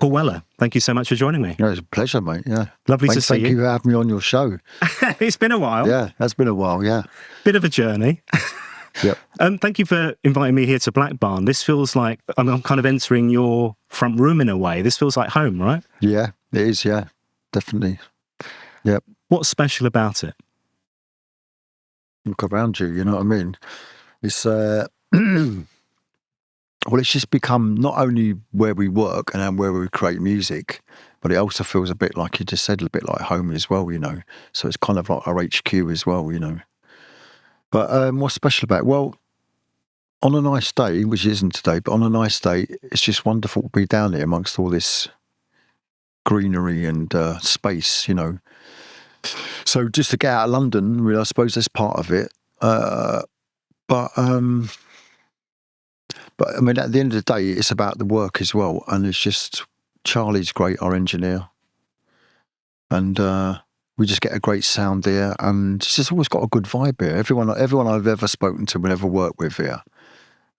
Paul Weller, thank you so much for joining me. Yeah, it's a pleasure, mate. Yeah. Lovely to see you. Thank you for having me on your show. It's been a while. Yeah, that's been a while, yeah. Bit of a journey. Yep. Thank you for inviting me here to Black Barn. This feels like I'm kind of entering your front room in a way. This feels like home, right? Yeah, it is, yeah. Definitely. Yep. What's special about it? Look around you, you know what I mean? It's, well, it's just become not only where we work and where we create music, but it also feels a bit like you just said, a bit like home as well, you know. So it's kind of like our HQ as well, you know. But what's special about it? Well, on a nice day, which isn't today, but on a nice day, it's just wonderful to be down here amongst all this greenery and space, you know. So just to get out of London, really, I suppose that's part of it. But I mean, at the end of the day, it's about the work as well. And it's just, Charlie's great, our engineer. And we just get a great sound here. And it's just always got a good vibe here. Everyone I've ever spoken to and ever worked with here,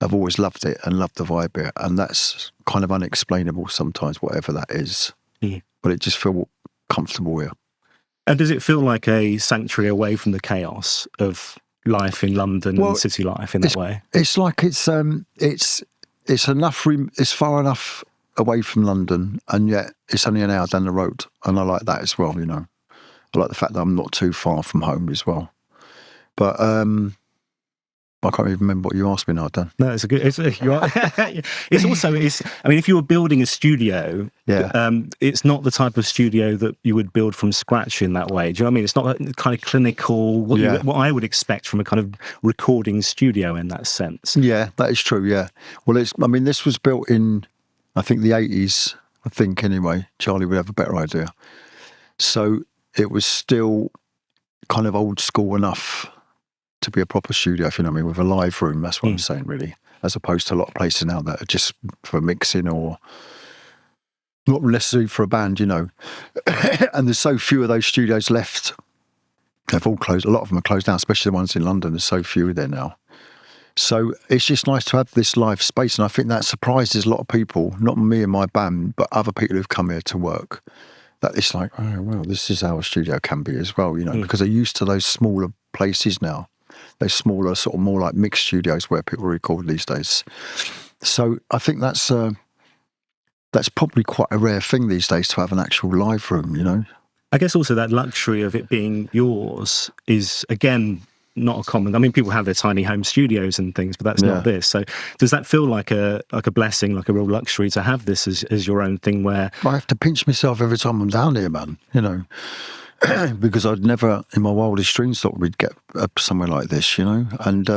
I've always loved it and loved the vibe here. And that's kind of unexplainable sometimes, whatever that is. Yeah. But it just feels comfortable here. And does it feel like a sanctuary away from the chaos of life in London and city life in that way? It's like it's enough. It's far enough away from London, and yet it's only an hour down the road, and I like that as well. You know, I like the fact that I'm not too far from home as well. But I can't even remember what you asked me now, Dan. No, it's a good. You are. It's also. I mean, if you were building a studio, it's not the type of studio that you would build from scratch in that way. Do you know what I mean? It's not a kind of clinical. What I would expect from a kind of recording studio in that sense. Yeah, that is true. Yeah. Well, I mean, this was built in, I think, the 80s. I think anyway. Charlie would have a better idea. So it was still kind of old school enough to be a proper studio, if you know what I mean, with a live room. That's what I'm saying, really, as opposed to a lot of places now that are just for mixing or not necessarily for a band, you know. And there's so few of those studios left. They've all closed. A lot of them are closed down, especially the ones in London. There's so few there now. So it's just nice to have this live space. And I think that surprises a lot of people, not me and my band, but other people who've come here to work, that it's like, oh, well, this is how a studio can be as well, you know, because they're used to those smaller places now. Those smaller, sort of more like mixed studios where people record these days. So I think that's probably quite a rare thing these days to have an actual live room, you know. I guess also that luxury of it being yours is, again, not a common. I mean, people have their tiny home studios and things, but that's not this. So does that feel like a blessing, like a real luxury to have this as your own thing where... I have to pinch myself every time I'm down here, man, you know. Because I'd never, in my wildest dreams, thought we'd get up somewhere like this, you know. And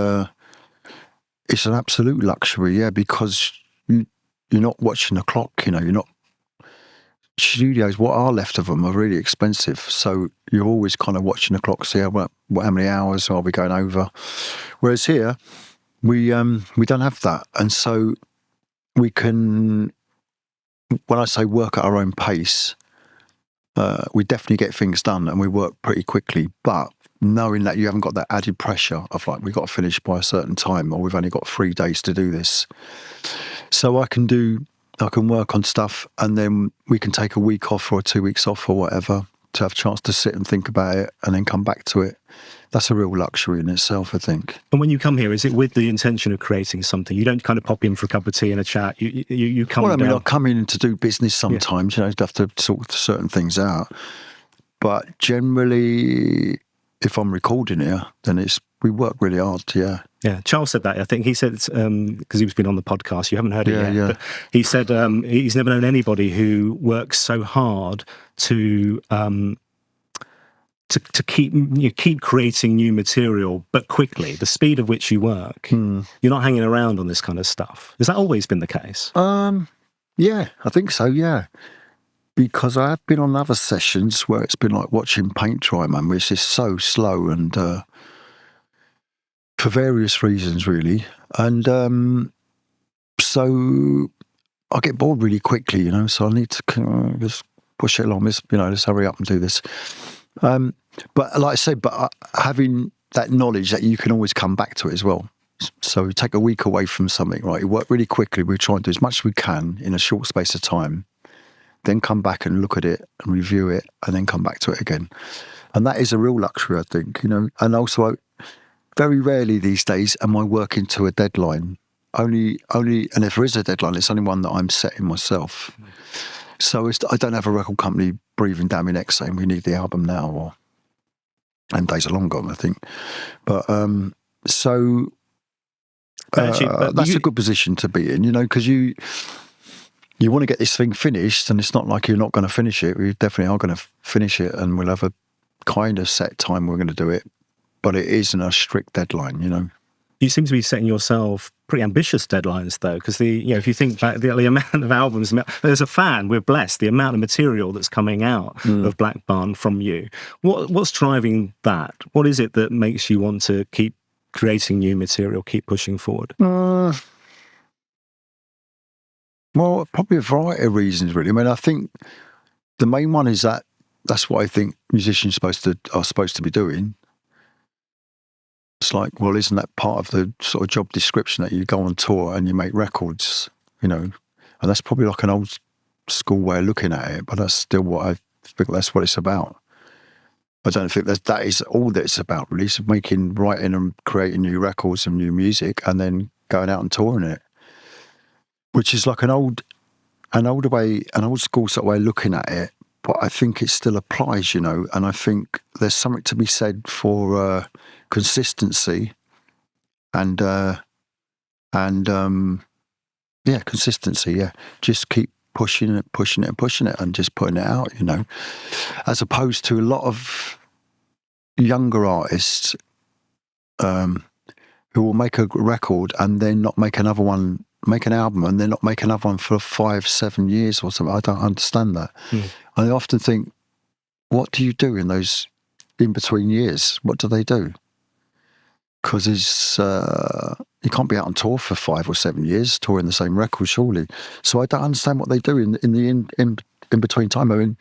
it's an absolute luxury, yeah, because you're not watching the clock, you know. You're not. Studios, what are left of them, are really expensive, so you're always kind of watching the clock, see how many hours are we going over. Whereas here, we don't have that, and so we can. When I say work at our own pace. We definitely get things done and we work pretty quickly, but knowing that you haven't got that added pressure of like, we've got to finish by a certain time or we've only got 3 days to do this. So I can work on stuff and then we can take a week off or 2 weeks off or whatever to have a chance to sit and think about it and then come back to it. That's a real luxury in itself, I think. And when you come here, is it with the intention of creating something? You don't kind of pop in for a cup of tea and a chat. You come. Well, I mean, I come in to do business sometimes. You know, you have to sort certain things out. But generally, if I'm recording here, then we work really hard. Yeah. Yeah, Charles said that. I think he said because he's been on the podcast. You haven't heard it yet, but he said he's never known anybody who works so hard to keep creating new material, but quickly. The speed at which you work, you're not hanging around on this kind of stuff. Has that always been the case? Yeah, I think so. Yeah, because I have been on other sessions where it's been like watching paint dry, man, which is so slow and for various reasons, really. And so I get bored really quickly, you know. So I need to just push it along. Let's hurry up and do this. But like I said, having that knowledge that you can always come back to it as well. So we take a week away from something, right? We work really quickly. We try and do as much as we can in a short space of time. then come back and look at it and review it, and then come back to it again. And that is a real luxury, I think, you know. And also, very rarely these days am I working to a deadline. Only, and if there is a deadline, it's only one that I'm setting myself. So I don't have a record company breathing down my neck saying we need the album now, and days are long gone, I think. But that's a good position to be in, you know, because you want to get this thing finished, and it's not like you're not going to finish it. We definitely are going to finish it, and we'll have a kind of set time we're going to do it, but it isn't a strict deadline, you know. You seem to be setting yourself pretty ambitious deadlines, though, because if you think back the amount of albums, as a fan, we're blessed. The amount of material that's coming out of Black Barn from you. What's driving that? What is it that makes you want to keep creating new material, keep pushing forward? Well, probably a variety of reasons, really. I mean, I think the main one is that's what I think musicians are supposed to be doing. It's like, well, isn't that part of the sort of job description that you go on tour and you make records, you know? And that's probably like an old school way of looking at it, but that's still what I think that's what it's about. I don't think that is all that it's about, really. It's writing and creating new records and new music, and then going out and touring it, which is like an old school sort of way of looking at it. But I think it still applies, you know. And I think there's something to be said for consistency and consistency. Yeah, just keep pushing it, and just putting it out, you know, as opposed to a lot of younger artists who will make a record and then not make another one, make an album and then not make another one for 5-7 years or something. I don't understand that. I often think, what do you do in those in between years? What do they do? Because you can't be out on tour for 5 or 7 years touring the same record, surely. So I don't understand what they do in the in between time. I mean,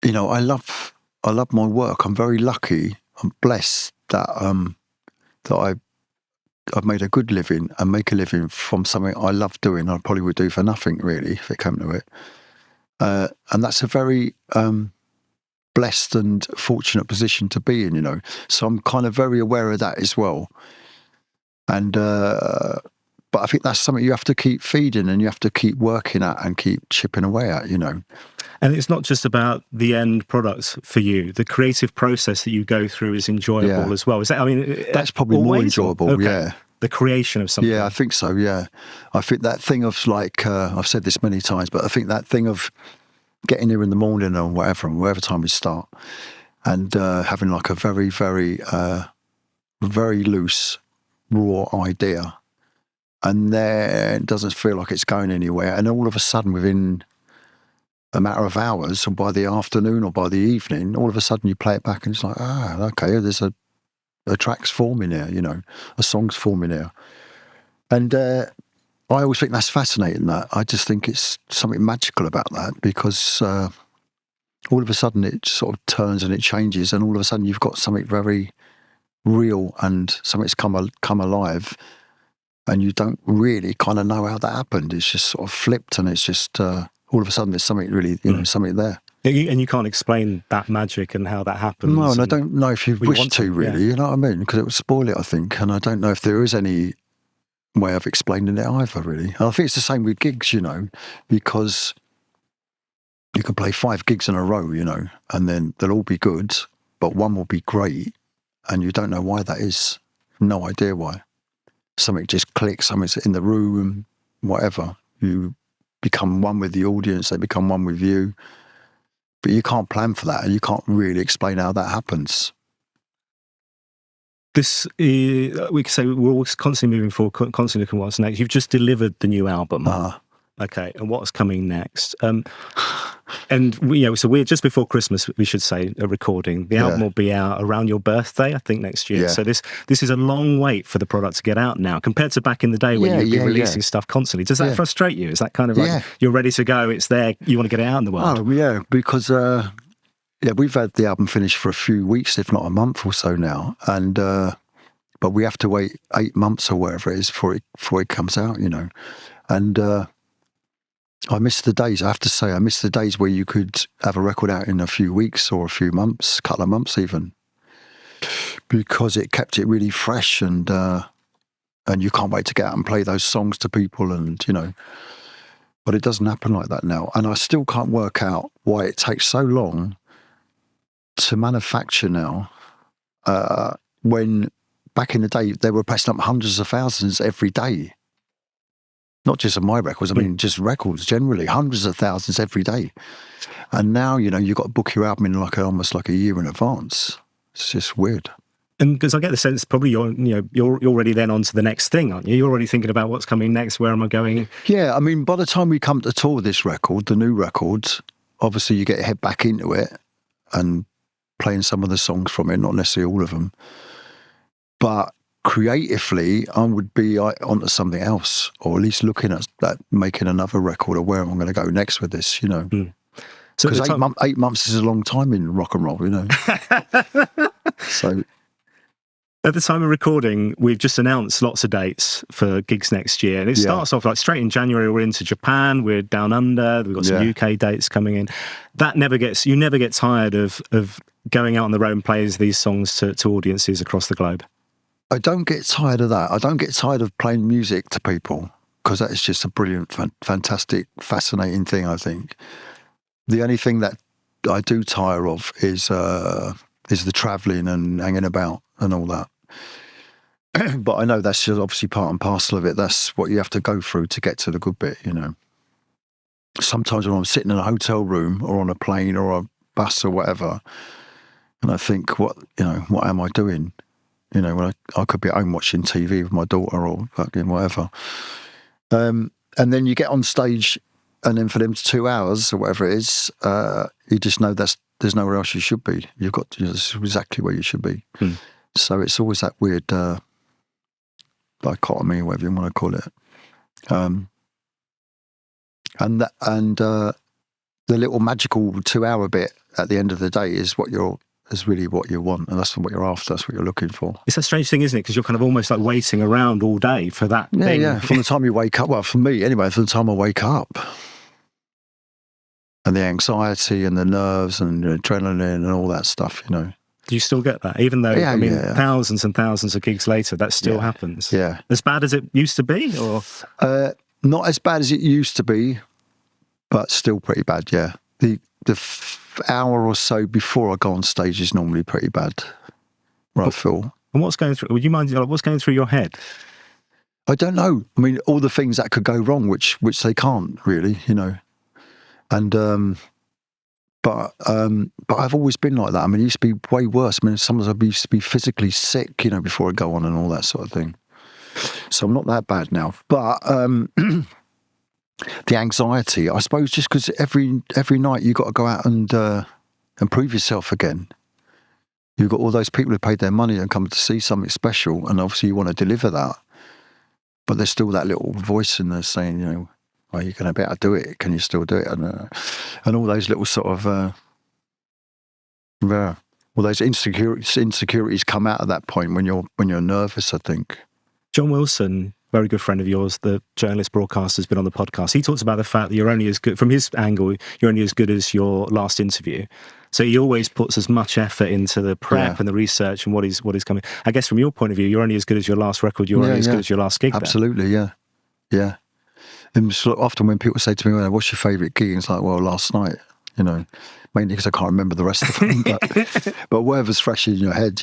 you know, I love my work. I'm very lucky. I'm blessed that I've made a good living and make a living from something I love doing. I probably would do for nothing, really, if it came to it. And that's a very blessed and fortunate position to be in, you know. So I'm kind of very aware of that as well. And but I think that's something you have to keep feeding and you have to keep working at and keep chipping away at, you know. And it's not just about the end products for you. The creative process that you go through is enjoyable as well. Is that? I mean, that's probably more enjoyable. Okay. Yeah, the creation of something. Yeah, I think so. Yeah, I think that thing of like I've said this many times, but I think that thing of getting here in the morning or whatever time we start, and having like a very, very, very loose, raw idea, and then it doesn't feel like it's going anywhere, and all of a sudden within a matter of hours, or by the afternoon or by the evening, all of a sudden you play it back and it's like, okay, there's a track's forming here, you know, a song's forming here. And I always think that's fascinating, that. I just think it's something magical about that, because all of a sudden it sort of turns and it changes, and all of a sudden you've got something very real and something's come alive, and you don't really kind of know how that happened. It's just sort of flipped, and it's just... all of a sudden there's something really, you know, something there. And you can't explain that magic and how that happens. No, and I don't know if you wish to, really, you know what I mean? Because it would spoil it, I think. And I don't know if there is any way of explaining it either, really. And I think it's the same with gigs, you know, because you can play 5 gigs in a row, you know, and then they'll all be good, but one will be great, and you don't know why that is. No idea why. Something just clicks, something's in the room, whatever. You become one with the audience, they become one with you. But you can't plan for that, and you can't really explain how that happens. This is, we could say we're always constantly moving forward, constantly looking at what's next. You've just delivered the new album. Okay, and what's coming next? And so we're just before Christmas, we should say, a recording. The album will be out around your birthday, I think, next year. Yeah. So this is a long wait for the product to get out now, compared to back in the day when you'd be releasing stuff constantly. Does that frustrate you? Is that kind of like you're ready to go, it's there, you want to get it out in the world? Oh, yeah, because we've had the album finished for a few weeks, if not a month or so now, and but we have to wait 8 months or whatever it is before it comes out, you know, and I miss the days. I have to say, I miss the days where you could have a record out in a few weeks or a few months, couple of months even, because it kept it really fresh, and you can't wait to get out and play those songs to people, and But it doesn't happen like that now, and I still can't work out why it takes so long to manufacture now. When back in the day they were pressing up hundreds of thousands every day. Not just on my records, I mean, just records generally, hundreds of thousands every day. And now, you've got to book your album in almost like a year in advance. It's just weird. And because I get the sense probably you're already then on to the next thing, aren't you? You're already thinking about what's coming next, where am I going? Yeah, I mean, by the time we come to tour this record, the new record, obviously you get your head back into it and playing some of the songs from it, not necessarily all of them. But creatively, I would be onto something else, or at least looking at that, making another record, or where am I going to go next with this, So Because 8 months is a long time in rock and roll, So at the time of recording, we've just announced lots of dates for gigs next year. And it starts off like straight in January, we're into Japan, we're down under, we've got some UK dates coming in. You never get tired of going out on the road and playing these songs to audiences across the globe. I don't get tired of that. I don't get tired of playing music to people, because that is just a brilliant, fantastic, fascinating thing, I think. The only thing that I do tire of is the travelling and hanging about and all that. But I know that's just obviously part and parcel of it. That's what you have to go through to get to the good bit, Sometimes when I'm sitting in a hotel room or on a plane or a bus or whatever, and I think, what am I doing? When I could be at home watching TV with my daughter or fucking whatever. And then you get on stage, and then for them 2 hours or whatever it is, you just know there's nowhere else you should be. This is exactly where you should be. So it's always that weird dichotomy, whatever you want to call it. And the little magical 2 hour bit at the end of the day is really what you want, and that's what you're after. That's what you're looking for. It's a strange thing, isn't it? Because you're kind of almost like waiting around all day for that thing. Yeah. From the time you wake up, well, for me anyway, from the time I wake up, and the anxiety and the nerves and the adrenaline and all that stuff, Do you still get that? Even though, thousands and thousands of gigs later, that still happens. Yeah. As bad as it used to be, or not as bad as it used to be, but still pretty bad. Yeah. The hour or so before I go on stage is normally pretty bad, I feel. And what's going through? Would you mind? What's going through your head? I don't know. I mean, all the things that could go wrong, which they can't really, And but I've always been like that. I mean, it used to be way worse. I mean, sometimes I used to be physically sick, before I go on and all that sort of thing. So I'm not that bad now, but the anxiety, I suppose, just because every night you got to go out and prove yourself again. You've got all those people who paid their money and come to see something special, and obviously you want to deliver that. But there's still that little voice in there saying, are you going to be able to do it? Can you still do it? And all those little sort of, all those insecurities come out at that point when you're nervous, I think. John Wilson, very good friend of yours, the journalist broadcaster, has been on the podcast. He talks about the fact that you're only as good, from his angle, you're only as good as your last interview. So he always puts as much effort into the prep and the research and what is coming. I guess from your point of view, you're only as good as your last record. You're only as good as your last gig. Absolutely, yeah. And so often when people say to me, "What's your favourite gig?" it's like, well, last night, mainly because I can't remember the rest of them. But whatever's fresh in your head,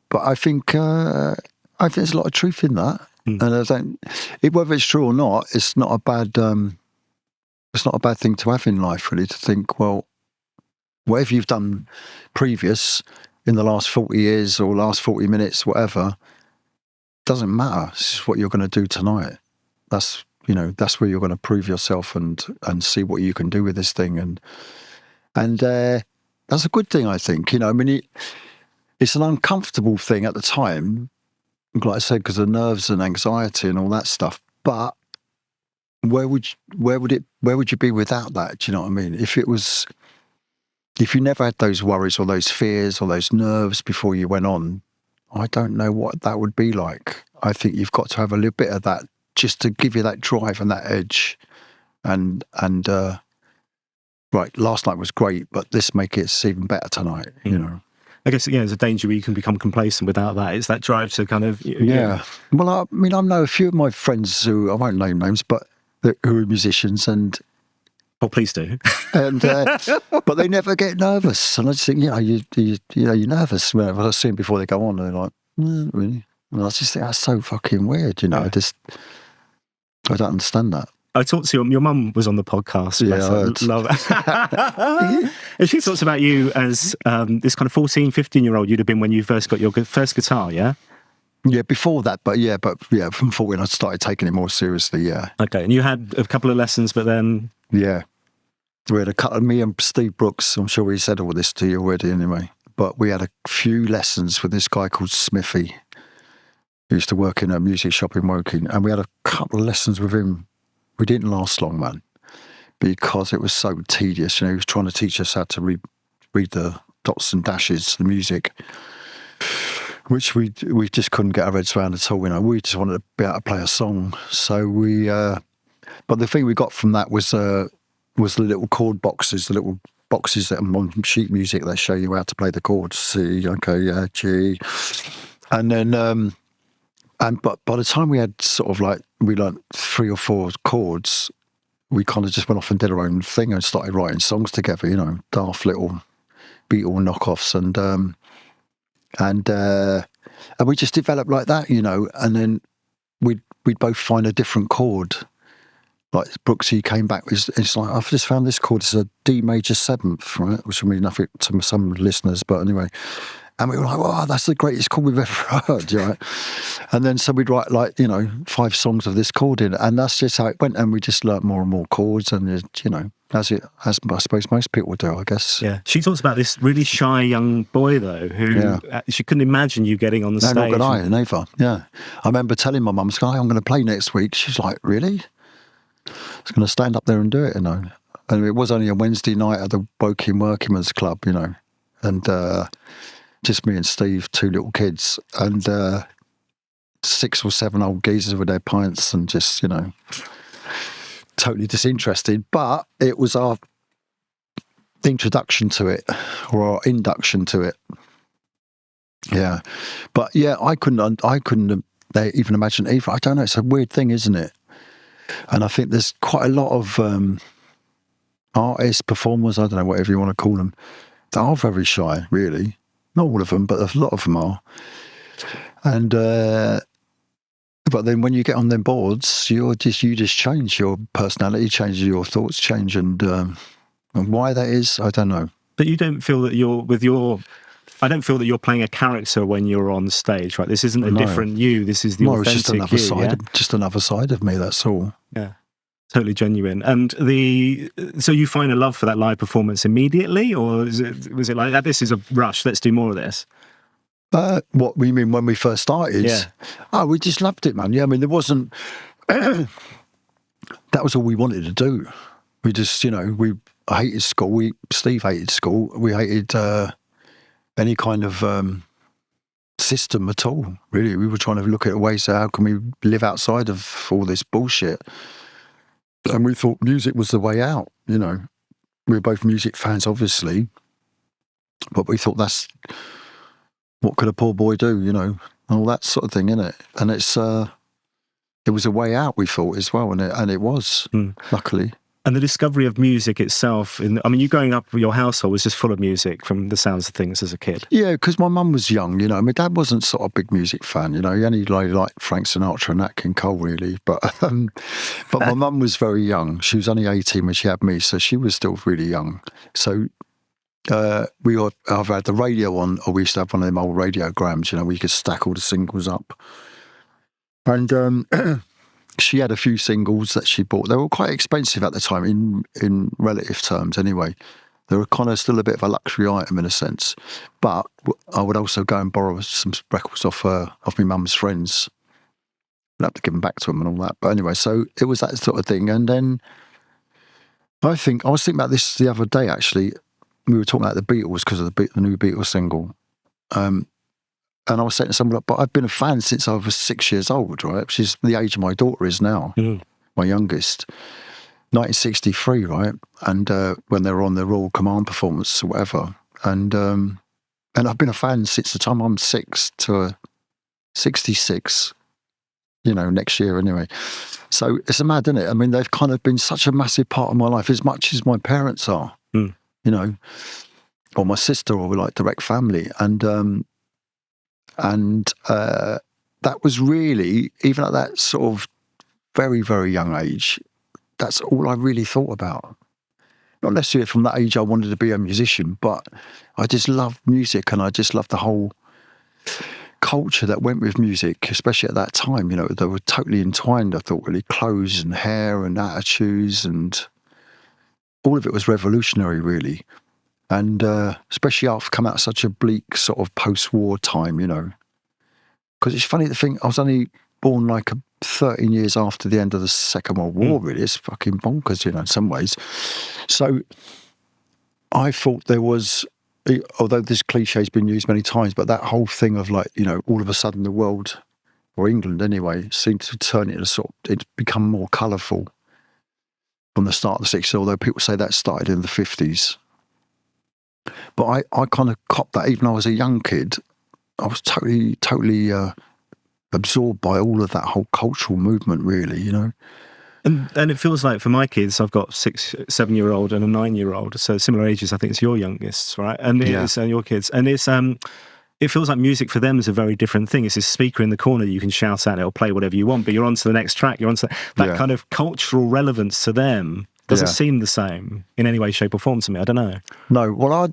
But I think there's a lot of truth in that, and I don't. Whether it's true or not, it's not a bad. It's not a bad thing to have in life, really. To think, well, whatever you've done previous in the last 40 years or last 40 minutes, whatever, doesn't matter. It's just what you're going to do tonight. That's where you're going to prove yourself and see what you can do with this thing, and that's a good thing, I think. I mean, it's an uncomfortable thing at the time, like I said, because of nerves and anxiety and all that stuff. But where would you be without that? Do you know what I mean? If you never had those worries or those fears or those nerves before you went on, I don't know what that would be like. I think you've got to have a little bit of that just to give you that drive and that edge and right, last night was great, but let's make it even better tonight, you know. I guess, yeah, there's a danger where you can become complacent without that. It's that drive to kind of... Yeah. Well, I mean, I know a few of my friends who, I won't name names, but who are musicians and... Oh, please do. And but they never get nervous. And I just think, you're nervous when I see them before they go on, and they're like, really? And I just think that's so fucking weird, you know. Yeah. I don't understand that. I talked to your mum was on the podcast. Yeah, love it. And she talks about you as this kind of 14, 15-year-old you'd have been when you first got your first guitar, yeah? Yeah, before that, but from 14 I started taking it more seriously, yeah. Okay, and you had a couple of lessons, but then... Yeah. We had a couple of me and Steve Brooks, I'm sure he said all this to you already anyway, but we had a few lessons with this guy called Smithy, who used to work in a music shop in Woking, and we had a couple of lessons with him. We didn't last long, man, because it was so tedious. You know, he was trying to teach us how to read the dots and dashes, the music, which we just couldn't get our heads around at all. You know, we just wanted to be able to play a song. So we, but the thing we got from that was the little chord boxes, the little boxes that are on sheet music that show you how to play the chords. C, okay, yeah, G, and then. But by the time we had we learnt 3 or 4 chords, we kind of just went off and did our own thing and started writing songs together, you know, daft little Beatles knockoffs, and we just developed like that, you know. And then we'd both find a different chord. Like Brooksy came back with, it's like, I've just found this chord. It's a D major 7th, right? Which will mean nothing to some listeners, but anyway. And we were like, wow, that's the greatest chord we've ever heard, right? And then so we'd write 5 songs of this chord in it, and that's just how it went. And we just learnt more and more chords, and you know, as I suppose most people do, I guess. Yeah. She talks about this really shy young boy though, who she couldn't imagine you getting on the stage. No, not good neither. Yeah, I remember telling my mum, I'm going to play next week. She's like, really? I was going to stand up there and do it, you know. And it was only a Wednesday night at the Woking Workingmen's Club, you know, and. Just me and Steve, 2 little kids, and 6 or 7 old geezers with their pints, and just, you know, totally disinterested. But it was our introduction to it, or our induction to it. Yeah, but yeah, I couldn't even imagine either. I don't know. It's a weird thing, isn't it? And I think there's quite a lot of artists, performers, I don't know, whatever you want to call them, that are very shy, really. Not all of them, but a lot of them are. And but then when you get on them boards, you just change. Your personality changes, your thoughts change, and why that is, I don't know. But you don't feel that I don't feel that you're playing a character when you're on stage, right? This isn't a different you. This is the authentic it's just another you, side. yeah? Just another side of me. That's all. Yeah. Totally genuine. And so you find a love for that live performance immediately, or was it like, this is a rush, let's do more of this? What we mean when we first started? Yeah. Oh, we just loved it, man. Yeah, I mean, there wasn't... that was all we wanted to do. We just, you know, I hated school. Steve hated school. We hated any kind of system at all, really. We were trying to look at ways how can we live outside of all this bullshit. And we thought music was the way out, you know. We were both music fans, obviously, but we thought that's what could a poor boy do, you know, and all that sort of thing, innit? And it was a way out, we thought, as well, and it was, luckily. And the discovery of music itself, you growing up, your household was just full of music from the sounds of things as a kid. Yeah, because my mum was young, you know. My dad wasn't sort of a big music fan, you know. He only liked Frank Sinatra and Nat King Cole, really. But my mum was very young. She was only 18 when she had me, so she was still really young. So we either had the radio on, or we used to have one of them old radiograms, you know, where you could stack all the singles up. And she had a few singles that she bought. They were quite expensive at the time, in relative terms anyway. They were kind of still a bit of a luxury item in a sense. But I would also go and borrow some records off my mum's friends. I'd have to give them back to them and all that. But anyway, so it was that sort of thing. And then I was thinking about this the other day, actually. We were talking about the Beatles because of the new Beatles single. And I was saying to someone, but I've been a fan since I was 6 years old, right? Which is the age my daughter is now, my youngest. 1963, right? And when they were on their Royal Command performance or whatever. And I've been a fan since the time I'm 6 to 66, next year anyway. So it's mad, isn't it? I mean, they've kind of been such a massive part of my life, as much as my parents are, or my sister, or like direct family. And that was really, even at that sort of very, very young age, that's all I really thought about. Not necessarily from that age I wanted to be a musician, but I just loved music, and I just loved the whole culture that went with music, especially at that time. They were totally entwined, I thought, really. Clothes and hair and attitudes, and all of it was revolutionary, really. And especially after come out of such a bleak sort of post-war time, because it's funny to think I was only born like 13 years after the end of the Second World War, really. It's fucking bonkers, in some ways. So I thought there was, although this cliche's been used many times, but that whole thing of like, all of a sudden the world, or England anyway, seemed to turn into it's become more colourful from the start of the 60s, although people say that started in the 50s. But I kind of copped that. Even though I was a young kid, I was totally absorbed by all of that whole cultural movement, really, And it feels like for my kids, I've got 6, 7-year-old and a 9-year-old, so similar ages. I think it's your youngest, right? And it's your kids, and it's it feels like music for them is a very different thing. It's this speaker in the corner you can shout at, it'll play whatever you want, but you're on to the next track. You're on to that kind of cultural relevance to them. Doesn't seem the same in any way, shape, or form to me. I don't know. No, well, I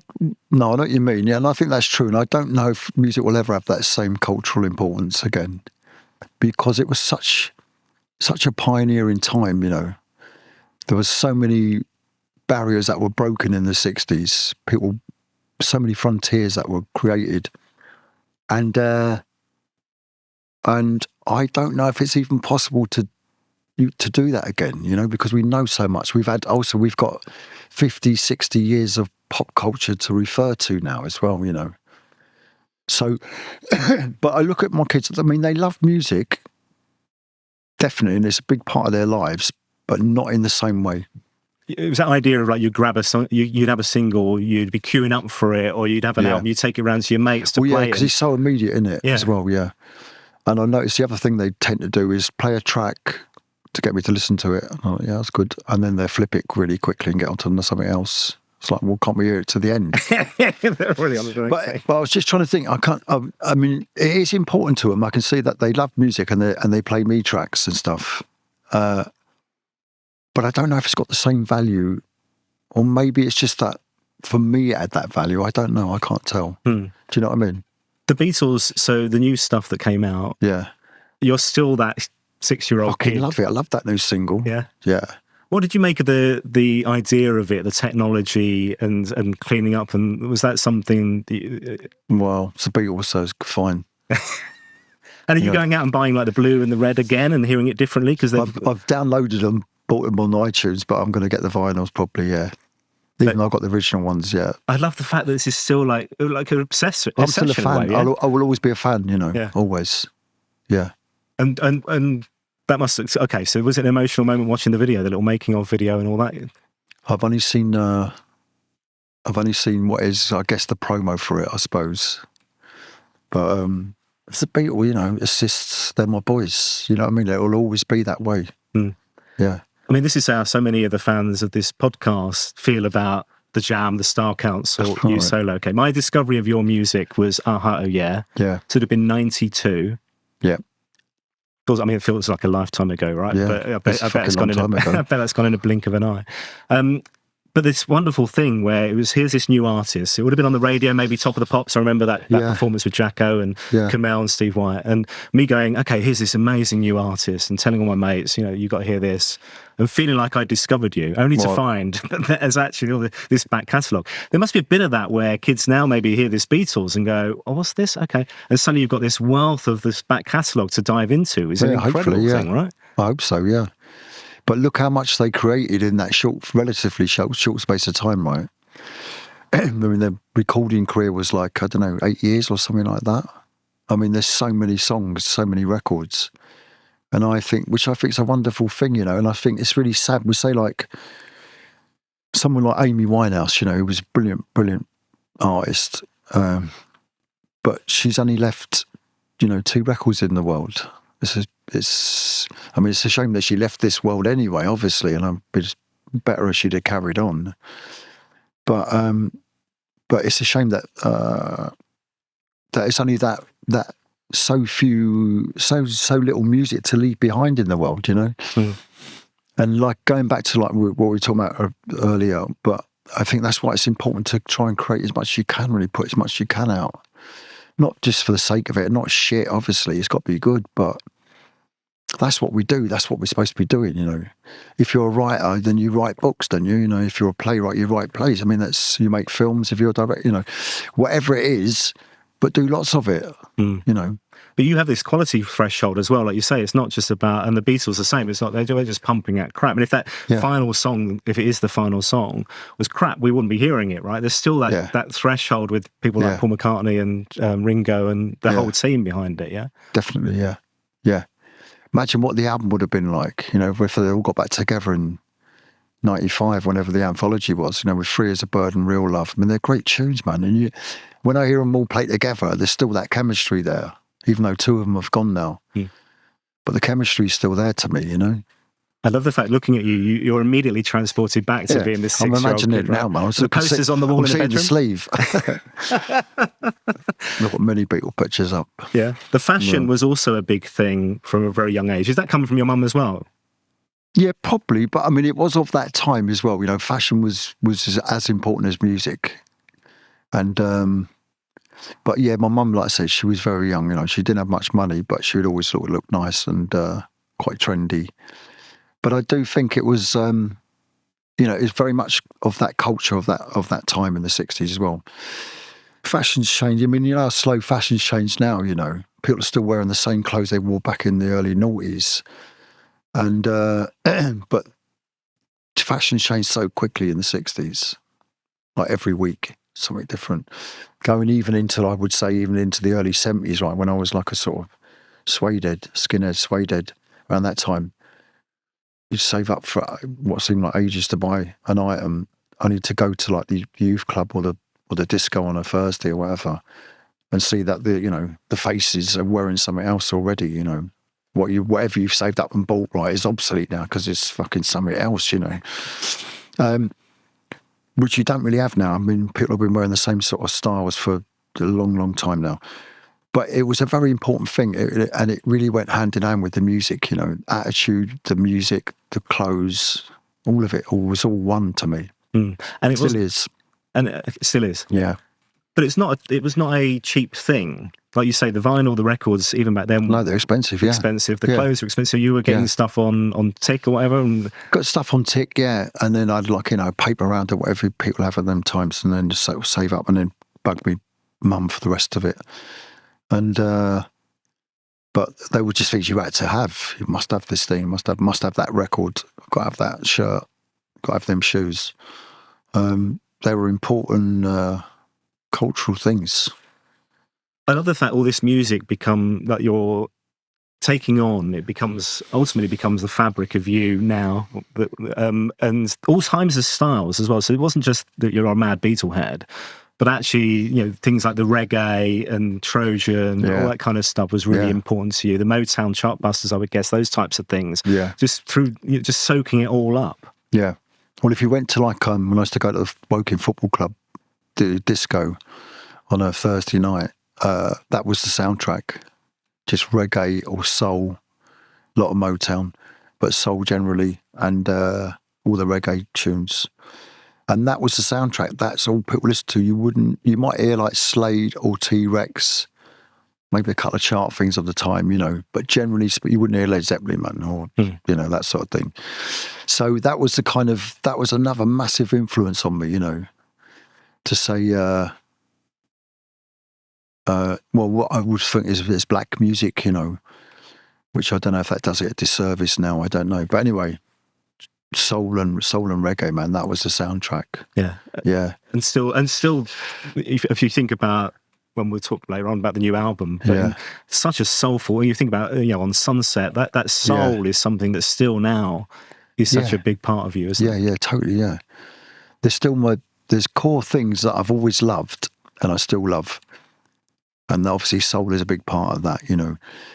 know what you mean. Yeah, and I think that's true. And I don't know if music will ever have that same cultural importance again, because it was such a pioneering time. There was so many barriers that were broken in the 60s. So many frontiers that were created, and I don't know if it's even possible to do that again, because we know so much. We've got 50, 60 years of pop culture to refer to now as well, So, but I look at my kids, I mean, they love music, definitely, and it's a big part of their lives, but not in the same way. It was that idea of like, you'd grab a song, you'd have a single, you'd be queuing up for it, or you'd have an album, you'd take it around to your mates to play it. Yeah, because it's so immediate, isn't it, as well, yeah. And I noticed the other thing they tend to do is play a track to get me to listen to it. Oh, yeah, that's good. And then they flip it really quickly and get onto something else. It's like, well, can't we hear it to the end? They're really on the drawing. But I was just trying to think. I mean, it is important to them. I can see that they love music and they play me tracks and stuff. But I don't know if it's got the same value, or maybe it's just that for me it had that value. I don't know. I can't tell. Do you know what I mean? The Beatles. So the new stuff that came out. Yeah. You're still that 6-year-old kid. I love it. I love that new single. Yeah. Yeah. What did you make of the idea of it, the technology and cleaning up? And was that something? Well, it's the Beatles, so it's fine. And are you going out and buying like the blue and the red again and hearing it differently? Because I've downloaded them, bought them on iTunes, but I'm going to get the vinyls probably. Yeah. Even though I've got the original ones, yeah. I love the fact that this is still like an obsession. I'm still a fan. Way, yeah? I will always be a fan, always. Yeah. And that must okay. So was it an emotional moment watching the video, the little making of video and all that? I've only seen what is, I guess, the promo for it, I suppose. But it's a Beatles, assists. They're my boys. You know what I mean? It will always be that way. Yeah. I mean, this is how so many of the fans of this podcast feel about the Jam, the Style Council, you solo. Okay, my discovery of your music was Aha, Oh Yeah. Yeah. Should have been 92. Yeah. I mean, it feels like a lifetime ago, right? Yeah, but I bet it's gone in a blink of an eye. But this wonderful thing where here's this new artist. It would have been on the radio, maybe Top of the Pops. I remember that performance with Jacko and Kamel and Steve Wyatt. And me going, okay, here's this amazing new artist, and telling all my mates, you got to hear this. And feeling like I discovered you, only to find that there's actually all this back catalogue. There must be a bit of that where kids now maybe hear this Beatles and go, oh, what's this? Okay. And suddenly you've got this wealth of this back catalogue to dive into. It's an incredible thing, right? I hope so, yeah. But look how much they created in that relatively short space of time, right? I mean, their recording career was like, 8 years or something like that. I mean, there's so many songs, so many records. And which I think is a wonderful thing, you know, and I think it's really sad. We say like someone like Amy Winehouse, you know, who was a brilliant artist, but she's only left, you know, 2 records in the world. It's a shame that she left this world anyway, obviously, and it's better if she'd have carried on. But it's a shame that that it's only that so little music to leave behind in the world, you know. And like going back to like what we were talking about earlier, but I think that's why it's important to try and create as much as you can, really put as much as you can out, not just for the sake of it, not shit. Obviously, it's got to be good, but that's what we do. That's what we're supposed to be doing, you know. If you're a writer, then you write books, don't you? You know, if you're a playwright, you write plays. I mean, you make films. If you're a director, you know, whatever it is, but do lots of it, you know. But you have this quality threshold as well, like you say. It's not just about, and the Beatles the same. It's not they're just pumping out crap. And if that final song, if it is the final song, was crap, we wouldn't be hearing it, right? There's still that threshold with people like Paul McCartney and Ringo and the whole team behind it. Yeah, definitely. Yeah. Imagine what the album would have been like, you know, if they all got back together in '95, whenever the anthology was, you know, with Free as a Bird and Real Love. I mean, they're great tunes, man. And when I hear them all played together, there's still that chemistry there, even though 2 of them have gone now. But the chemistry's still there to me, you know. I love the fact, looking at you, you're immediately transported back to being this 6-year-old I'm imagining kid, it now, right? man. The posters on the wall in the bedroom. The sleeve. I've got many Beatle pictures up. Yeah. The fashion was also a big thing from a very young age. Is that coming from your mum as well? Yeah, probably. But I mean, it was of that time as well. You know, fashion was as important as music. And, but yeah, my mum, like I said, she was very young. You know, she didn't have much money, but she would always sort of look nice and quite trendy. But I do think it was, you know, it's very much of that culture of that time in the 60s as well. Fashion's changed. I mean, you know how slow fashion's changed now, you know. People are still wearing the same clothes they wore back in the early noughties. And, but fashion's changed so quickly in the 60s. Like every week, something different. Going even into, I would say, even into the early 70s, right, when I was like a sort of skinhead suede around that time. You'd save up for what seemed like ages to buy an item, only to go to like the youth club or the disco on a Thursday or whatever, and see that the faces are wearing something else already. You know, whatever you've saved up and bought, right, is obsolete now because it's fucking something else. You know, which you don't really have now. I mean, people have been wearing the same sort of styles for a long time now. But it was a very important thing, and it really went hand in hand with the music, you know, attitude, the music, the clothes, all of it was all one to me. And it still is. And it still is. Yeah. But it was not a cheap thing. Like you say, the vinyl, the records, even back then. No, they're expensive, expensive. The clothes were expensive. You were getting stuff on Tick or whatever. And got stuff on Tick, yeah. And then I'd like, you know, paper around or whatever people have at them times, and then just sort of save up and then bug me mum for the rest of it. And but they were just things you had to have. You must have this thing. Must have that record. Got to have that shirt. Got to have them shoes. They were important cultural things. I love the fact all this music that you're taking on. It ultimately becomes the fabric of you now, and all kinds of styles as well. So it wasn't just that you're a mad Beatle head. But actually, you know, things like the reggae and Trojan, all that kind of stuff was really important to you. The Motown chartbusters, I would guess, those types of things. Yeah. Just through, just soaking it all up. Yeah. Well, if you went to like, when I used to go to the Woking Football Club, the disco on a Thursday night, that was the soundtrack. Just reggae or soul, a lot of Motown, but soul generally, and all the reggae tunes. And that was the soundtrack. That's all people listen to. You might hear like Slade or T-Rex, maybe a couple of chart things of the time, you know, but generally you wouldn't hear Led Zeppelin, man, or, you know, that sort of thing. So that was another massive influence on me, you know, to say, well, what I would think is black music, you know, which I don't know if that does it a disservice now, I don't know. But anyway, soul and reggae, man, that was the soundtrack. Yeah. And still if you think about when we'll talk later on about the new album. But such a soulful. When you think about on Sunset, that soul is something that still now is such a big part of you, isn't it? Yeah, totally. Yeah, there's core things that I've always loved and I still love, and obviously soul is a big part of that,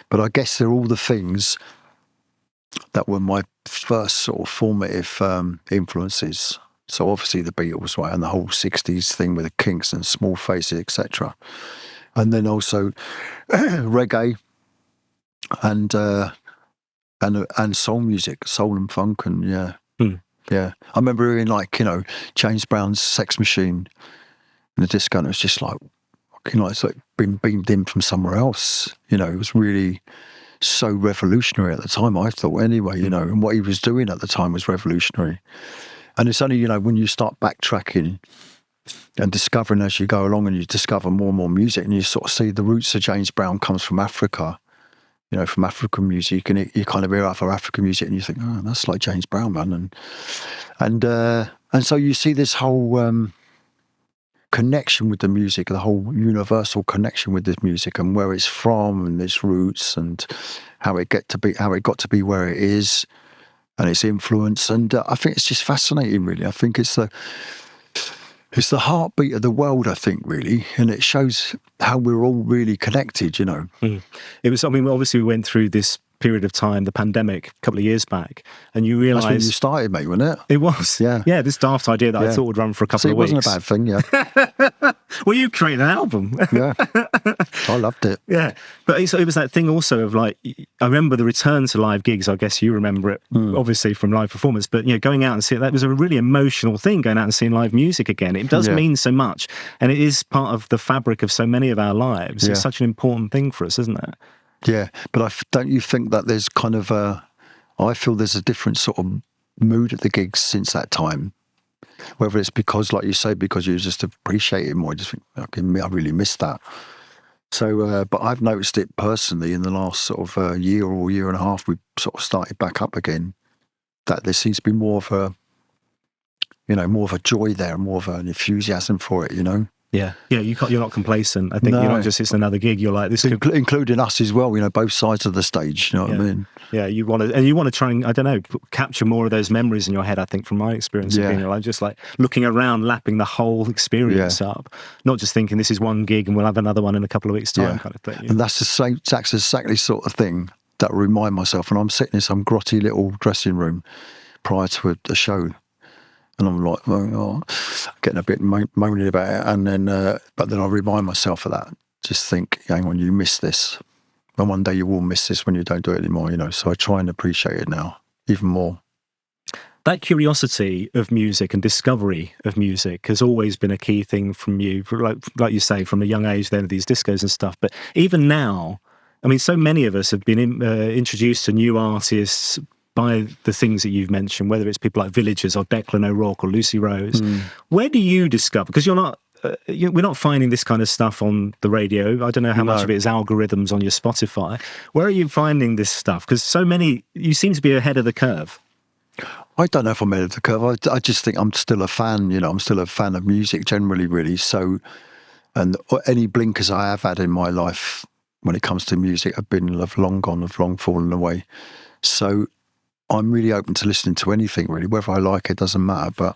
But I guess they're all the things that were my first sort of formative influences. So obviously the Beatles, right, and the whole 60s thing with the Kinks and Small Faces, etc. And then also reggae and soul music, soul and funk, and yeah. I remember hearing James Brown's Sex Machine in the disco, and it was just like, it's like being beamed in from somewhere else. It was really so revolutionary at the time, I thought, anyway, and what he was doing at the time was revolutionary. And it's only, when you start backtracking and discovering as you go along, and you discover more and more music, and you sort of see the roots of James Brown comes from Africa, from African music, and you kind of hear other African music, and you think, oh, that's like James Brown, man. And so you see this whole connection with the music, the whole universal connection with this music, and where it's from, and its roots, and how it got to be where it is, and its influence. And I think it's just fascinating, really. I think it's the heartbeat of the world, I think, really, and it shows how we're all really connected, It was, obviously we went through this period of time, the pandemic, a couple of years back, and you realise... That's when you started, mate, wasn't it? It was. Yeah, this daft idea that I thought would run for a couple of weeks. It wasn't a bad thing, yeah. Well, you created an album. Yeah, I loved it. Yeah, but it was that thing also of I remember the return to live gigs. I guess you remember it, obviously, from live performance, but going out and seeing, that was a really emotional thing, going out and seeing live music again. It does mean so much, and it is part of the fabric of so many of our lives. It's such an important thing for us, isn't it? Yeah, but don't you think that there's kind of I feel there's a different sort of mood at the gigs since that time. Whether it's because, like you say, because you just appreciate it more, you just think, okay, I really missed that. So, but I've noticed it personally in the last sort of year or year and a half, we've sort of started back up again, that there seems to be more of a joy there, more of an enthusiasm for it, Yeah, you're not complacent. I think you're not just, it's another gig. You're like, this including us as well. Both sides of the stage. You know what I mean? Yeah, you want to try and, I don't know, capture more of those memories in your head. I think from my experience of being just like looking around, lapping the whole experience up, not just thinking this is one gig and we'll have another one in a couple of weeks' time, kind of thing. And that's exactly sort of thing that I remind myself when I'm sitting in some grotty little dressing room prior to a show. And I'm like, getting a bit moaning about it. And then, but then I remind myself of that. Just think, hang on, you missed this. And one day you will miss this when you don't do it anymore, So I try and appreciate it now, even more. That curiosity of music and discovery of music has always been a key thing from you, like you say, from a young age, then these discos and stuff. But even now, so many of us have been introduced to new artists by the things that you've mentioned, whether it's people like Villagers or Declan O'Rourke or Lucy Rose. Where do you discover? Because you're not, we're not finding this kind of stuff on the radio. I don't know how much of it is algorithms on your Spotify. Where are you finding this stuff? Because so many, you seem to be ahead of the curve. I don't know if I'm ahead of the curve. I just think I'm still a fan, I'm still a fan of music generally, really. So, and any blinkers I have had in my life when it comes to music have long gone, have long fallen away. So, I'm really open to listening to anything, really. Whether I like it doesn't matter. But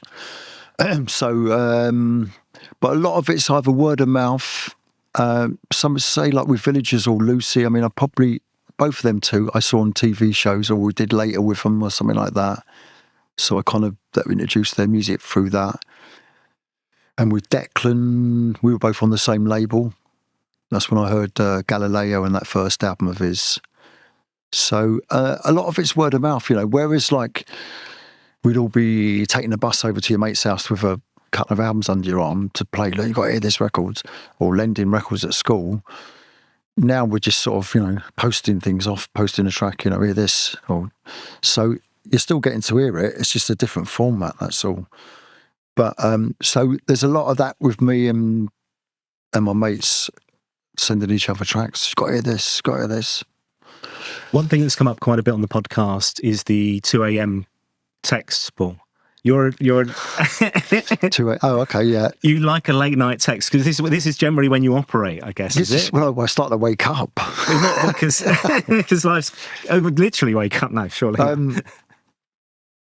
but a lot of it's either word of mouth. Some say like with Villagers or Lucy. I probably both of them too. I saw on TV shows, or we did later with them, or something like that. So I kind of introduced their music through that. And with Declan, we were both on the same label. That's when I heard Galileo and that first album of his. So a lot of it's word of mouth, whereas like we'd all be taking a bus over to your mate's house with a couple of albums under your arm to play, look, you got to hear this records, or lending records at school. Now we're just sort of, posting things off, posting a track, hear this. So you're still getting to hear it, it's just a different format, that's all. But so there's a lot of that with me and my mates sending each other tracks. Got to hear this, got to hear this. One thing that's come up quite a bit on the podcast is the 2 a.m. texts, Paul. You're Oh, okay, yeah. you like a late night text because this is generally when you operate, I guess. This Is is it? when I start to wake up. Because life's literally wake up now. Surely.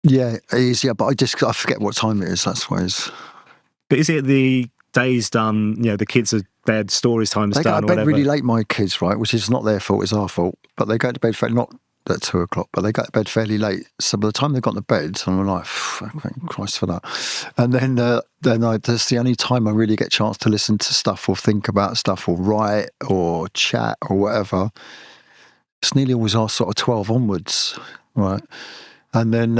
Yeah, it is. Yeah, but I forget what time it is. That's why it's. But is it the day's done? You know, the kids are bed, stories time's They go done, to or bed whatever. really late, my kids, right? Which is not their fault; it's our fault. But they go to bed not at 2:00, but they go to bed fairly late. So by the time they've got to bed, I'm like, thank Christ for that. And then that's the only time I really get a chance to listen to stuff or think about stuff or write or chat or whatever. It's nearly always our sort of 12 onwards, right? And then,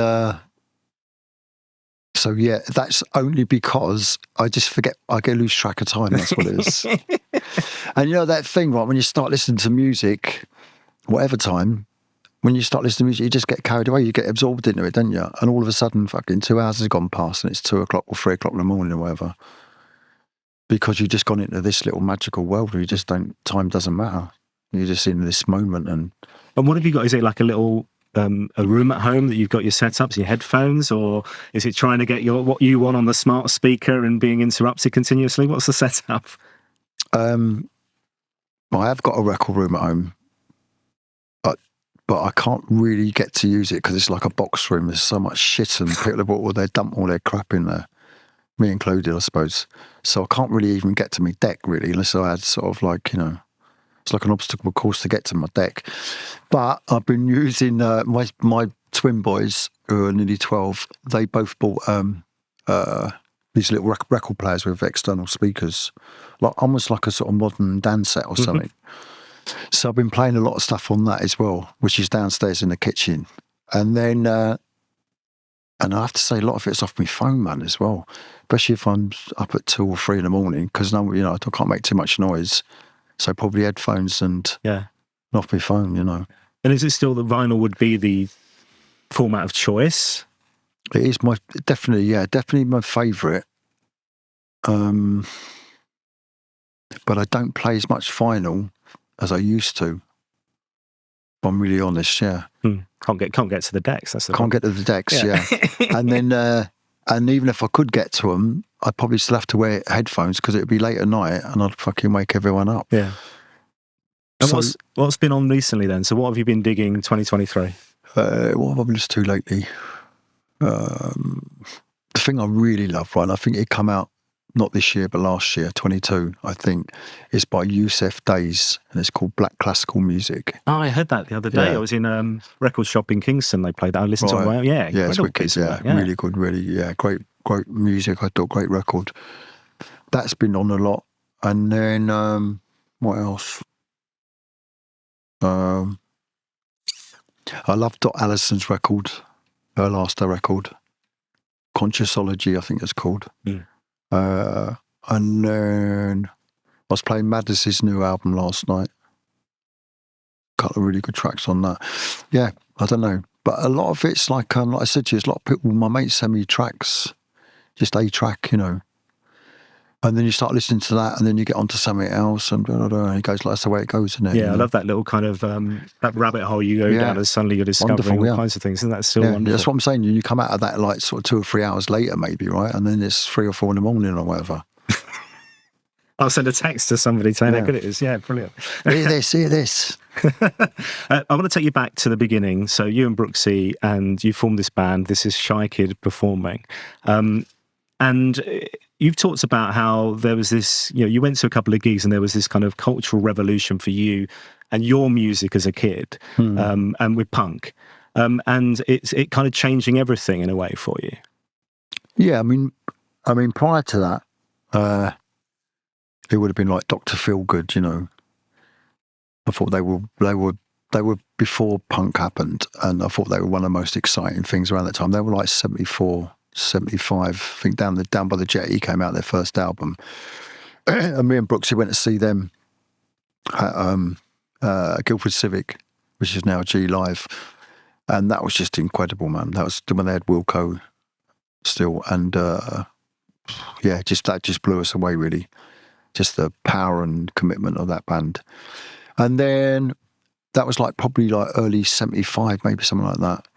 so yeah, that's only because I just forget, I lose track of time, that's what it is. And you know that thing, right, when you start listening to music, whatever time, when you start listening to music, you just get carried away, you get absorbed into it, don't you? And all of a sudden, fucking 2 hours has gone past and it's 2:00 or 3:00 in the morning or whatever. Because you've just gone into this little magical world where you just time doesn't matter. You're just in this moment. And what have you got? Is it like a little a room at home that you've got your setups, your headphones, or is it trying to get what you want on the smart speaker and being interrupted continuously? What's the setup? I have got a record room at home, but I can't really get to use it because it's like a box room. There's so much shit and people they dump all their crap in there, me included, I suppose. So I can't really even get to my deck really, unless I had sort of like, you know, it's like an obstacle course to get to my deck. But I've been using my twin boys who are nearly 12. They both bought these little record players with external speakers, like almost like a sort of modern dance set or something. So I've been playing a lot of stuff on that as well, which is downstairs in the kitchen. And then, and I have to say, a lot of it's off my phone, man, as well. Especially if I'm up at 2 or 3 in the morning, because now, you know, I can't make too much noise. So probably headphones and off my phone, you know. And is it still that vinyl would be the format of choice? It is definitely my favourite. But I don't play as much vinyl as I used to. If I'm really honest, yeah. Can't get to the decks. That's the Can't get to the decks, yeah. And then, and even if I could get to them, I'd probably still have to wear headphones because it'd be late at night and I'd fucking wake everyone up. Yeah. And so, what's been on recently then? So what have you been digging 2023? What have I been listening to lately? The thing I really love, right, I think it come out not this year, but last year, 22, I think, is by Yusef Days, and it's called Black Classical Music. Oh, I heard that the other day. I was in a record shop in Kingston. They played that. I listened to it. Yeah, it's wicked. Yeah, really good. Really, great music. I thought great record. That's been on a lot. And then what else? I love Dot Allison's record, her last record, Consciousology, I think it's called. And then I was playing Madness's new album last night. A couple of really good tracks on that. Yeah, I don't know. But a lot of it's like I said to you, a lot of people, my mates send me tracks, just a track, you know. And then you start listening to that and then you get onto something else and blah, blah, blah, and it goes like, that's the way it goes, isn't it? Yeah, I love that little kind of, that rabbit hole you go down and suddenly you're discovering all kinds of things. Isn't that still wonderful? That's what I'm saying. You come out of that like sort of 2 or 3 hours later maybe, right? And then it's 3 or 4 in the morning or whatever. I'll send a text to somebody saying how good it is. Yeah, brilliant. Hear this. I want to take you back to the beginning. So you and Brooksy, and you formed this band. This is Shy Kid Performing. And you've talked about how there was this, you know, you went to a couple of gigs and there was this kind of cultural revolution for you and your music as a kid, and with punk. And it kind of changing everything in a way for you. Yeah, I mean, prior to that, it would have been like Dr. Feelgood, you know. I thought they were before punk happened, and I thought they were one of the most exciting things around that time. They were like 74, 75, I think down by the Jetty came out their first album. And me and Brooksy went to see them at Guildford Civic, which is now G Live. And that was just incredible, man. That was when they had Wilco still. And that just blew us away, really. Just the power and commitment of that band. And then that was like probably like early 75, maybe something like that,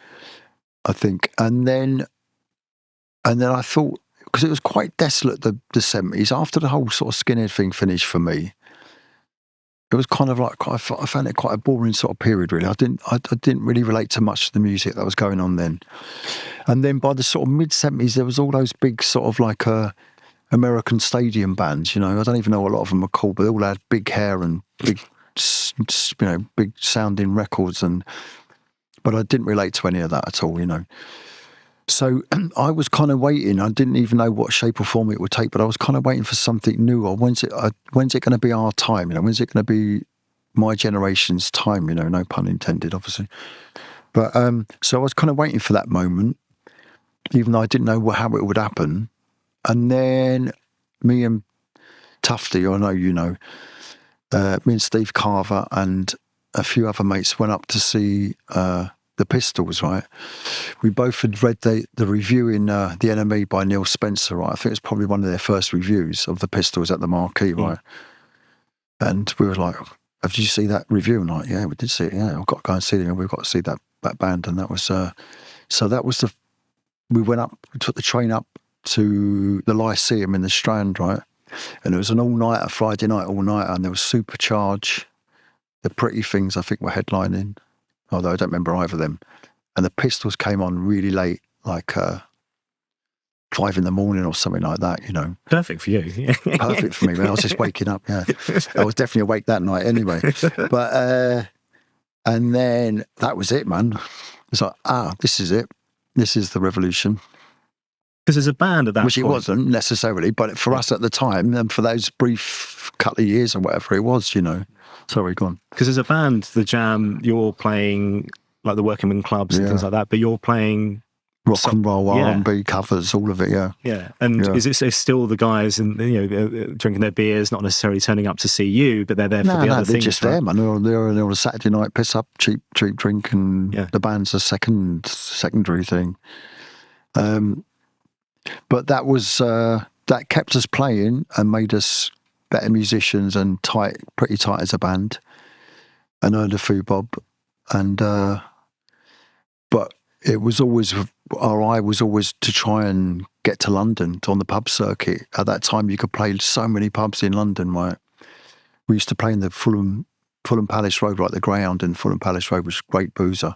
I think. And then And then I thought, because it was quite desolate, the 70s, after the whole sort of skinhead thing finished for me, it was kind of like, I found it quite a boring sort of period, really. I didn't really relate to much of the music that was going on then. And then by the sort of mid-70s, there was all those big sort of like American stadium bands, you know. I don't even know what a lot of them are called, but they all had big hair and big, you know, big sounding records. But I didn't relate to any of that at all, you know. So I was kind of waiting. I didn't even know what shape or form it would take, but I was kind of waiting for something new. Or when's it going to be our time? You know, when's it going to be my generation's time? You know, no pun intended, obviously. But so I was kind of waiting for that moment, even though I didn't know how it would happen. And then me and Tufty, I know you know, me and Steve Carver and a few other mates went up to see the Pistols, right? We both had read the review in The NME by Neil Spencer, right? I think it's probably one of their first reviews of the Pistols at the Marquee, right? And we were like, "Have you seen that review?" And like, "Yeah, we did see it. Yeah, I've got to go and see them. We've got to see that band." And that was so that was we went up, we took the train up to the Lyceum in the Strand, right? And it was an all-nighter, Friday night all-nighter, and there was Supercharge, the Pretty Things, I think, were headlining, although I don't remember either of them. And the Pistols came on really late, like 5 a.m. or something like that, you know. Perfect for you. Perfect for me, man. I was just waking up, yeah. I was definitely awake that night anyway. But, and then that was it, man. It's like, this is it. This is the revolution. Because as a band at that Which point... it wasn't necessarily, but for us at the time, and for those brief couple of years or whatever it was, you know. Sorry, go on. Because as a band, the Jam, you're playing like the working men clubs and things like that, but you're playing rock and roll, R&B covers, all of it, yeah. Yeah, and is it still the guys and drinking their beers, not necessarily turning up to see you, but they're there for the other things? They're just there, man. They're on a Saturday night piss up, cheap drink, and the band's a secondary thing. But that was that kept us playing and made us better musicians and pretty tight as a band, and earned a few bob. And but it was always our eye was always to try and get to London on the pub circuit. At that time, you could play so many pubs in London, right? We used to play in the Fulham Palace Road, right? The Greyhound in Fulham Palace Road was great boozer,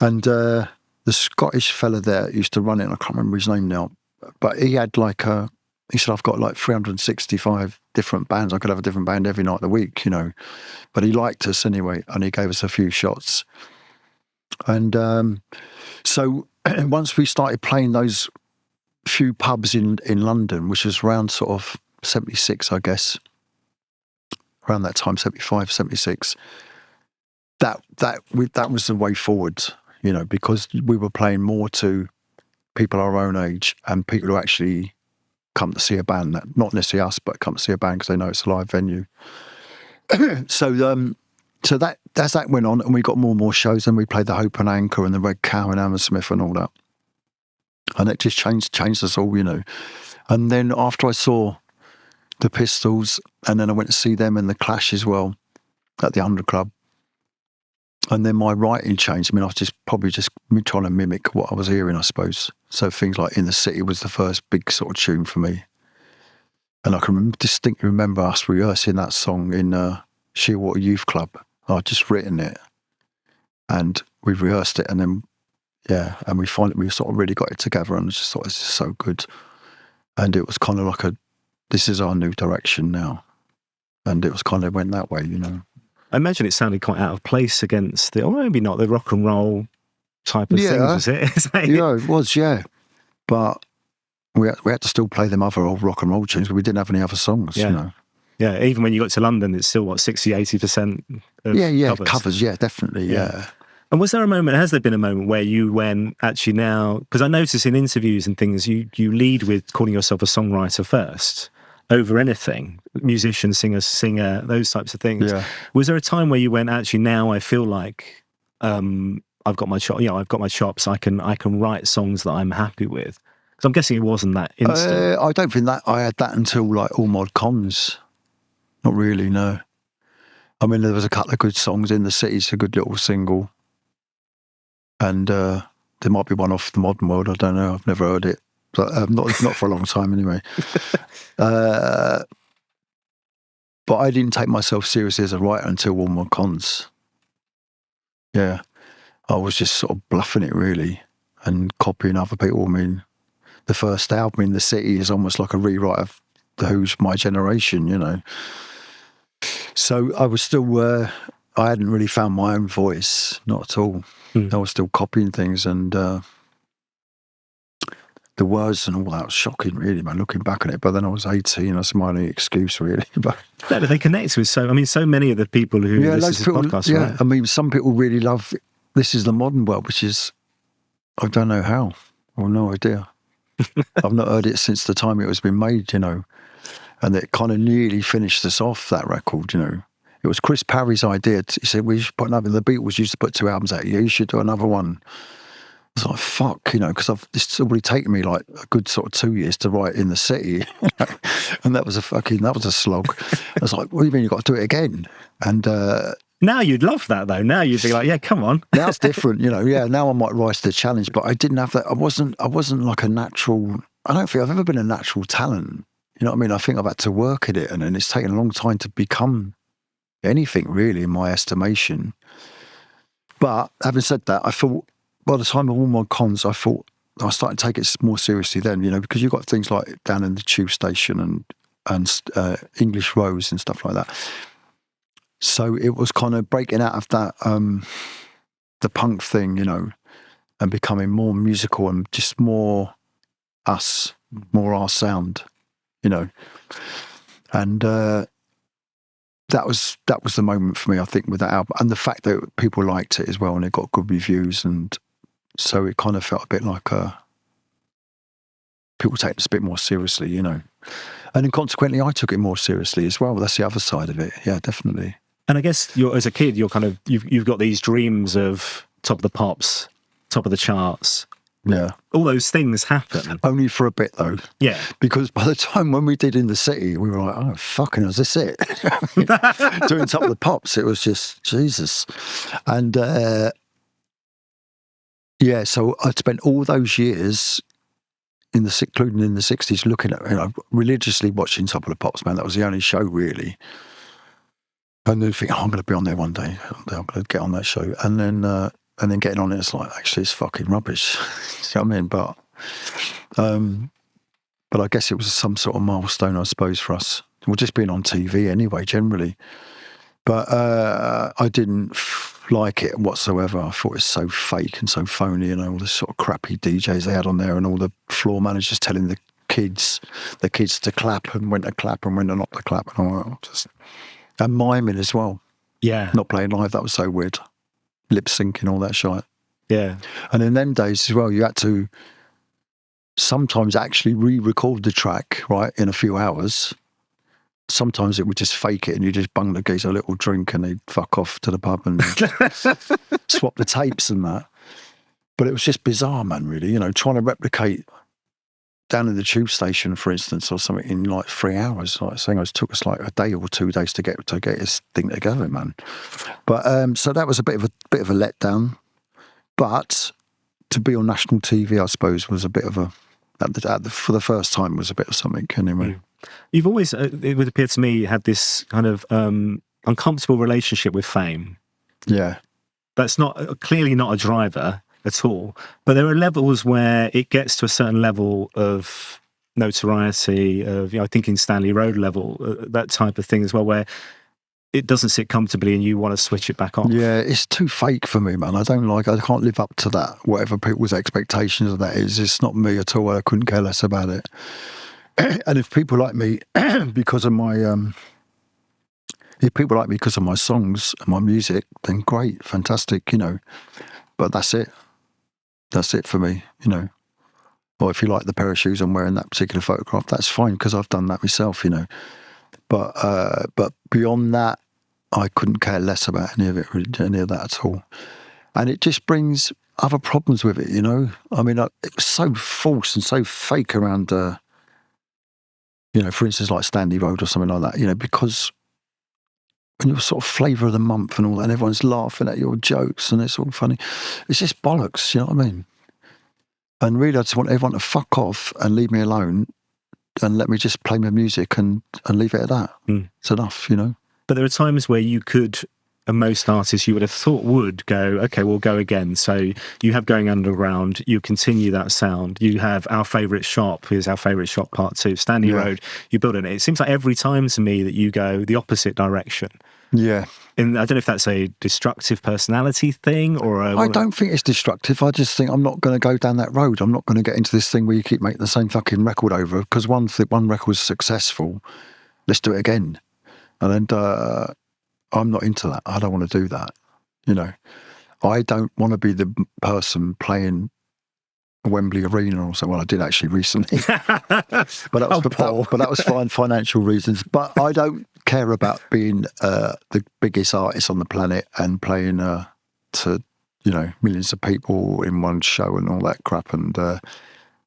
and the Scottish fella there used to run it, and I can't remember his name now, but he had he said, "I've got like 365 different bands. I could have a different band every night of the week, you know." But he liked us anyway, and he gave us a few shots. And so once we started playing those few pubs in London, which was around sort of 76, I guess, around that time, 75, 76, that was the way forward. You know, because we were playing more to people our own age and people who actually come to see a band, not necessarily us, but come to see a band because they know it's a live venue. So that as that went on, and we got more and more shows, and we played the Hope and Anchor and the Red Cow and Hammersmith and all that, and it just changed us all, you know. And then after I saw the Pistols, and then I went to see them in the Clash as well at the 100 Club. And then my writing changed. I mean, I was probably just trying to mimic what I was hearing, I suppose. So things like In the City was the first big sort of tune for me. And I can distinctly remember us rehearsing that song in Shearwater Youth Club. I'd just written it and we rehearsed it, and then, and we sort of really got it together, and I just thought, this is so good. And it was kind of like this is our new direction now. And it was kind of went that way, you know. I imagine it sounded quite out of place against or maybe not, the rock and roll type of things, was it? Yeah, it was, yeah. But we had to still play them other old rock and roll tunes, but we didn't have any other songs, you know. Yeah, even when you got to London, it's still, 60-80% of covers, yeah, definitely, yeah. And has there been a moment where you went, actually now, because I notice in interviews and things, you lead with calling yourself a songwriter first, over anything, musician, singer, those types of things. Yeah. Was there a time where you went, actually now I feel like I've got my chops, I can write songs that I'm happy with? Because I'm guessing it wasn't that instant. I don't think that I had that until like All Mod Cons. Not really, no. I mean, there was a couple of good songs. In the City's a good little single. And there might be one off The Modern World, I don't know, I've never heard it. but not for a long time anyway. But I didn't take myself seriously as a writer until All My Cons. Yeah, I was just sort of bluffing it really and copying other people. I mean, the first album in the city is almost like a rewrite of the Who's My Generation, you know. So I was still, I hadn't really found my own voice, not at all. I was still copying things, and the words and all that was shocking, really, man, looking back on it. But then I was 18, that's my only excuse, really. But no, but they connect with so many of the people who listen to this podcast, yeah, right? I mean, some people really love This Is the Modern World, which is, I don't know how. I've no idea. I've not heard it since the time it was being made, you know. And it kind of nearly finished us off, that record, you know. It was Chris Parry's idea. He said, we should put another, the Beatles used to put 2 albums out. Yeah, you should do another one. I was like, fuck, you know, because it's already taken me like a good sort of 2 years to write In the City. And that was a slog. I was like, what do you mean you got to do it again? And now you'd love that, though. Now you'd be like, yeah, come on. Now it's different, you know. Yeah, now I might rise to the challenge, but I didn't have that. I wasn't like a natural, I don't think I've ever been a natural talent. You know what I mean? I think I've had to work at it, and it's taken a long time to become anything, really, in my estimation. But having said that, I thought, by the time of All My Cons, I thought I started to take it more seriously then, you know, because you've got things like Down in the Tube Station and English Rose and stuff like that. So it was kind of breaking out of that, the punk thing, you know, and becoming more musical and just more us, more our sound, you know. And that was the moment for me, I think, with that album. And the fact that people liked it as well, and it got good reviews. And so it kind of felt a bit like people take this a bit more seriously, you know. And then consequently, I took it more seriously as well. That's the other side of it. Yeah, definitely. And I guess as a kid, you're you've got these dreams of Top of the Pops, top of the charts. Yeah. All those things happen. Only for a bit, though. Yeah. Because by the time when we did In the City, we were like, oh, fucking, is this it? Doing Top of the Pops, it was just, Jesus. And, yeah, so I'd spent all those years, including in the 60s, looking at, you know, religiously watching Top of the Pops, man. That was the only show, really. And then think, oh, I'm going to be on there one day. I'm going to get on that show. And then getting on it, it's like, actually, it's fucking rubbish. You know what I mean? But I guess it was some sort of milestone, I suppose, for us. Well, just being on TV anyway, generally. But I didn't like it whatsoever. I thought it was so fake and so phony, you know, all the sort of crappy DJs they had on there and all the floor managers telling the kids to clap and when to clap and when to not to clap. And all that. And miming as well. Yeah. Not playing live, that was so weird. Lip syncing, all that shit. Yeah. And in them days as well, you had to sometimes actually re-record the track, right, in a few hours. Sometimes it would just fake it and you just bung the geezer a little drink and they'd fuck off to the pub and swap the tapes and that. But it was just bizarre, man, really, you know, trying to replicate Down in the Tube Station, for instance, or something in like 3 hours. Like saying it took us like a day or 2 days to get this thing together, man. But so that was a bit of a letdown. But to be on national TV, I suppose, was a bit of a for the first time was a bit of something. Anyway, you've always, it would appear to me, had this kind of uncomfortable relationship with fame. Yeah, that's clearly not a driver at all. But there are levels where it gets to a certain level of notoriety, of, you know, thinking Stanley Road level, that type of thing as well, where it doesn't sit comfortably and you want to switch it back on. Yeah, it's too fake for me, man. I can't live up to that, whatever people's expectations of that is. It's not me at all. I couldn't care less about it. And if people like me because of my songs and my music, then great, fantastic, you know. But that's it. That's it for me, you know. Or if you like the pair of shoes I'm wearing, that particular photograph, that's fine because I've done that myself, you know. But beyond that, I couldn't care less about any of that at all. And it just brings other problems with it, you know. I mean, it was so false and so fake around, you know, for instance, like Stanley Road or something like that, you know, because when you're sort of flavour of the month and all that, and everyone's laughing at your jokes and it's all funny, it's just bollocks, you know what I mean? And really, I just want everyone to fuck off and leave me alone and let me just play my music and leave it at that. It's enough, you know. But there are times where you could, and most artists you would have thought would go, okay, we'll go again. So you have Going Underground, you continue that sound. You have Our Favourite Shop, here's Our Favourite Shop Part 2, Standing Road, you build it. It seems like every time to me that you go the opposite direction. Yeah. And I don't know if that's a destructive personality thing or I don't think it's destructive. I just think I'm not going to go down that road. I'm not going to get into this thing where you keep making the same fucking record over because one record's successful. Let's do it again. And I'm not into that. I don't want to do that. You know, I don't want to be the person playing Wembley Arena or something. Well, I did actually recently, but that was fine financial reasons. But I don't care about being the biggest artist on the planet and playing to millions of people in one show and all that crap. And it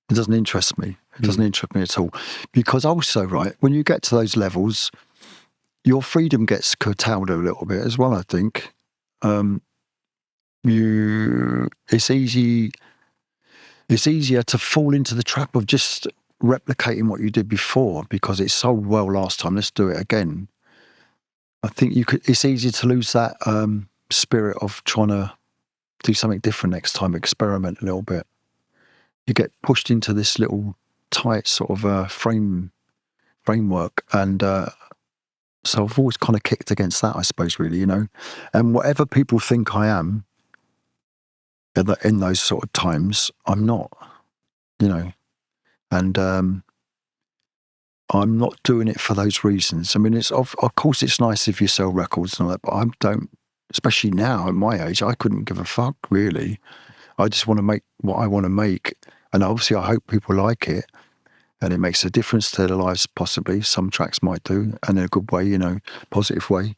doesn't interest me. It doesn't interest me at all. Because also, right, when you get to those levels, your freedom gets curtailed a little bit as well. I think it's easier to fall into the trap of just replicating what you did before because it sold well last time. Let's do it again. I think it's easier to lose that spirit of trying to do something different next time, experiment a little bit. You get pushed into this little tight sort of framework, and so I've always kind of kicked against that, I suppose, really, you know. And whatever people think I am in those sort of times, I'm not, you know. And I'm not doing it for those reasons. I mean, it's of course it's nice if you sell records and all that, but I don't, especially now at my age, I couldn't give a fuck, really. I just want to make what I want to make. And obviously I hope people like it and it makes a difference to their lives, possibly. Some tracks might do, and in a good way, you know, positive way.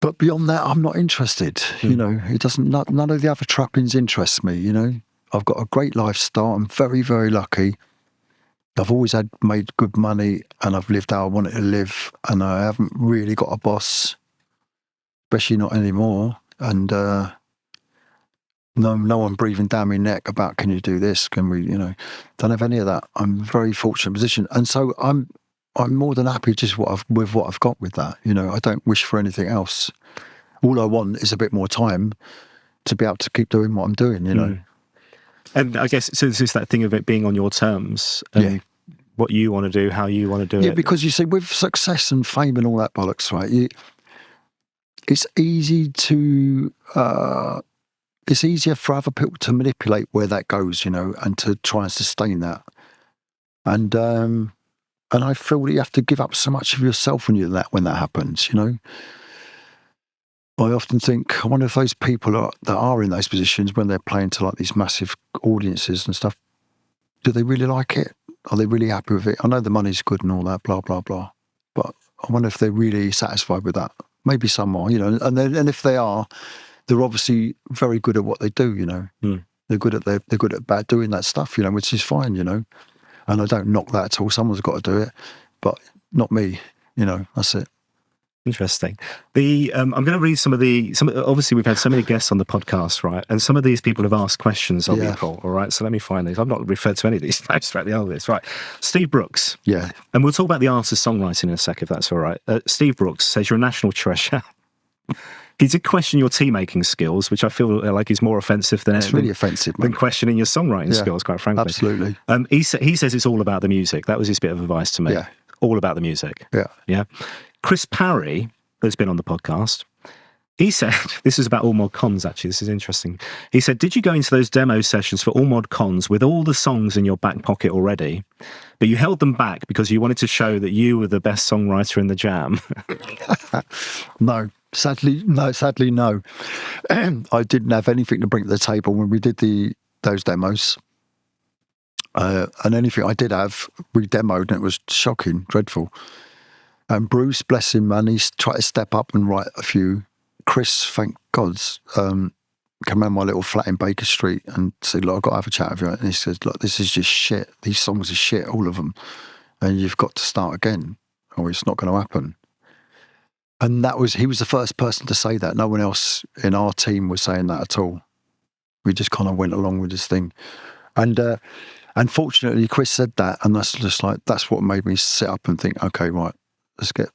But beyond that, I'm not interested. You know, it doesn't, none of the other trappings interest me, you know. I've got a great lifestyle. I'm very, very lucky. I've always made good money and I've lived how I wanted to live, and I haven't really got a boss, especially not anymore. And no one breathing down my neck about, can you do this? Can we, you know, don't have any of that. I'm in a very fortunate position. And so I'm more than happy just with what I've got with that. You know, I don't wish for anything else. All I want is a bit more time to be able to keep doing what I'm doing, you know. And I guess so it's just that thing of it being on your terms and what you want to do, how you want to do it. Yeah, because you see, with success and fame and all that bollocks, right, it's easy to... it's easier for other people to manipulate where that goes, you know, and to try and sustain that. And I feel that you have to give up so much of yourself when that happens, you know. I often think, I wonder if those people that are in those positions when they're playing to like these massive audiences and stuff, do they really like it? Are they really happy with it? I know the money's good and all that, blah, blah, blah. But I wonder if they're really satisfied with that. Maybe some are, you know, and if they are, they're obviously very good at what they do, you know. They're good at doing that stuff, you know, which is fine, you know. And I don't knock that at all. Someone's got to do it, but not me, you know. That's it. Interesting. I'm going to read some. Obviously, we've had so many guests on the podcast, right? And some of these people have asked questions of people, all right? So let me find these. I've not referred to any of these names throughout the whole of this, right? Steve Brooks. Yeah. And we'll talk about the art of songwriting in a sec, if that's all right. Steve Brooks says you're a national treasure. He did question your tea-making skills, which I feel like is more offensive than... It's really offensive, than questioning your songwriting skills, quite frankly. Absolutely. He says it's all about the music. That was his bit of advice to me. Yeah. All about the music. Yeah. Yeah. Chris Parry, who's been on the podcast, he said, this is about All Mod Cons, actually, this is interesting. He said, did you go into those demo sessions for All Mod Cons with all the songs in your back pocket already, but you held them back because you wanted to show that you were the best songwriter in the jam? No. Sadly, no. I didn't have anything to bring to the table when we did those demos. And anything I did have, we demoed, and it was shocking, dreadful. And Bruce, bless him, man, he's tried to step up and write a few. Chris, thank God, came around my little flat in Baker Street and said, look, I've got to have a chat with you. And he says, look, this is just shit. These songs are shit, all of them. And you've got to start again, or it's not going to happen. And he was the first person to say that. No one else in our team was saying that at all. We just kind of went along with this thing. And unfortunately, Chris said that, and that's what made me sit up and think, okay, right, let's get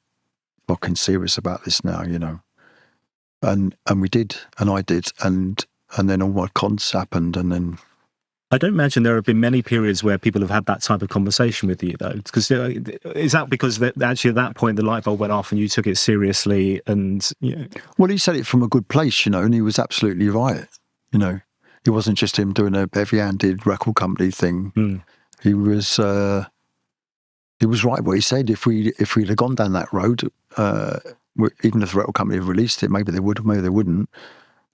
fucking serious about this now, And we did, and I did, and then all my cons happened, and then. I don't imagine there have been many periods where people have had that type of conversation with you, though. Because is that because actually at that point the light bulb went off and you took it seriously? And well, he said it from a good place, and he was absolutely right. It wasn't just him doing a heavy-handed record company thing. Mm. He was right what he said. If we'd have gone down that road, even if the record company had released it, maybe they would, maybe they wouldn't.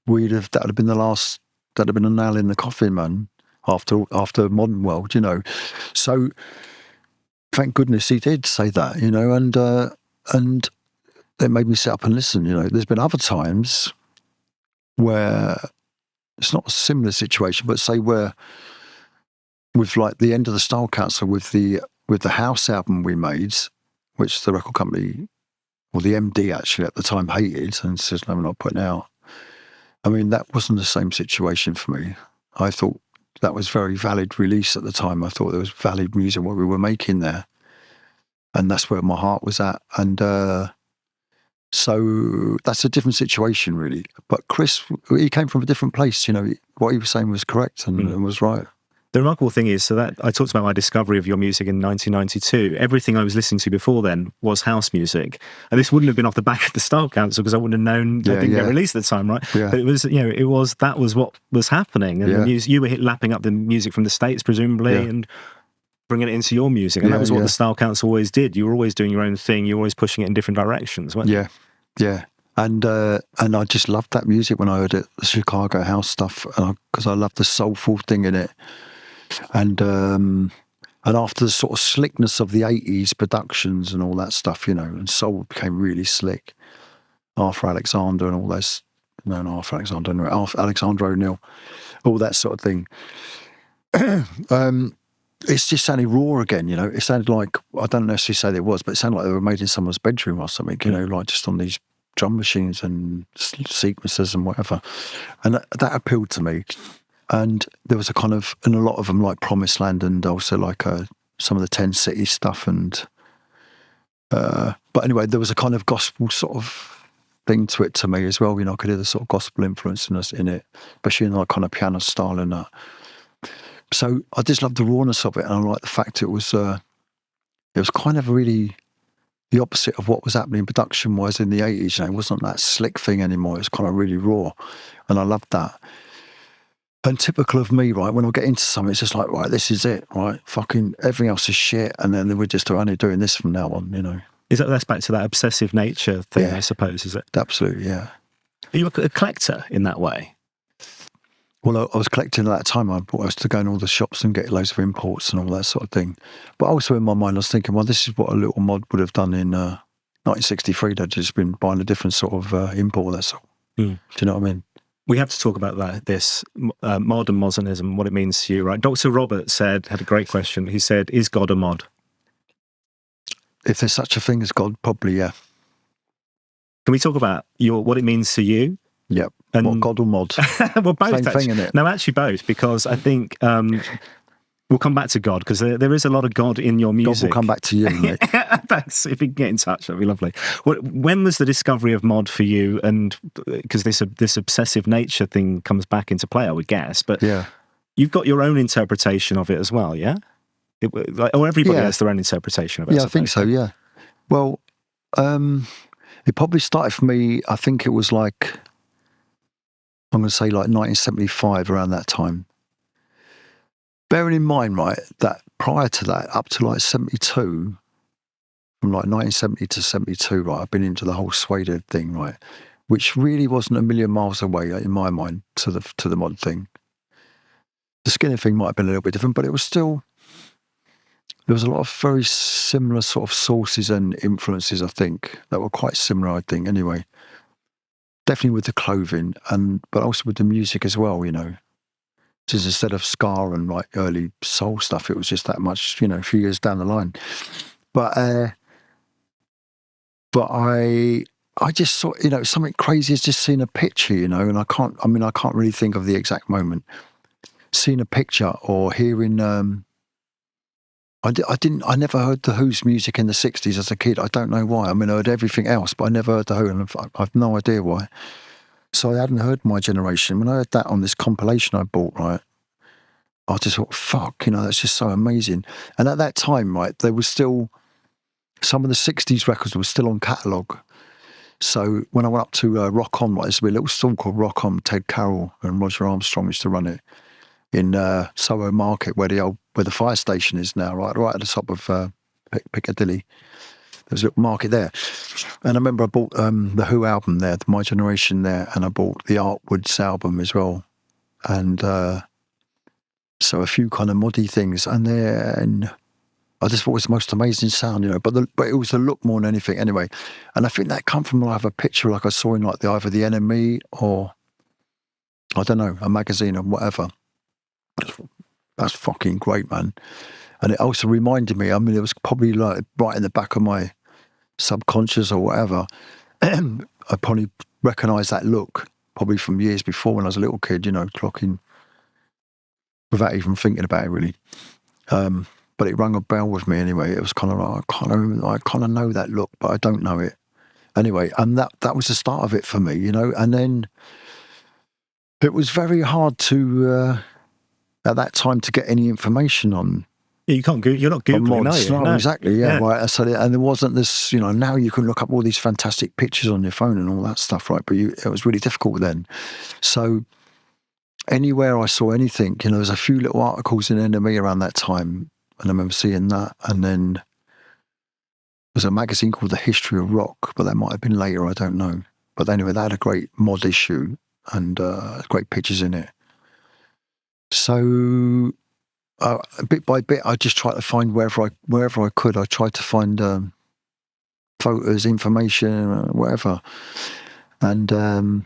That would have been that'd have been a nail in the coffin, man. After Modern World, So thank goodness he did say that, and it made me sit up and listen. There's been other times where it's not a similar situation, but say where with like the end of the Style Council with the house album we made, which the record company or the MD actually at the time hated and says, no, we're not putting out. I mean, that wasn't the same situation for me. I thought that was very valid release at the time. I thought there was valid music, what we were making there. And that's where my heart was at. And so that's a different situation, really. But Chris, he came from a different place. What he was saying was correct and was right. The remarkable thing is, so that I talked about my discovery of your music in 1992. Everything I was listening to before then was house music, and this wouldn't have been off the back of the Style Council because I wouldn't have known they didn't get released at the time, right? Yeah. But that was what was happening, and you were lapping up the music from the States, presumably, and bringing it into your music, and that was what the Style Council always did. You were always doing your own thing. You were always pushing it in different directions, weren't you? Yeah. And I just loved that music when I heard it, the Chicago house stuff, because I loved the soulful thing in it. And after the sort of slickness of the 80s productions and all that stuff, and soul became really slick. Arthur Alexander and all those, no, not Arthur Alexander, no, Alexander O'Neill, all that sort of thing. It's just sounded raw again, It sounded like, I don't necessarily say it was, but it sounded like they were made in someone's bedroom or something, like just on these drum machines and sequences and whatever. And that appealed to me. And there was and a lot of them like Promised Land and also like some of the 10 City stuff. And, but anyway, there was a kind of gospel sort of thing to it to me as well. I could hear the sort of gospel influence in it, especially in like kind of piano style and that. So I just loved the rawness of it. And I like the fact it was kind of really the opposite of what was happening production-wise in the 80s. It wasn't that slick thing anymore. It was kind of really raw. And I loved that. And typical of me, right, when I get into something, it's just like, right, this is it, right? Fucking everything else is shit, and then we're just only doing this from now on, That's back to that obsessive nature thing, I suppose, is it? Absolutely, yeah. Are you a collector in that way? Well, I was collecting at that time. I used to go in all the shops and get loads of imports and all that sort of thing. But also in my mind, I was thinking, well, this is what a little mod would have done in 1963. They'd just been buying a different sort of import, that's all. Do you know what I mean? We have to talk about this mod and modernism, what it means to you, right? Dr. Robert had a great question. He said, is God a mod? If there's such a thing as God, probably, yeah. Can we talk about what it means to you? Yep. And what, God or mod? Well, both. Same thing, isn't it? No, actually both, because I think we'll come back to God, because there is a lot of God in your music. God will come back to you, mate. Thanks. If you can get in touch, that'd be lovely. When was the discovery of mod for you? And because this obsessive nature thing comes back into play, I would guess. But you've got your own interpretation of it as well, yeah? Everybody has their own interpretation of it. Yeah, I think so, yeah. Well, it probably started for me, I think it was like, I'm going to say like 1975, around that time. Bearing in mind, right, that prior to that, up to like 72, from like 1970 to 72, right, I've been into the whole Suede thing, right, which really wasn't a million miles away in my mind to the mod thing. The Skinner thing might have been a little bit different, but it was still, there was a lot of very similar sort of sources and influences, I think, that were quite similar, I think, anyway. Definitely with the clothing, but also with the music as well, Just instead of ska and like early soul stuff, it was just that much, a few years down the line. But I just saw, something crazy as just seeing a picture, and I can't really think of the exact moment. seeing a picture or hearing. I never heard the Who's music in the 60s as a kid. I don't know why. I mean, I heard everything else, but I never heard the Who, and I've no idea why. So I hadn't heard My Generation. When I heard that on this compilation I bought, right, I just thought, fuck, that's just so amazing. And at that time, right, there was still, some of the 60s records were still on catalogue. So when I went up to Rock On, right, there's a little store called Rock On. Ted Carroll and Roger Armstrong used to run it in Soho Market, where the fire station is now, right at the top of Piccadilly. There's a little market there. And I remember I bought the Who album there, the My Generation there, and I bought the Artwoods album as well. And so a few kind of moddy things. And then I just thought it was the most amazing sound, but it was the look more than anything anyway. And I think that come from like a picture like I saw in like either the NME or, I don't know, a magazine or whatever. That's fucking great, man. And it also reminded me, I mean, it was probably like right in the back of my subconscious or whatever. I probably recognised that look probably from years before when I was a little kid, clocking without even thinking about it really. But it rang a bell with me anyway. It was kind of like, I kind of know that look, but I don't know it. Anyway, and that was the start of it for me, and then it was very hard to, at that time, to get any information on. You can't you're not Googling, are you? No, exactly, yeah. Right. So, and there wasn't this, now you can look up all these fantastic pictures on your phone and all that stuff, right? But it was really difficult then. So anywhere I saw anything, there was a few little articles in NME around that time, and I remember seeing that. And then there was a magazine called The History of Rock, but that might have been later, I don't know. But anyway, that had a great mod issue and great pictures in it. So bit by bit, I just tried to find wherever I could. I tried to find photos, information, whatever. And then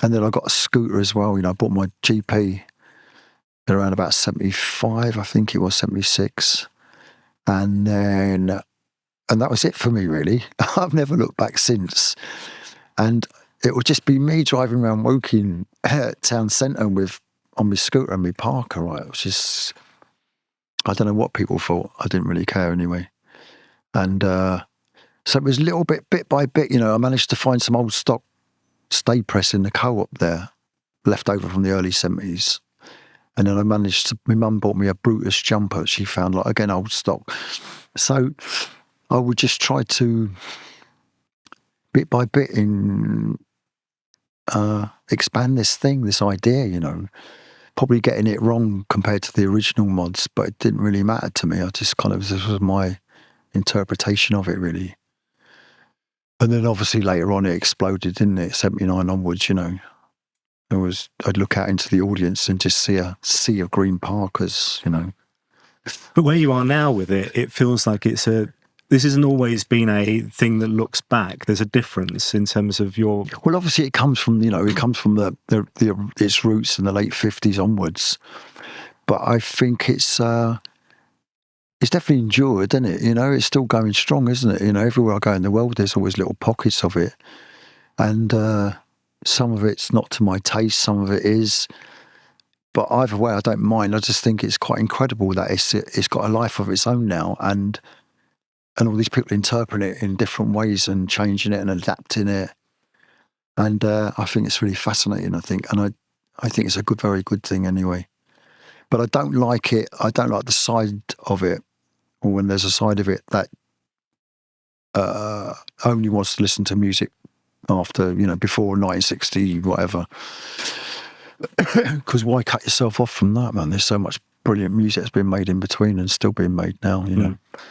I got a scooter as well. I bought my GP around about 75, I think it was 76. And that was it for me, really. I've never looked back since. And it would just be me driving around Woking town centre on my scooter and my Parker, right? It was just, I don't know what people thought. I didn't really care anyway. And so it was a little bit by bit, I managed to find some old stock stay press in the Co-op there, left over from the early 70s. And then my mum bought me a Brutus jumper she found, like, again, old stock. So I would just try to, bit by bit, expand this idea, probably getting it wrong compared to the original mods, but it didn't really matter to me. I just this was my interpretation of it, really. And then obviously later on it exploded, didn't it? 79 onwards, I'd look out into the audience and just see a sea of green Parkers, But where you are now with it, it feels like this hasn't always been a thing that looks back. There's a difference in terms of your... Well, obviously it comes from, its roots in the late 50s onwards. But I think it's definitely endured, isn't it? It's still going strong, isn't it? Everywhere I go in the world, there's always little pockets of it. And some of it's not to my taste, some of it is. But either way, I don't mind. I just think it's quite incredible that it's got a life of its own now, and all these people interpreting it in different ways and changing it and adapting it. And I think it's really fascinating, I think. And I think it's a very good thing anyway. But I don't like it. I don't like the side of it, or when there's a side of it that only wants to listen to music after, before 1960, whatever. Because why cut yourself off from that, man? There's so much brilliant music that's been made in between and still being made now,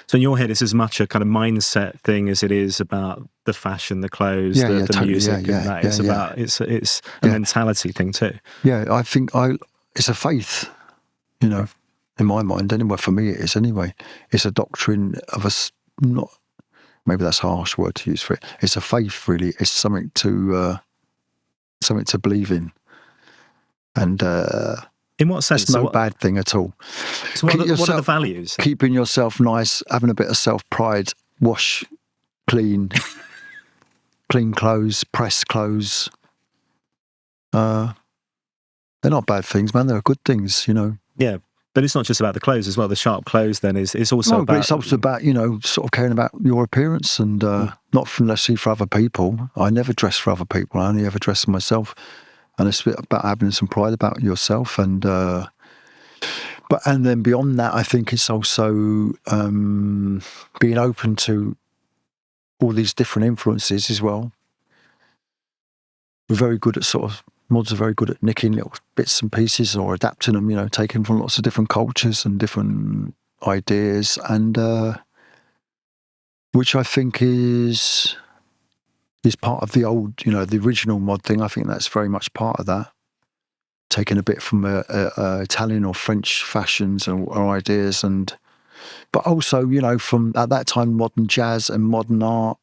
So in your head, it's as much a kind of mindset thing as it is about the fashion, the clothes, the totally, music, and that. It's a mentality thing too. Yeah, I think it's a faith, in my mind. Anyway, for me it is anyway. It's a doctrine of not, maybe that's a harsh word to use for it. It's a faith, really. It's something to believe in. And in what sense? It's no bad thing at all. So what are the values? Keeping yourself nice, having a bit of self-pride, wash, clean clothes, press clothes. They're not bad things, man. They're good things, you know. Yeah. But it's not just about the clothes as well. The sharp clothes then it's also no, about... but it's also about, you know, sort of caring about your appearance and not necessarily for other people. I never dress for other people. I only ever dress for myself. And it's about having some pride about yourself. And then beyond that, I think it's also being open to all these different influences as well. We're very good at mods are very good at nicking little bits and pieces or adapting them, you know, taking from lots of different cultures and different ideas, and which I think is part of the old, you know, the original mod thing. I think that's very much part of that. Taking a bit from Italian or French fashions or ideas, but also, you know, from at that time, modern jazz and modern art,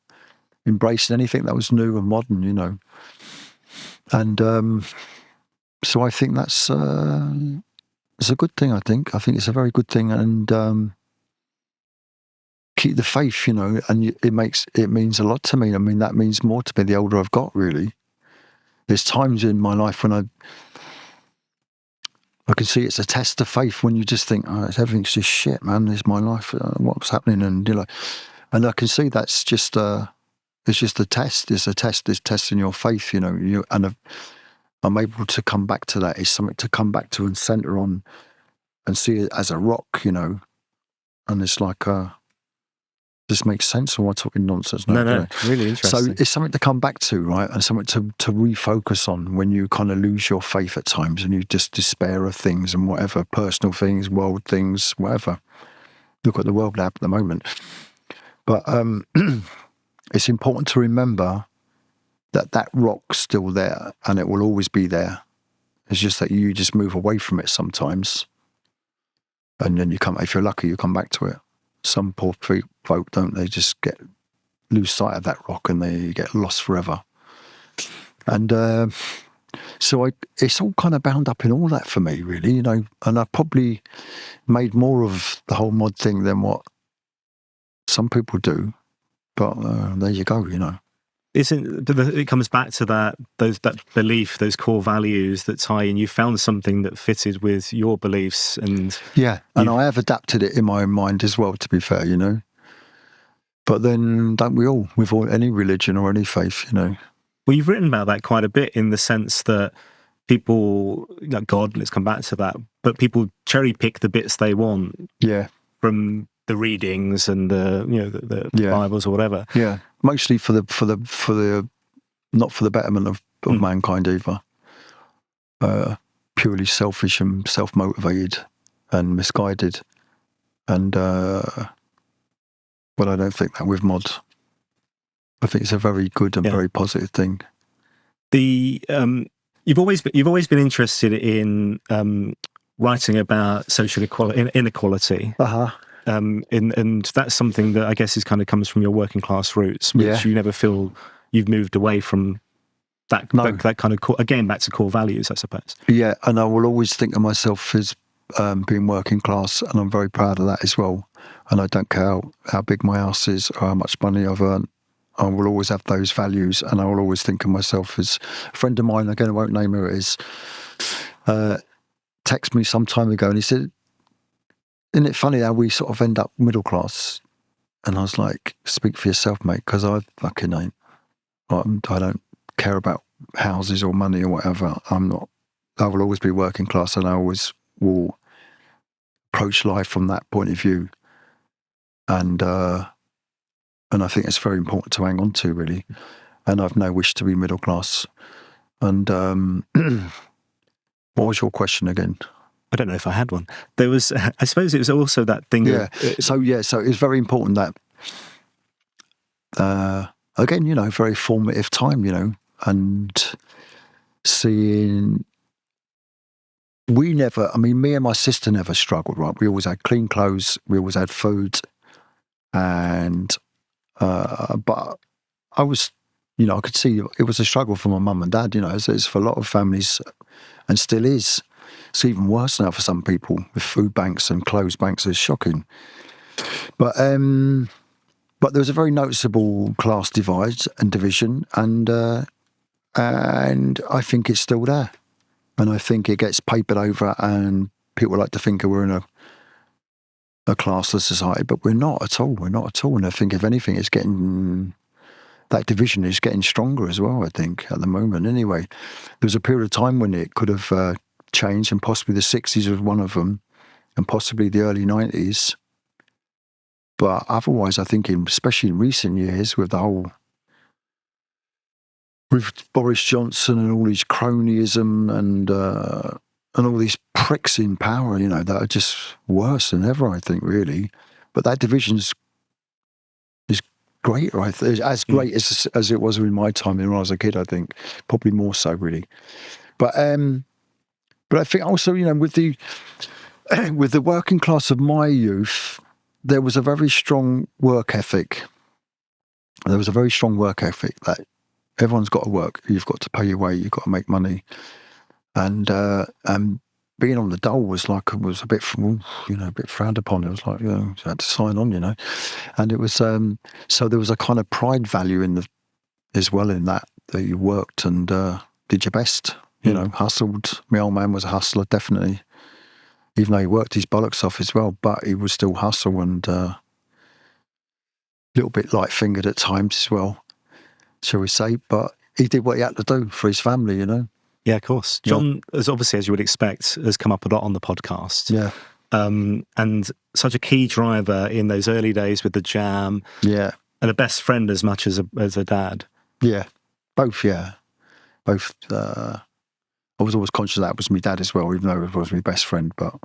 embracing anything that was new and modern, you know. And so I think that's it's a good thing. I think it's a very good thing, and keep the faith, you know. And it means a lot to me. I mean, that means more to me the older I've got. Really, there's times in my life when I can see it's a test of faith when you just think, oh, everything's just shit, man. This is my life. What's happening? And you know, and I can see that's just it's just a test. It's a test. It's testing your faith, you know. I'm able to come back to that. It's something to come back to and center on, and see it as a rock, you know. And it's like, this makes sense, or am I talking nonsense now? No, really interesting. So it's something to come back to, right? And something to refocus on when you kind of lose your faith at times and you just despair of things and whatever, personal things, world things, whatever. Look at the world at the moment. But it's important to remember that rock's still there and it will always be there. It's just that you just move away from it sometimes. And then if you're lucky, you come back to it. Some poor folk don't, they just lose sight of that rock and they get lost forever. And so it's all kind of bound up in all that for me, really, you know. And I've probably made more of the whole mod thing than what some people do. But there you go, you know. It comes back to that belief, those core values that tie in. You found something that fitted with your beliefs, and and I have adapted it in my own mind as well, to be fair, you know. But then, don't we all, with any religion or any faith, you know? Well, you've written about that quite a bit in the sense that people, like God, let's come back to that, but people cherry pick the bits they want, from the readings and the Bibles or whatever. Yeah, mostly for the not for the betterment of mankind either. Purely selfish and self-motivated and misguided. And but I don't think that with mod. I think it's a very good and very positive thing. You've always been interested in writing about social inequality. And that's something that I guess comes from your working class roots, which you never feel you've moved away from. That kind of again back to core values, I suppose. Yeah, and I will always think of myself as being working class, and I'm very proud of that as well. And I don't care how big my house is or how much money I've earned. I will always have those values, and I will always think of myself as a friend of mine. Again, I won't name who it is. Texted me some time ago, and he said, "Isn't it funny how we sort of end up middle class?" And I was like, "Speak for yourself, mate, because I fucking ain't. I don't care about houses or money or whatever. I'm not. I will always be working class, and I always will approach life from that point of view. And I think it's very important to hang on to, really. And I've no wish to be middle class. And what was your question again? I don't know if I had one. There was, I suppose it was also that thing. So it's very important that, again, you know, very formative time, you know, and seeing, me and my sister never struggled, right? We always had clean clothes, we always had food, and, but I was, you know, I could see it was a struggle for my mum and dad, you know, as it's for a lot of families, and still is. It's even worse now for some people with food banks and clothes banks. It's shocking. But there was a very noticeable class divide and division, and I think it's still there. And I think it gets papered over, and people like to think we're in a classless society, but we're not at all. We're not at all. And I think, if anything, that division is getting stronger as well, I think, at the moment. Anyway, there was a period of time when it could have changed, and possibly the 60s was one of them, and possibly the early 90s. But otherwise, I think, especially in recent years, with Boris Johnson and all his cronyism and all these pricks in power, that are just worse than ever, I think, really. But that division's is great, right? As great as it was in my time when I was a kid, I think. Probably more so, really. But I think also, with the working class of my youth, there was a very strong work ethic. There was a very strong work ethic that everyone's got to work. You've got to pay your way. You've got to make money. And being on the dole was a bit frowned upon. It was like, you had to sign on, And it was so there was a kind of pride value as well in that you worked and did your best. Hustled. My old man was a hustler, definitely. Even though he worked his bollocks off as well, but he would still hustle and a little bit light-fingered at times as well, shall we say. But he did what he had to do for his family, Yeah, of course. John, as obviously as you would expect, has come up a lot on the podcast. Yeah. And such a key driver in those early days with the Jam. Yeah. And a best friend as much as a dad. Yeah. Both, yeah. Both. I was always conscious that was my dad as well, even though it was my best friend. But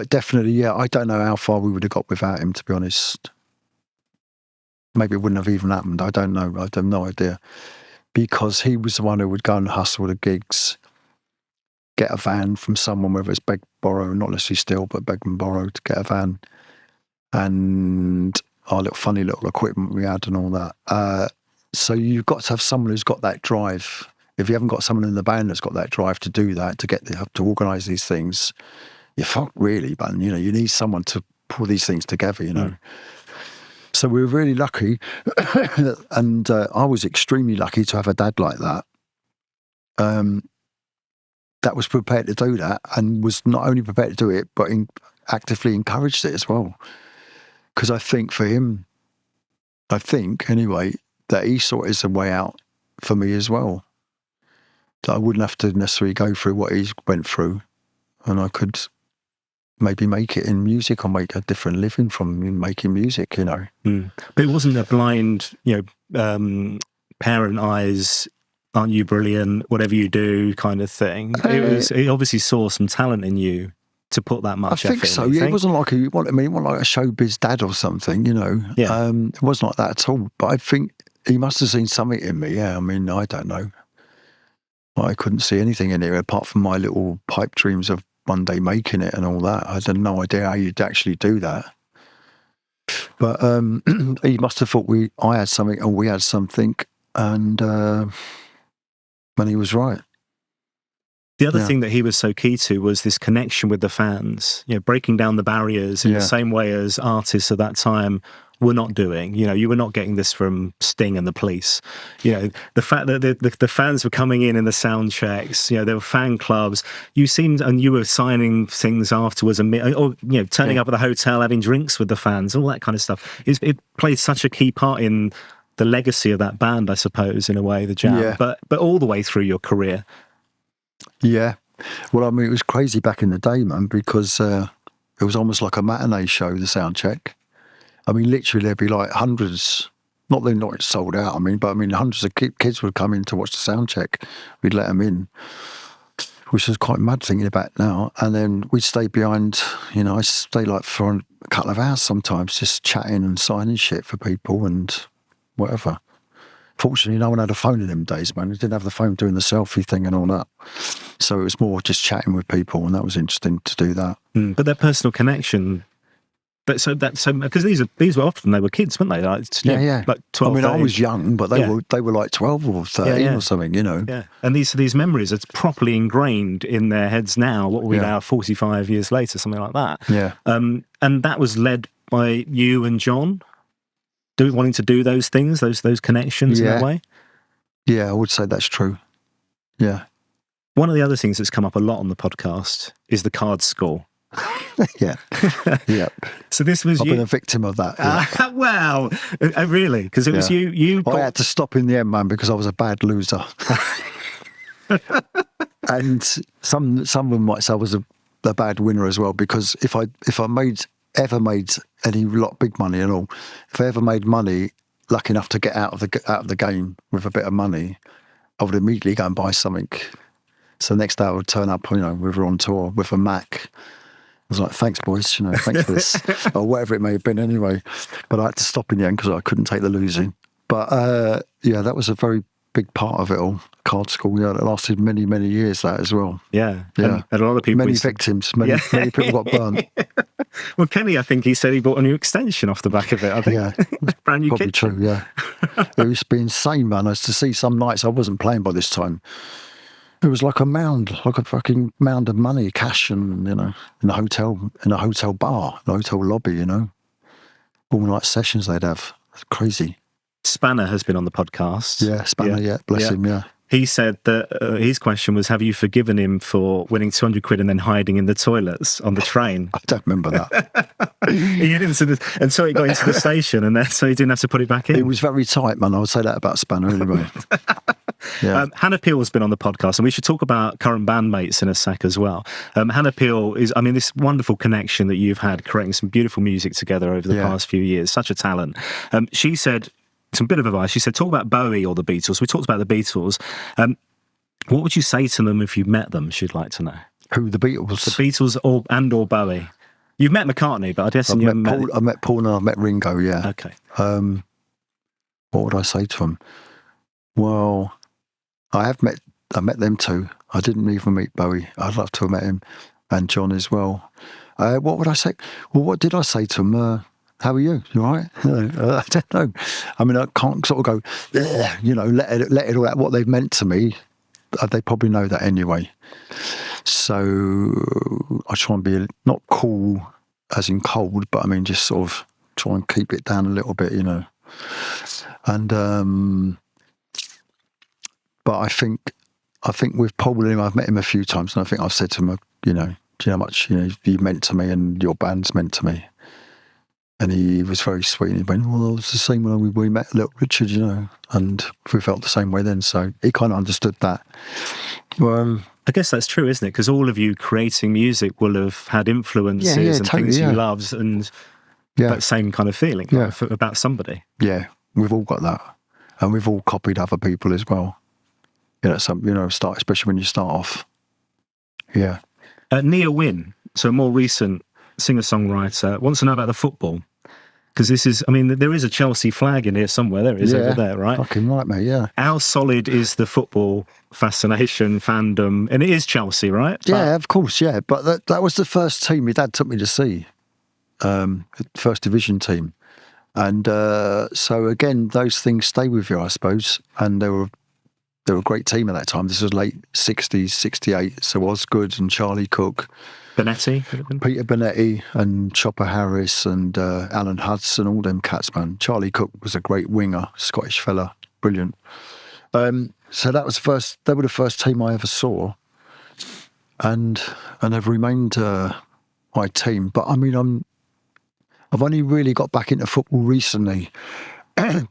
definitely, yeah, I don't know how far we would have got without him, to be honest. Maybe it wouldn't have even happened. I don't know. I have no idea. Because he was the one who would go and hustle the gigs, get a van from someone, whether it's beg, borrow, not necessarily steal, but beg and borrow to get a van, and our funny little equipment we had and all that. So you've got to have someone who's got that drive. If you haven't got someone in the band that's got that drive to do that, to organise these things, you're fucked really, but you need someone to pull these things together, So we were really lucky, and I was extremely lucky to have a dad like that, that was prepared to do that, and was not only prepared to do it, but actively encouraged it as well. Because I think for him, anyway, that he saw it as a way out for me as well. That I wouldn't have to necessarily go through what he went through, and I could maybe make it in music or make a different living from making music, But it wasn't a blind, parent eyes, aren't you brilliant, whatever you do kind of thing. He obviously saw some talent in you to put that much effort in. I think so, yeah. It wasn't like it wasn't like a showbiz dad or something, Yeah. It wasn't like that at all. But I think he must have seen something in me, yeah. I mean, I don't know. I couldn't see anything in it apart from my little pipe dreams of one day making it and all that. I had no idea how you'd actually do that. But he must have thought I had something and we had something, and he was right. The other thing that he was so key to was this connection with the fans, breaking down the barriers in the same way as artists at that time were not doing. You were not getting this from Sting and the Police. The fact that the fans were coming in the sound checks, there were fan clubs. You were signing things afterwards, or turning up at the hotel, having drinks with the fans, all that kind of stuff. It played such a key part in the legacy of that band, I suppose, in a way, the Jam. Yeah. But all the way through your career. Yeah. Well, I mean, it was crazy back in the day, man, because it was almost like a matinee show, the sound check. I mean, literally, there'd be like hundreds, not sold out, hundreds of kids would come in to watch the sound check. We'd let them in, which was quite mad thinking about now. And then we'd stay behind, I stay like for a couple of hours sometimes, just chatting and signing shit for people and whatever. Fortunately, no one had a phone in them days, man. They didn't have the phone doing the selfie thing and all that. So it was more just chatting with people, and that was interesting to do that. But their personal connection... So because these were often, they were kids, weren't they? Like 12. I was young, but they were like 12 or 13 or something, Yeah, and these memories are properly ingrained in their heads now. What we now 45 years later, something like that. Yeah. And that was led by you and John, wanting to do those things, those connections in that way. Yeah, I would say that's true. Yeah. One of the other things that's come up a lot on the podcast is the card score. Yeah. Yeah. So this was I've you. been a victim of that. Yeah. Wow. Really? Because it was you. I had to stop in the end, man, because I was a bad loser. And some of them might say I was a bad winner as well, because if I ever made any big money and all, if I ever made money, lucky enough to get out of the game with a bit of money, I would immediately go and buy something. So the next day I would turn up, we were on tour with a Mac. I was like, thanks, boys, thanks for this, or whatever it may have been anyway. But I had to stop in the end because I couldn't take the losing. But that was a very big part of it all. Card school, it lasted many, many years, that as well. Yeah. Yeah. And a lot of people... Many victims, many people got burnt. Well, Kenny, I think he said he bought a new extension off the back of it. I think. Yeah. Brand new Probably kitchen. true, yeah. It used to be insane, man. I used to see some nights I wasn't playing by this time. It was like a fucking mound of money, cash, and in a hotel bar, a hotel lobby, all night sessions they'd have. It's crazy. Spanner has been on the podcast. Yeah, Spanner. Bless him. Yeah. He said that his question was, have you forgiven him for winning 200 quid and then hiding in the toilets on the train? I don't remember that. He didn't, until he got into the station, and then so he didn't have to put it back in. It was very tight, man. I would say that about Spanner anyway. Yeah. Hannah Peel has been on the podcast, and we should talk about current bandmates in a sec as well. Hannah Peel is, this wonderful connection that you've had creating some beautiful music together over the past few years. Such a talent. She said, some bit of advice. She said, talk about Bowie or the Beatles. We talked about the Beatles. What would you say to them if you met them, she'd like to know? Who, the Beatles? The Beatles or Bowie. You've met McCartney, but I guess I met Paul and I met Ringo, yeah. Okay. What would I say to them? Well, I met them too. I didn't even meet Bowie. I'd love to have met him, and John as well. What would I say? Well, what did I say to him? How are you? You all right? I don't know. I can't sort of go, let it all out. What they've meant to me, they probably know that anyway. So I try and be not cool as in cold, but just sort of try and keep it down a little bit, And but I think with Paul and him, I've met him a few times, and I think I've said to him, do you know how much you meant to me and your band's meant to me. And he was very sweet. And he went, well, it was the same when we met Little Richard, and we felt the same way then. So he kind of understood that. I guess that's true, isn't it? Because all of you creating music will have had influences and totally, things you loved, and that same kind of feeling about somebody. Yeah, we've all got that. And we've all copied other people as well. Especially when you start off. Yeah. Nia Wynn, so a more recent singer-songwriter, wants to know about the football. Because this is, there is a Chelsea flag in here somewhere. There is over there, right? Fucking right, mate, yeah. How solid is the football fascination, fandom? And it is Chelsea, right? Yeah, of course, yeah. But that was the first team my dad took me to see, first division team. And so, again, those things stay with you, I suppose. And they were a great team at that time. This was late 60s, 68. So Osgood and Charlie Cook. Benetti? Peter Benetti and Chopper Harris and Alan Hudson, all them cats, man. Charlie Cook was a great winger, Scottish fella, brilliant. So that was they were the first team I ever saw, and they've remained my team. But I've only really got back into football recently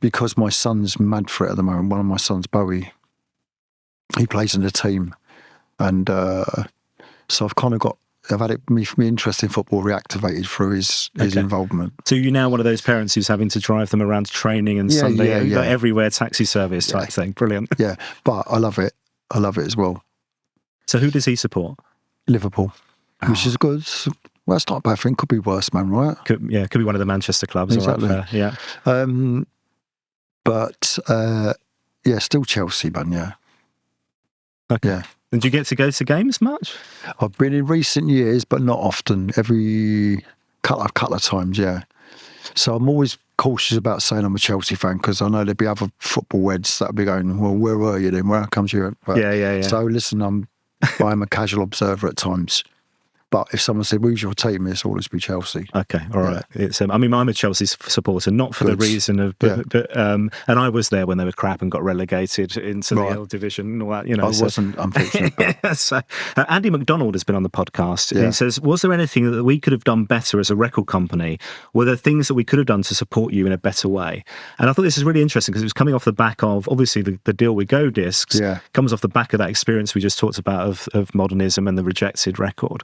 because my son's mad for it at the moment. One of my sons, Bowie, he plays in the team, and so I've had my interest in football reactivated through his involvement. So you're now one of those parents who's having to drive them around to training and Sunday, everywhere taxi service type thing. Brilliant. Yeah, but I love it. I love it as well. So who does he support? Liverpool, which is good. Well, it's not a bad thing. Could be worse, man, right? Could be one of the Manchester clubs. Exactly. Right, yeah. But still Chelsea, man, yeah. Okay. Yeah. And do you get to go to games much? I've been in recent years, but not often. Every couple of times, yeah. So I'm always cautious about saying I'm a Chelsea fan, because I know there'd be other football heads that'd be going, well, where were you then? Where comes you? Yeah. So listen, I'm a casual observer at times. But if someone said, "Who's your team?" It's always be Chelsea. Okay, all right. It's I mean, I'm a Chelsea supporter, not for the reason of, but and I was there when they were crap and got relegated into the L division and all that. You know, I wasn't, unfortunately. So, Andy McDonald has been on the podcast. And he says, "Was there anything that we could have done better as a record company? Were there things that we could have done to support you in a better way?" And I thought this is really interesting because it was coming off the back of obviously the deal with Go Discs. Comes off the back of that experience we just talked about of modernism and the rejected record.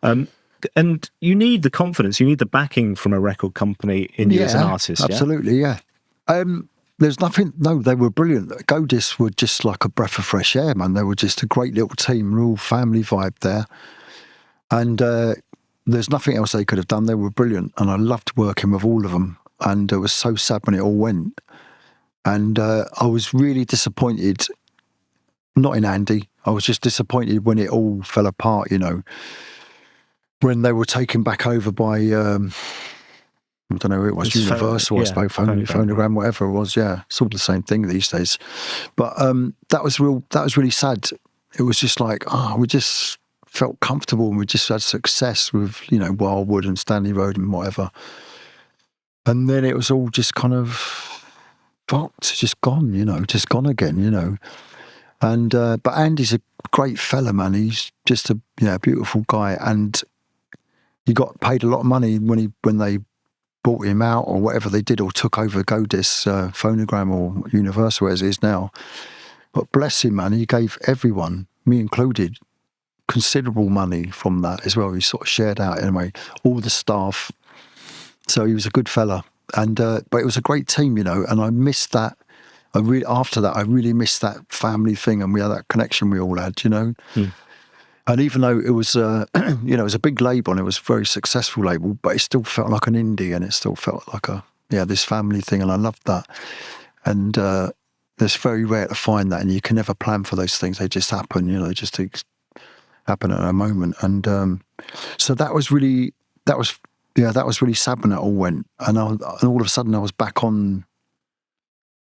And you need the confidence, you need the backing from a record company in you as an artist. Absolutely, there's nothing. No, they were brilliant. Go Discs were just like a breath of fresh air, man. They were just a great little team, real family vibe there. And there's nothing else they could have done. They were brilliant, and I loved working with all of them. And it was so sad when it all went. And I was really disappointed. Not in Andy. I was just disappointed when it all fell apart. You know, when they were taken back over by, I don't know who it was, Universal, I suppose, Phonogram, whatever it was. Yeah, it's all the same thing these days. But that was really sad. It was just like, we just felt comfortable and we just had success with, you know, Wildwood and Stanley Road and whatever. And then it was all just kind of fucked, just gone, you know, just gone again, you know. And but Andy's a great fella, man. He's just a beautiful guy, and he got paid a lot of money when they bought him out or whatever they did, or took over Go Discs, Phonogram or Universal as it is now. But bless him, man, he gave everyone, me included, considerable money from that as well. He sort of shared out anyway, all the staff. So he was a good fella, and but it was a great team, you know. And I missed that. After that, I really missed that family thing, and we had that connection we all had, you know. And even though it was, it was a big label and it was a very successful label, but it still felt like an indie, and it still felt like this family thing, and I loved that. And it's very rare to find that, and you can never plan for those things; they just happen, you know. They just happen at a moment, and so that was really sad when it all went, and all of a sudden I was back on,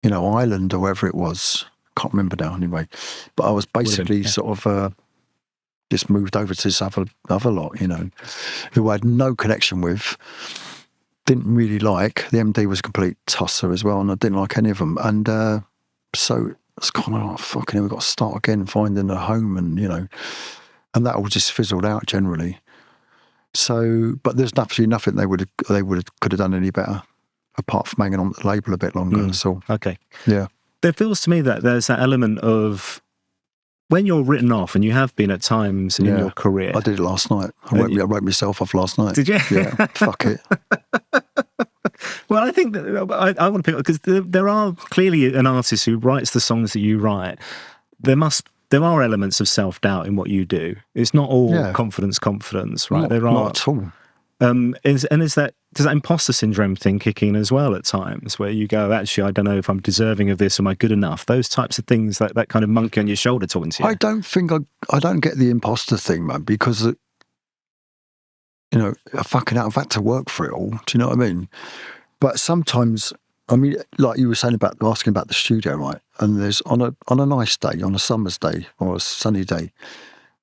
you know, Ireland or wherever it was. Can't remember now anyway. But I was basically sort of just moved over to this other lot, you know, who I had no connection with, didn't really like. The MD was a complete tosser as well, and I didn't like any of them. And so it's kind of fucking, we've got to start again, finding a home, and, you know, and that all just fizzled out generally. So, but there's absolutely nothing they could have done any better, apart from hanging on the label a bit longer. So, okay. Yeah. There feels to me that there's that element of when you're written off, and you have been at times in your career. I did it last night. I wrote myself off last night. Did you? Yeah, fuck it. Well, I think that I want to pick up, because there are clearly an artist who writes the songs that you write. There are elements of self-doubt in what you do. It's not all confidence, right? Not at all. Does that imposter syndrome thing kick in as well at times, where you go, actually, I don't know if I'm deserving of this, am I good enough? Those types of things, that kind of monkey on your shoulder talking to you. I don't think I don't get the imposter thing, man, because, you know, I've had to work for it all. Do you know what I mean? But sometimes, I mean, like you were saying asking about the studio, right? And there's on a nice day, on a summer's day or a sunny day,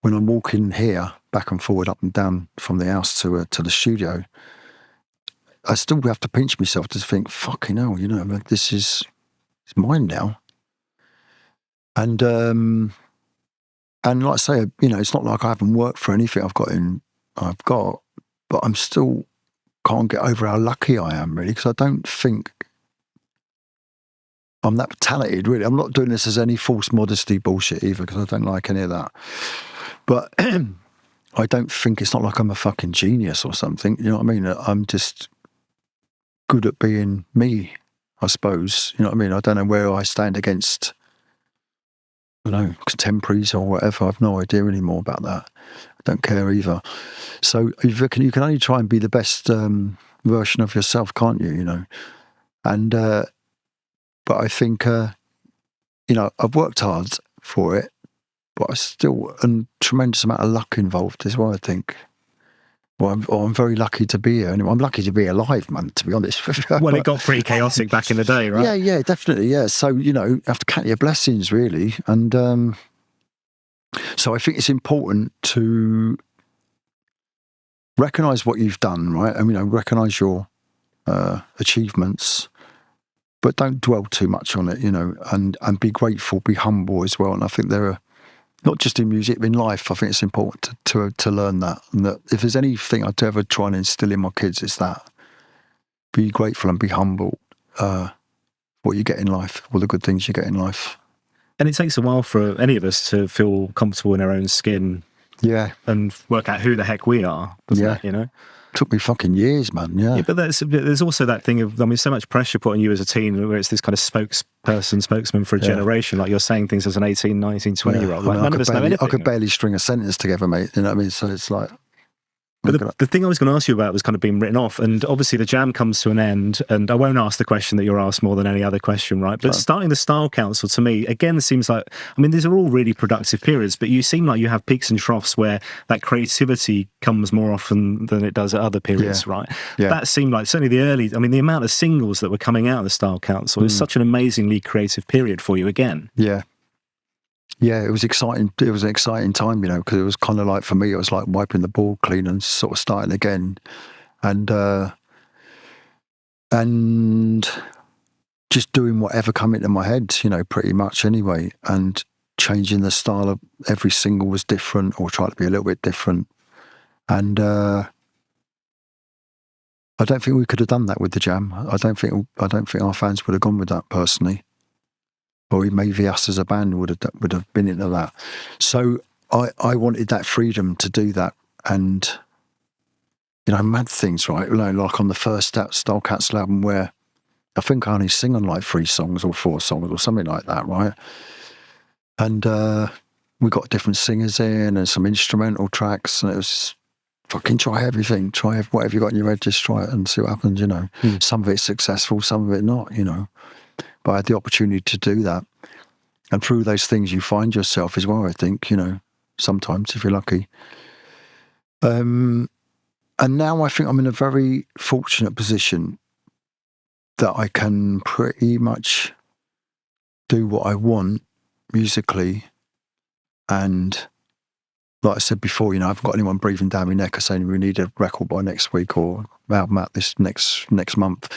when I'm walking here back and forward, up and down from the house to the studio, I still have to pinch myself to think, fucking hell, you know, this is mine now. And like I say, you know, it's not like I haven't worked for anything I've got, but I'm still can't get over how lucky I am, really, because I don't think I'm that talented, really. I'm not doing this as any false modesty bullshit either, because I don't like any of that. But I don't think, it's not like I'm a fucking genius or something, you know what I mean? I'm just good at being me, I suppose. You know what I mean? I don't know where I stand against, I don't know, contemporaries or whatever. I've no idea anymore about that. I don't care either. So you can only try and be the best version of yourself, can't you? You know, and but I think you know, I've worked hard for it, but I still a tremendous amount of luck involved as well, I think. Well, I'm very lucky to be here. Anyway, I'm lucky to be alive, man, to be honest. Well, it got pretty chaotic back in the day, right? Yeah, definitely, yeah. So, you know, you have to count your blessings, really. And so I think it's important to recognise what you've done, right? And, recognise your achievements, but don't dwell too much on it, and be grateful, be humble as well. And I think there are, not just in music, but in life, I think it's important to learn that. And that if there's anything I'd ever try and instill in my kids, it's that. Be grateful and be humble what you get in life, all the good things you get in life. And it takes a while for any of us to feel comfortable in our own skin. Yeah. And work out who the heck we are. Yeah. It? Took me fucking years, man. Yeah. But there's also that thing of, so much pressure put on you as a teen, where it's this kind of spokesman for a generation. Like, you're saying things as an 18, 19, 20-year-old. Like, none of us know anything. I could barely string a sentence together, mate. You know what I mean? So it's like... But the thing I was going to ask you about was kind of being written off, and obviously the jam comes to an end, and I won't ask the question that you're asked more than any other question, right? But starting the Style Council, to me, again, seems like, these are all really productive periods, but you seem like you have peaks and troughs where that creativity comes more often than it does at other periods, right? Yeah. That seemed like, certainly the early, the amount of singles that were coming out of the Style Council is such an amazingly creative period for you again. Yeah. Yeah, it was exciting. It was an exciting time, because it was kind of like, for me, it was like wiping the board clean and sort of starting again, and just doing whatever come into my head, pretty much anyway, and changing the style of every single was different, or try to be a little bit different. And I don't think we could have done that with the jam. I don't think our fans would have gone with that personally. Or maybe us as a band would have been into that. So I wanted that freedom to do that, and mad things, right? Like on the first Style Council album, where I think I only sing on like 3 songs or 4 songs or something like that, right? And we got different singers in and some instrumental tracks, and it was fucking try everything, try whatever you got in your head, just try it and see what happens. Some of it's successful, some of it not. But I had the opportunity to do that. And through those things, you find yourself as well, I think, sometimes, if you're lucky. And now I think I'm in a very fortunate position that I can pretty much do what I want musically. And like I said before, I haven't got anyone breathing down my neck or saying we need a record by next week or album out this next month.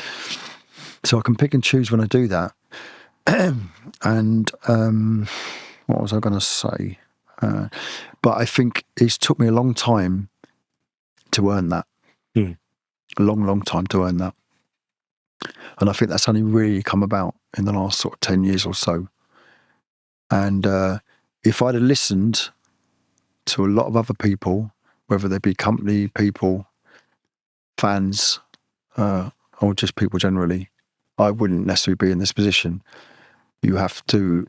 So I can pick and choose when I do that. And what was I going to say? But I think it's took me a long time to earn that. A long time to earn that. And I think that's only really come about in the last sort of 10 years or so. And if I'd have listened to a lot of other people, whether they be company people, fans, or just people generally, I wouldn't necessarily be in this position. You have to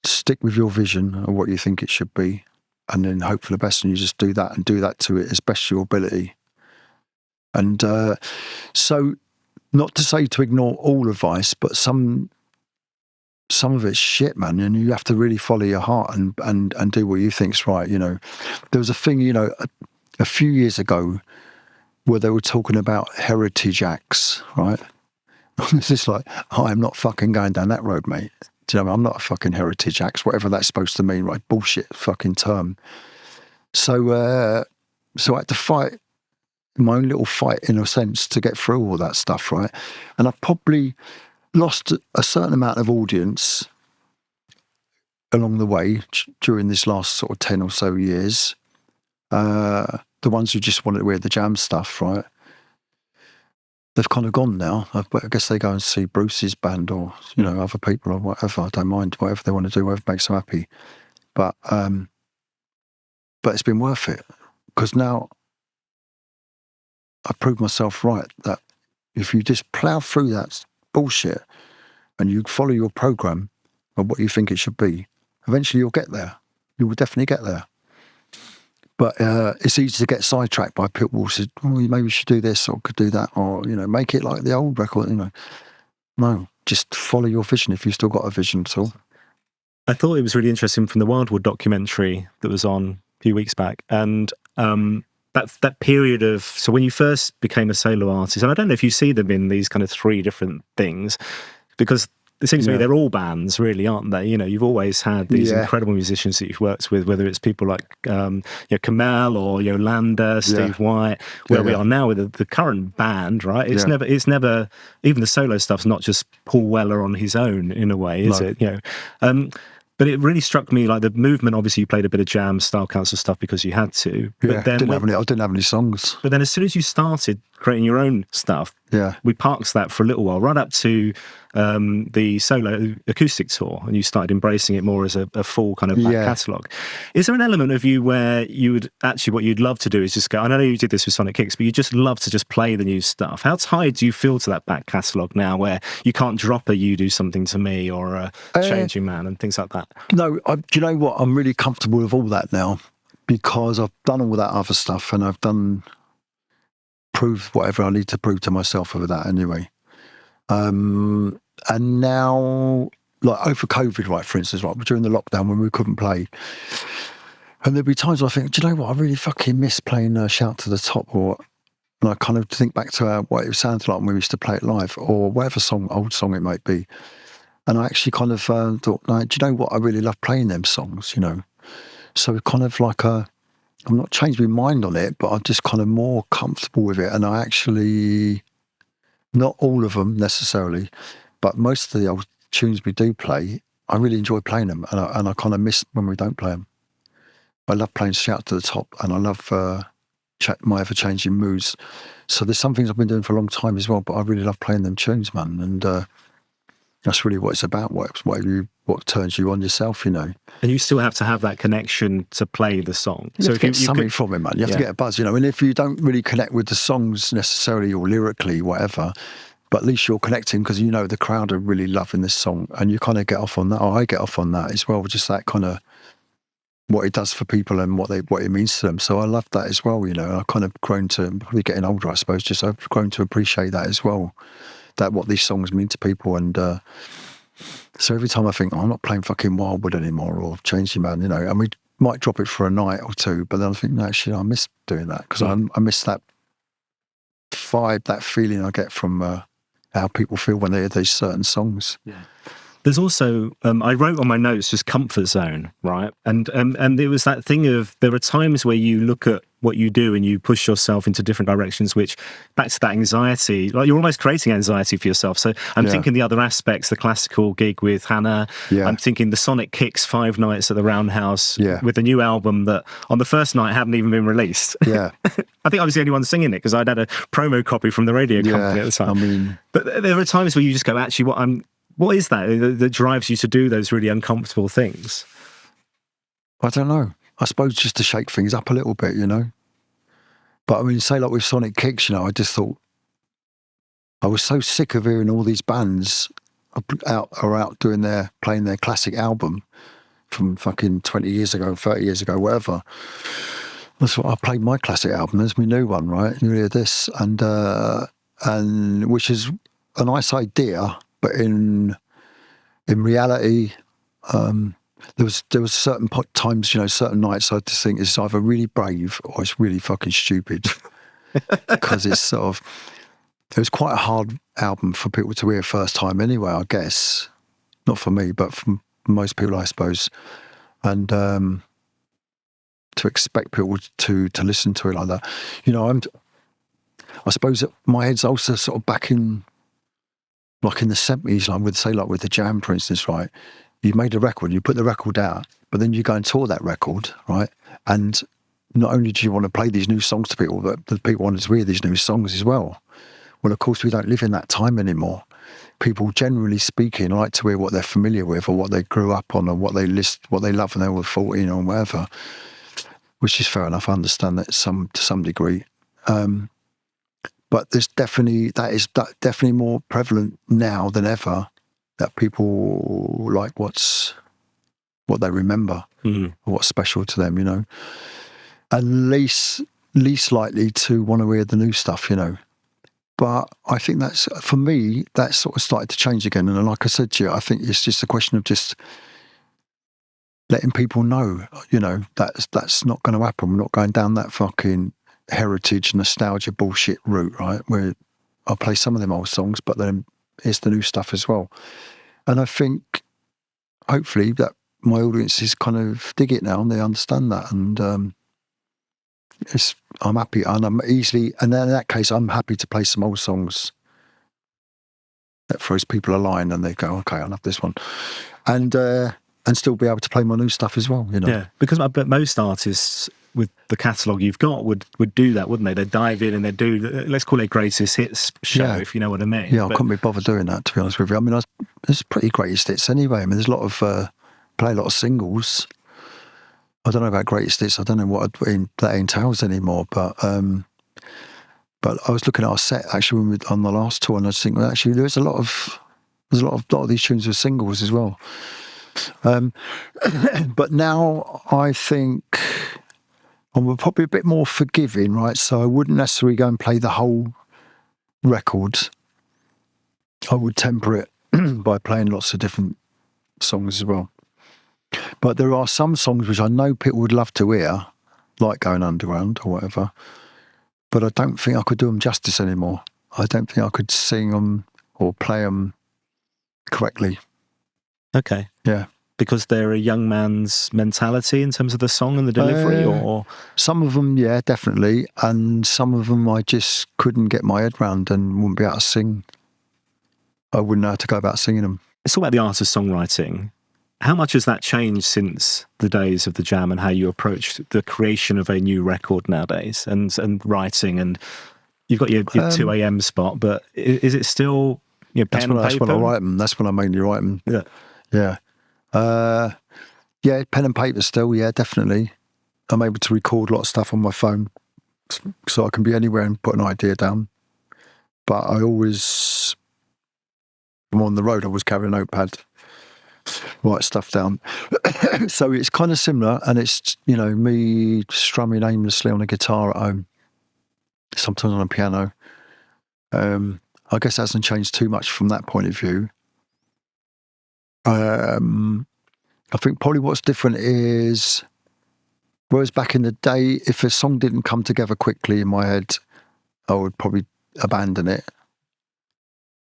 stick with your vision of what you think it should be, and then hope for the best, and you just do that and do that to it as best your ability. And so, not to say to ignore all advice, but some of it's shit, man, and you have to really follow your heart and do what you think's right. There was a thing, a few years ago where they were talking about heritage acts, right? It's just like, I'm not fucking going down that road, mate. Do you know what I mean? I'm not a fucking heritage act, whatever that's supposed to mean, right? Bullshit fucking term. So I had to fight my own little fight, in a sense, to get through all that stuff, right? And I probably lost a certain amount of audience along the way during this last sort of 10 or so years. The ones who just wanted to hear the jam stuff, right? They've kind of gone now. I guess they go and see Bruce's band or, other people or whatever. I don't mind, whatever they want to do, whatever makes them happy. But it's been worth it, because now I proved myself right that if you just plough through that bullshit and you follow your program of what you think it should be, eventually you'll get there. You will definitely get there. But it's easy to get sidetracked by people who say, maybe you should do this or could do that, or, make it like the old record, No, just follow your vision if you've still got a vision at all. I thought it was really interesting from the Wildwood documentary that was on a few weeks back. And that period of, so when you first became a solo artist, and I don't know if you see them in these kind of 3 different things, because it seems to me they're all bands, really, aren't they? You know, you've always had these incredible musicians that you've worked with, whether it's people like Kamal or Yolanda, Steve White, where we are now with the current band, right? It's never, even the solo stuff's not just Paul Weller on his own in a way, is it? You know, but it really struck me, like the movement. Obviously, you played a bit of jam, style council stuff because you had to. But then I didn't have any songs. But then, as soon as you started creating your own stuff, we parked that for a little while, right up to the solo acoustic tour, and you started embracing it more as a full kind of back catalogue. Is there an element of you where you would actually, what you'd love to do is just go, I know you did this with Sonic Kicks, but you just love to just play the new stuff. How tied do you feel to that back catalogue now, where you can't drop a You Do Something to Me or a Changing Man and things like that? No, do you know what? I'm really comfortable with all that now, because I've done all that other stuff, and I've proved whatever I need to prove to myself over that anyway. And now, like over COVID, right, for instance, right, during the lockdown when we couldn't play, and there'd be times I think, do you know what, I really fucking miss playing Shout to the Top, and I kind of think back to what it sounded like when we used to play it live, or whatever old song it might be. And I actually kind of thought, like, do you know what, I really love playing them songs, you know. So kind of like I'm not changed my mind on it, but I'm just kind of more comfortable with it. And I actually, not all of them necessarily, but most of the old tunes we do play, I really enjoy playing them, and I kind of miss when we don't play them. I love playing Shout to the Top, and I love My Ever Changing Moods. So there's some things I've been doing for a long time as well, but I really love playing them tunes, man. And that's really what it's about. What turns you on yourself, you know. And you still have to have that connection to play the song. So if you get something from it, man. You have to get a buzz, you know. And if you don't really connect with the songs necessarily, or lyrically, whatever, but at least you're connecting because you know the crowd are really loving this song, and you kind of get off on that, or I get off on that as well. Just that kind of what it does for people and what it means to them. So I love that as well, you know. I've kind of grown to, probably getting older, I suppose. Just I've grown to appreciate that as well. That what these songs mean to people, and so every time I think, I'm not playing fucking Wildwood anymore or Changing Man, you know, and we might drop it for a night or two, but then I think, no, actually, I miss doing that, because I miss that vibe, that feeling I get from how people feel when they hear these certain songs. Yeah. There's also, I wrote on my notes just comfort zone, right? And there was that thing of, there are times where you look at what you do and you push yourself into different directions, which, back to that anxiety, like you're almost creating anxiety for yourself. So I'm thinking the other aspects, the classical gig with Hannah, I'm thinking the Sonic Kicks 5 nights at the Roundhouse with the new album that on the first night hadn't even been released. Yeah. I think I was the only one singing it because I'd had a promo copy from the radio company at the time. I mean, but there are times where you just go, actually, what is that drives you to do those really uncomfortable things? I don't know. I suppose just to shake things up a little bit, you know. But I mean, say like with Sonic Kicks, you know, I just thought, I was so sick of hearing all these bands out playing their classic album from fucking 20 years ago, 30 years ago, whatever. That's what I played my classic album. There's my new one, right? You hear this, and which is a nice idea, but in reality, there was certain times, you know, certain nights I just think it's either really brave or it's really fucking stupid, because it's sort of, it was quite a hard album for people to hear first time anyway, I guess. Not for me, but for most people, I suppose. And to expect people to listen to it like that, you know, I suppose that my head's also sort of back in, like in the 70s, like with the Jam, for instance, right? You made a record, you put the record out, but then you go and tour that record, right? And not only do you want to play these new songs to people, but the people want to hear these new songs as well. Well, of course, we don't live in that time anymore. People, generally speaking, like to hear what they're familiar with or what they grew up on or what they love when they were 14 or whatever, which is fair enough. I understand that to some degree. But there's definitely more prevalent now than ever, that people like what they remember, or what's special to them, you know, and least likely to want to hear the new stuff, you know. But I think that's, for me, that's sort of started to change again. And like I said to you, I think it's just a question of just letting people know, you know, that's not going to happen. We're not going down that fucking heritage nostalgia bullshit route, right? Where I'll play some of them old songs, but then here's the new stuff as well. And I think hopefully that my audiences kind of dig it now and they understand that. And I'm happy, and I'm easily, and then in that case, I'm happy to play some old songs that throws people a line, and they go, okay, I love this one, and still be able to play my new stuff as well. Yeah, because I bet most artists with the catalogue you've got would do that, wouldn't they? They'd dive in and they'd do, let's call it greatest hits show, if you know what I mean. Yeah, I couldn't be bothered doing that, to be honest with you. I mean, it's pretty greatest hits anyway. I mean, there's a lot of play a lot of singles. I don't know about greatest hits. I don't know what that entails anymore. But I was looking at our set actually when on the last tour, and I was thinking, well, actually, there's a lot of these tunes with singles as well. But now I think I'm probably a bit more forgiving, right? So I wouldn't necessarily go and play the whole record. I would temper it by playing lots of different songs as well. But there are some songs which I know people would love to hear, like Going Underground or whatever, but I don't think I could do them justice anymore. I don't think I could sing them or play them correctly. Okay. Yeah. Because they're a young man's mentality in terms of the song and the delivery, or some of them, yeah, definitely, and some of them I just couldn't get my head round and wouldn't be able to sing. I wouldn't know how to go about singing them. Let's talk about the art of songwriting. How much has that changed since the days of the Jam, and how you approach the creation of a new record nowadays, and writing? And you've got your 2 a.m. spot, but is it still pen and paper? That's when I write them. That's when I mainly write them. Yeah. Yeah. Yeah, pen and paper still, yeah, definitely. I'm able to record a lot of stuff on my phone, so I can be anywhere and put an idea down. But I always, when I'm on the road, I always carry a notepad, write stuff down. So it's kind of similar, and it's, me strumming aimlessly on a guitar at home, sometimes on a piano. I guess it hasn't changed too much from that point of view. I think probably what's different is, whereas back in the day, if a song didn't come together quickly in my head, I would probably abandon it,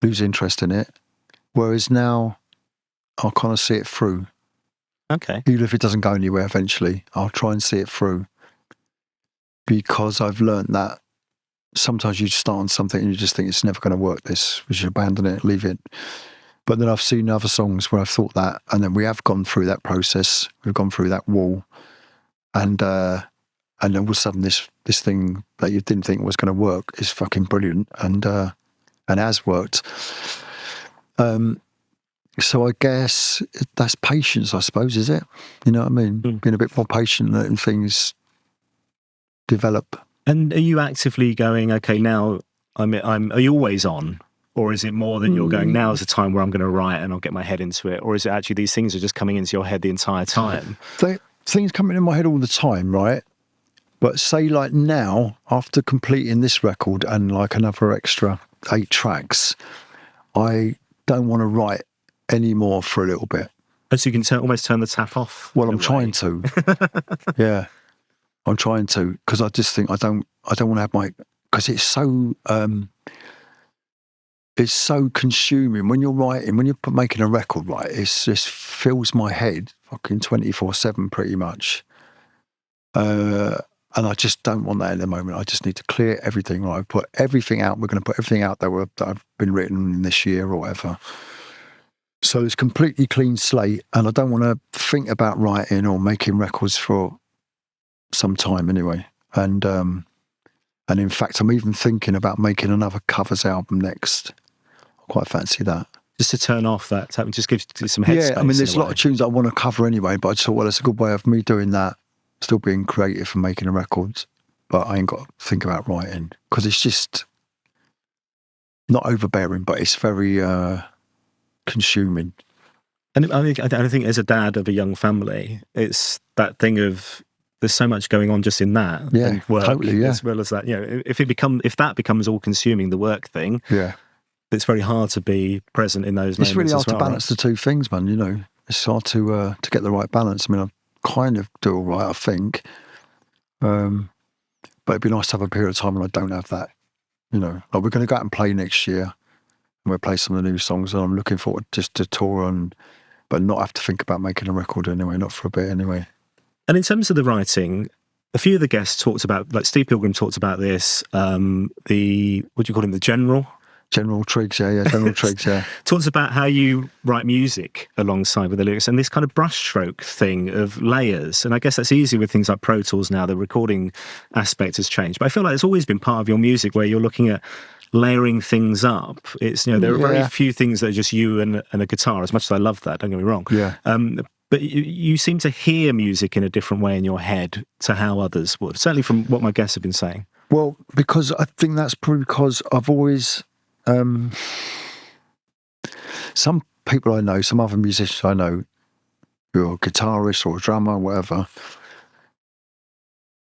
lose interest in it. Whereas now, I'll kind of see it through. Okay. Even if it doesn't go anywhere eventually, I'll try and see it through. Because I've learned that sometimes you start on something and you just think it's never going to work, we should abandon it, leave it. But then I've seen other songs where I've thought that, and then we have gone through that process. We've gone through that wall, and then all of a sudden, this thing that you didn't think was going to work is fucking brilliant, and has worked. So I guess that's patience, I suppose, is it? You know what I mean? Being a bit more patient, letting things develop. And are you actively going, okay, now are you always on? Or is it more that you're going, now is the time where I'm going to write and I'll get my head into it? Or is it actually these things are just coming into your head the entire time? Things come in my head all the time, right? But say like now, after completing this record and like another extra 8 tracks, I don't want to write any more for a little bit. Oh, so you can almost turn the tap off? Well, I'm trying to. Yeah. I'm trying to, because I just think I don't want to have because it's so... it's so consuming when you're writing, when you're making a record, right? It just fills my head fucking 24/7 pretty much. And I just don't want that in the moment. I just need to clear everything, right? Put everything out. We're going to put everything out that I've been written this year or whatever. So it's completely clean slate, and I don't want to think about writing or making records for some time anyway. And in fact, I'm even thinking about making another covers album next. I quite fancy that. Just to turn off that, just gives you some headspace. Yeah, I mean, there's a lot of tunes I want to cover anyway, but I just thought, well, it's a good way of me doing that, still being creative and making a record, but I ain't got to think about writing, because it's just not overbearing, but it's very consuming. And I think as a dad of a young family, it's that thing of there's so much going on just in that, and work, totally, as well as that. If that becomes all consuming, the work thing, it's very hard to be present in those moments. It's really hard as well, to balance the two things, man. It's hard to get the right balance. I mean, I kind of do all right, I think, but it'd be nice to have a period of time when I don't have that. Like we're going to go out and play next year. somewhere, play some of the new songs, and I'm looking forward just to tour on, but not have to think about making a record anyway, not for a bit anyway. And in terms of the writing, a few of the guests talked about, like Steve Pilgrim talked about this, what do you call him, the General? General Triggs, General Triggs, Talks about how you write music alongside with the lyrics and this kind of brushstroke thing of layers. And I guess that's easy with things like Pro Tools now. The recording aspect has changed. But I feel like it's always been part of your music where you're looking at layering things up. It's, you know, there are very few things that are just you and a guitar, as much as I love that, don't get me wrong. Yeah. But you seem to hear music in a different way in your head to how others would, certainly from what my guests have been saying. Well, because I think that's probably because I've always... some people I know, some other musicians I know, who are a guitarist or a drummer or whatever,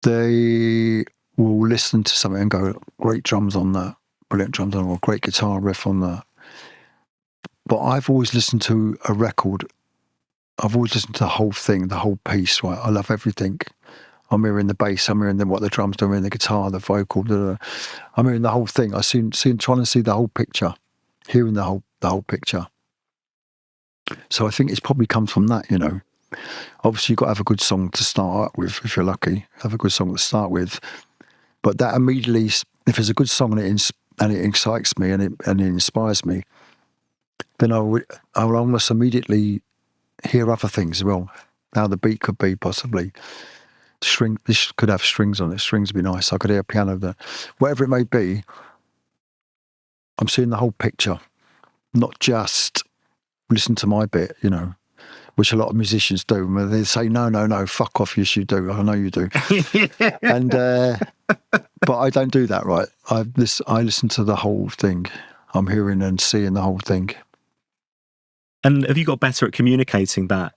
they will listen to something and go, great drums on that, brilliant drums on that, or great guitar riff on that. But I've always listened to a record, I've always listened to the whole thing, the whole piece, right? I love everything. I'm hearing the bass, I'm hearing what the drums do, I'm hearing the guitar, the vocal, I'm hearing the whole thing. I seem trying to see the whole picture, hearing the whole picture. So I think it's probably comes from that, you know. Obviously, you've got to have a good song to start out with, if you're lucky. Have a good song to start with. But that immediately, if it's a good song and it excites me and it inspires me, then I will almost immediately hear other things as well. How the beat could be, possibly. This could have strings on it. Strings would be nice. I could hear a piano there. Whatever it may be, I'm seeing the whole picture, not just listen to my bit, you know, which a lot of musicians do. They say, no, fuck off, yes you do. I know you do. And but I don't do that, right? I listen to the whole thing. I'm hearing and seeing the whole thing. And have you got better at communicating that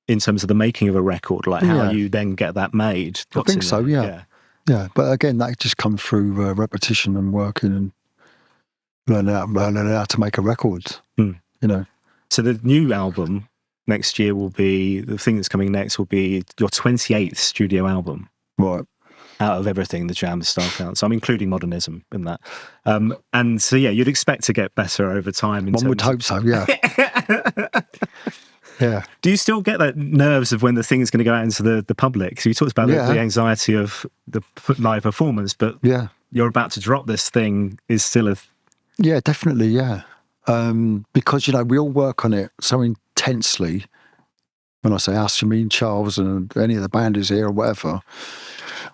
in terms of the making of a record, like how you then get that made? I think so, yeah. But again, that just comes through repetition and working and learning how to make a record, you know. So the new album next year will be, the thing that's coming next will be your 28th studio album. Right. Out of everything, the jam style count. So I'm including modernism in that. And so, you'd expect to get better over time. One would hope so, yeah. Yeah. Do you still get that nerves of when the thing is going to go out into the public? So you talked about the anxiety of the live performance, but you're about to drop this thing is still a... Yeah, definitely, yeah. Because, you know, we all work on it so intensely. When I say us, you mean Charles and any of the band is here or whatever.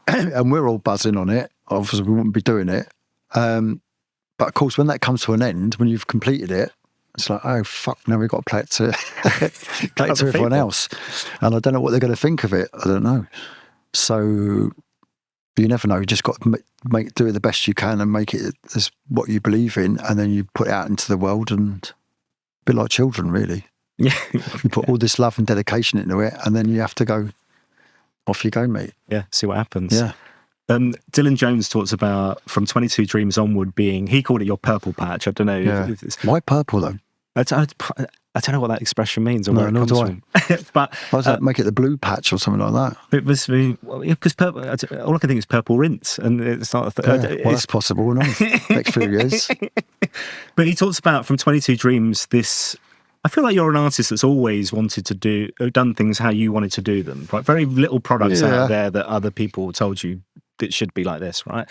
And we're all buzzing on it. Obviously, we wouldn't be doing it. But, of course, when that comes to an end, when you've completed it, it's like, oh, fuck, now we've got to play it to, everyone else. And I don't know what they're going to think of it. I don't know. So you never know. You just got to do it the best you can and make it as what you believe in. And then you put it out into the world, and a bit like children, really. Yeah. You put all this love and dedication into it, and then you have to go, off you go, mate. Yeah, see what happens. Yeah. Dylan Jones talks about from 22 Dreams onward being, he called it your purple patch. I don't know. Yeah. Why purple, though? I don't know what that expression means or where it comes from. But why does that make it the blue patch or something like that? It must be, because purple, all I can think is purple rinse, and it's not. Well, that's possible, no? Next few years. But he talks about from 22 Dreams this. I feel like you're an artist that's always wanted to done things how you wanted to do them. Right? Very little products out there that other people told you it should be like this, right?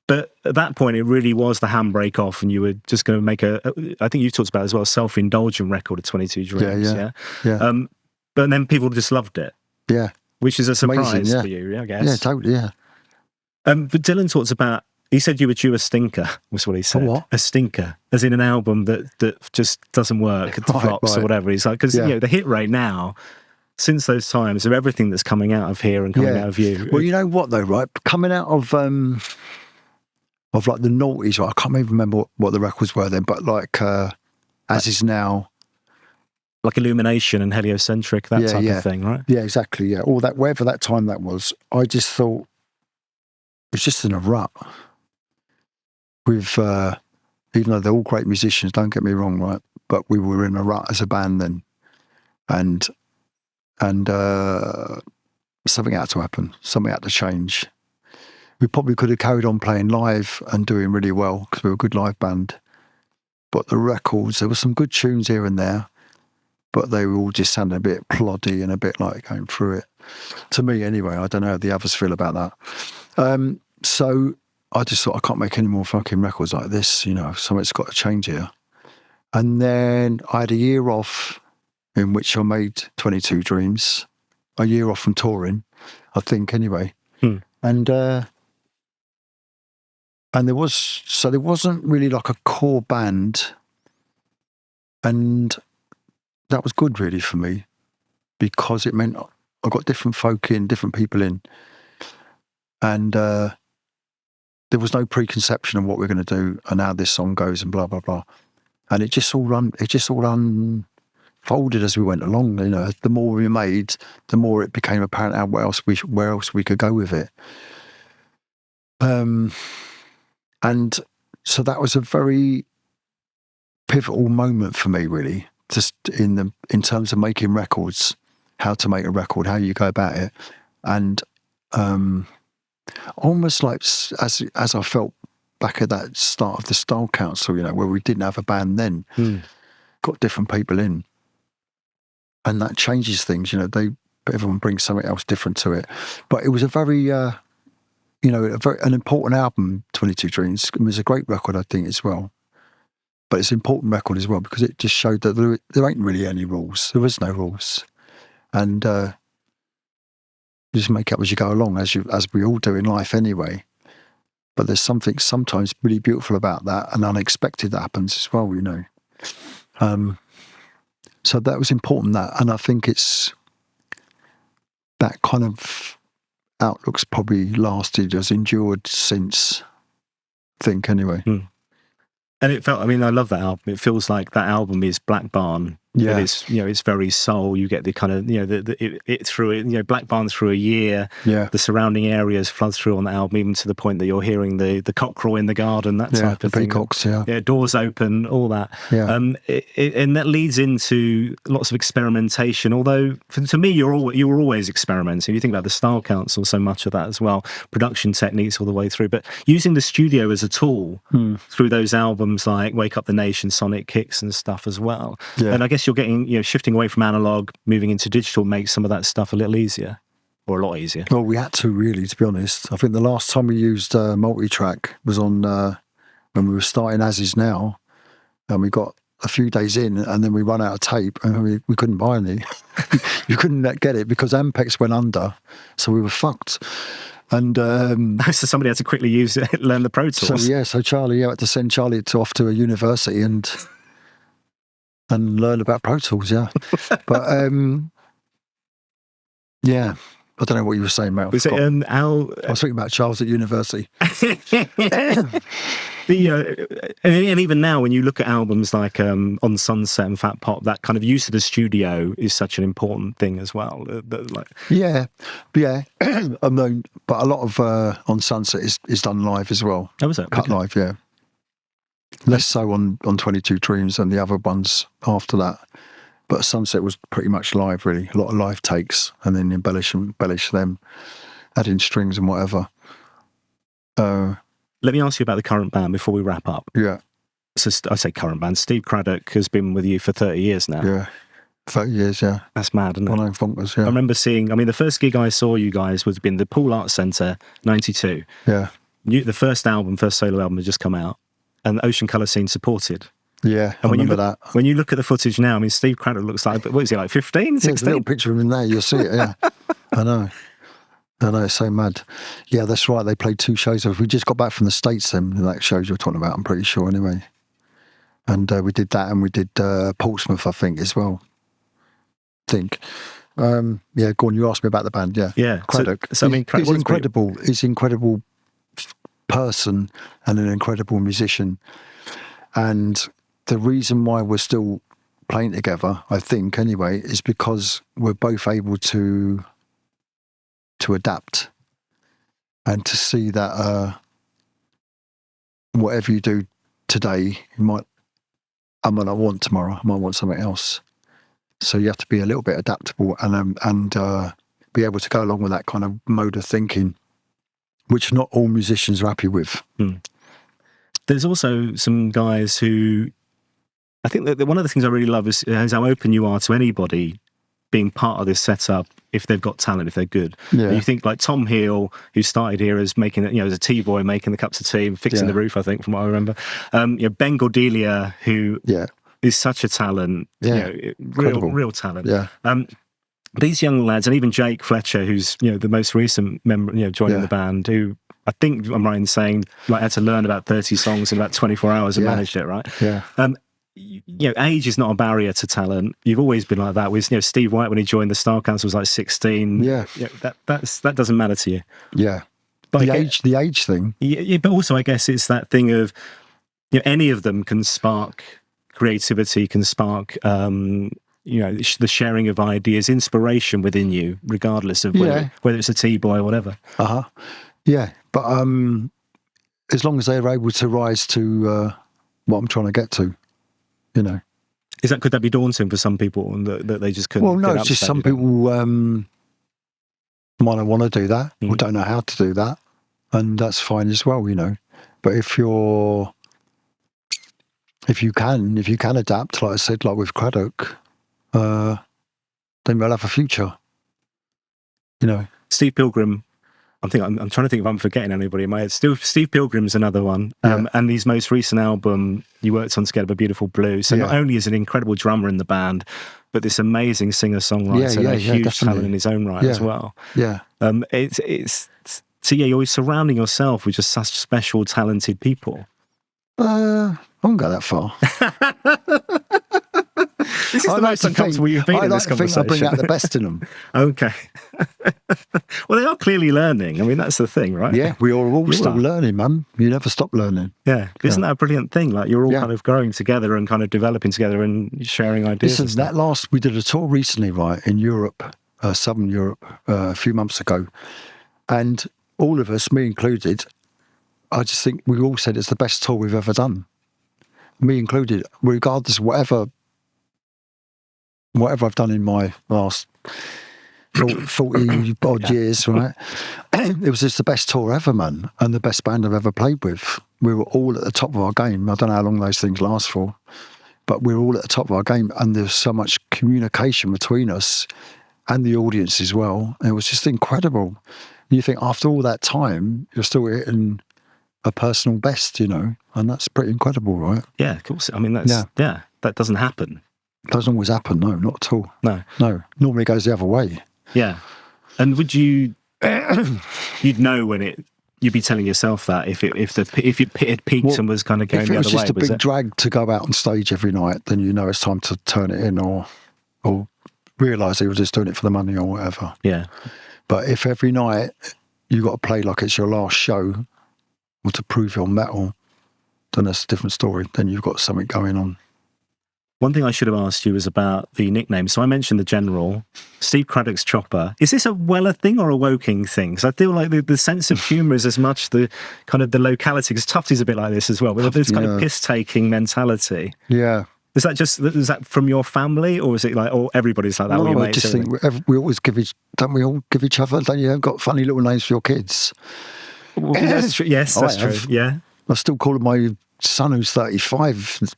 But at that point, it really was the handbrake off, and you were just going to make I think you've talked about as well, self-indulgent record of 22 Dreams. Yeah. But then people just loved it. Yeah. Which is a surprise for you, I guess. Yeah, totally, yeah. But Dylan talks about, he said you were due a stinker, was what he said. A what? A stinker, as in an album that just doesn't work, it flops or whatever. He's like, because the hit rate now, since those times, of everything that's coming out of here and coming out of you. Well, you know what though, right? Coming out of like the noughties, right? I can't even remember what the records were then, but like As Is Now, like Illumination and Heliocentric, that type of thing, right? Yeah, exactly. Yeah, all that, wherever that time that was, I just thought it was just in a rut. With even though they're all great musicians, don't get me wrong, right? But we were in a rut as a band then, and something had to happen. Something had to change. We probably could have carried on playing live and doing really well because we were a good live band. but the records, there were some good tunes here and there, but they were all just sounding a bit ploddy and a bit like going through it. To me, anyway. I don't know how the others feel about that. So I just thought, I can't make any more fucking records like this, you know, something's got to change here. And then I had a year off in which I made 22 Dreams, a year off from touring, I think, anyway. And there wasn't really like a core band, and that was good really for me, because it meant I got different folk in, different people in, and there was no preconception of what we're going to do and how this song goes and blah blah blah, and it just all unfolded as we went along. You know, the more we made, the more it became apparent how where else we could go with it. And so that was a very pivotal moment for me, really, just in terms of making records, how to make a record, how you go about it, and almost like as I felt back at that start of the Style Council, you know, where we didn't have a band then, got different people in, and that changes things. You know, everyone brings something else different to it, but it was a very an important album, 22 Dreams. It was a great record, I think, as well. But it's an important record as well because it just showed that there ain't really any rules. There is no rules. And you just make up as you go along, as we all do in life anyway. But there's something sometimes really beautiful about that and unexpected that happens as well, you know. So that was important, that. And I think it's that kind of outlook's probably has endured since, I think, anyway. And it felt, I mean, I love that album. It feels like that album is Black Barn. Yeah. It's, you know, it's very soul. You get the kind of, you know, it through it, you know, Black Barn through a year. Yeah. The surrounding areas flood through on the album, even to the point that you're hearing the cockerel in the garden, that type of thing. Peacocks, yeah. Yeah, doors open, all that. Yeah. And that leads into lots of experimentation. Although, to me, you were always experimenting. You think about the Style Council, so much of that as well. Production techniques all the way through. But using the studio as a tool through those albums like Wake Up the Nation, Sonic Kicks and stuff as well. Yeah. And I guess you're getting, you know, shifting away from analog, moving into digital makes some of that stuff a little easier, or a lot easier. Well, we had to, really, to be honest. I think the last time we used multi-track was on when we were starting As Is Now, and we got a few days in, and then we run out of tape, and we couldn't buy any. You couldn't get it because Ampex went under, so we were fucked. And so somebody had to quickly learn the Pro Tools. So Charlie, had to send Charlie off to a university and learn about Pro Tools, yeah. But yeah, I don't know what you were saying, mate. I was thinking about Charles at university. And even now, when you look at albums like On Sunset and Fat Pop, that kind of use of the studio is such an important thing as well. Yeah. I mean, but a lot of On Sunset is done live as well. Oh, was it? Cut live, yeah. Less so on 22 Dreams than the other ones after that. But Sunset was pretty much live, really. A lot of live takes, and then embellish them, add in strings and whatever. Let me ask you about the current band before we wrap up. Yeah. So I say current band. Steve Craddock has been with you for 30 years now. Yeah. 30 years, yeah. That's mad, isn't it? Well, Funkers, yeah. I remember the first gig I saw you guys would have been the Pool Arts Centre, 92. Yeah. The first solo album had just come out, and the Ocean Colour Scene supported. Yeah, I remember that. When you look at the footage now, I mean, Steve Craddock looks like, what is he, like 15, 16? There's a little picture of him there, you'll see it, yeah. I know, it's so mad. Yeah, that's right, they played 2 shows. We just got back from the States then, that shows you're talking about, I'm pretty sure, anyway. And we did that, and we did Portsmouth, I think, as well. Yeah, go on, you asked me about the band, yeah. Yeah. Craddock. So I mean, he's incredible. He's an incredible person and an incredible musician. And the reason why we're still playing together, I think, anyway, is because we're both able to adapt and to see that whatever you do today, I might not want tomorrow. I might want something else. So you have to be a little bit adaptable and be able to go along with that kind of mode of thinking, which not all musicians are happy with. There's also some guys who I think that one of the things I really love is how open you are to anybody being part of this setup if they've got talent, if they're good. Yeah. And you think like Tom Heel, who started here as making, as a tea boy, making the cups of tea, fixing the roof, I think, from what I remember. Ben Cordelia, who is such a talent, real talent. Yeah. These young lads, and even Jake Fletcher, who's the most recent member, joining the band, who I think I'm right in saying like had to learn about 30 songs in about 24 hours and managed it, right? Yeah. Age is not a barrier to talent. You've always been like that. With Steve White when he joined the Style Council was like 16. That doesn't matter to you. Yeah, but the age thing. Yeah, but also I guess it's that thing of any of them can spark creativity, can spark the sharing of ideas, inspiration within you, regardless of whether it's a tea boy or whatever. Yeah, but as long as they're able to rise to what I'm trying to get to. Could that be daunting for some people that they just couldn't? Well, no, it's just some people might not want to do that or don't know how to do that, and that's fine as well, But if you can adapt, like I said, like with Craddock, then we'll have a future. Steve Pilgrim. I'm trying to think if I'm forgetting anybody in my head. Steve Pilgrim's another one. And his most recent album, you worked on together, Beautiful Blue. So not only is an incredible drummer in the band, but this amazing singer-songwriter, and a huge talent in his own right as well. Yeah. You're surrounding yourself with just such special, talented people. I won't go that far. This is the most uncomfortable you've been in this conversation. I bring out the best in them. Okay. Well, they are clearly learning. I mean, that's the thing, right? Yeah, we are all still learning, man. You never stop learning. Yeah. Isn't that a brilliant thing? Like, you're all kind of growing together and kind of developing together and sharing ideas. Listen, we did a tour recently, right, in Europe, Southern Europe, a few months ago. And all of us, me included, I just think we all said it's the best tour we've ever done. Me included, regardless of whatever I've done in my last 40 odd years, right? It was just the best tour ever, man, and the best band I've ever played with. We were all at the top of our game. I don't know how long those things last for, but we were all at the top of our game, and there's so much communication between us and the audience as well. It was just incredible. You think after all that time, you're still hitting a personal best, and that's pretty incredible, right? Yeah, of course. I mean, that doesn't happen. Doesn't always happen, no, not at all. No. Normally it goes the other way. Yeah. And would you'd know when you'd be telling yourself that if it had peaked and was kind of going the other way? If it was just a big drag to go out on stage every night, then it's time to turn it in or realise they were just doing it for the money or whatever. Yeah. But if every night you got to play like it's your last show or to prove your metal, then that's a different story. Then you've got something going on. One thing I should have asked you was about the nickname. So I mentioned the General, Steve Craddock's Chopper. Is this a Weller thing or a Woking thing? Because I feel like the sense of humour is as much the kind of the locality, because Tufty's a bit like this as well, with this kind of piss-taking mentality. Yeah. Is that from your family, or is it like, or everybody's like that? No, I just think we always don't we all give each other, don't you have got funny little names for your kids? Well, that's true. Yes, that's true. Yeah. I still call my son who's 35,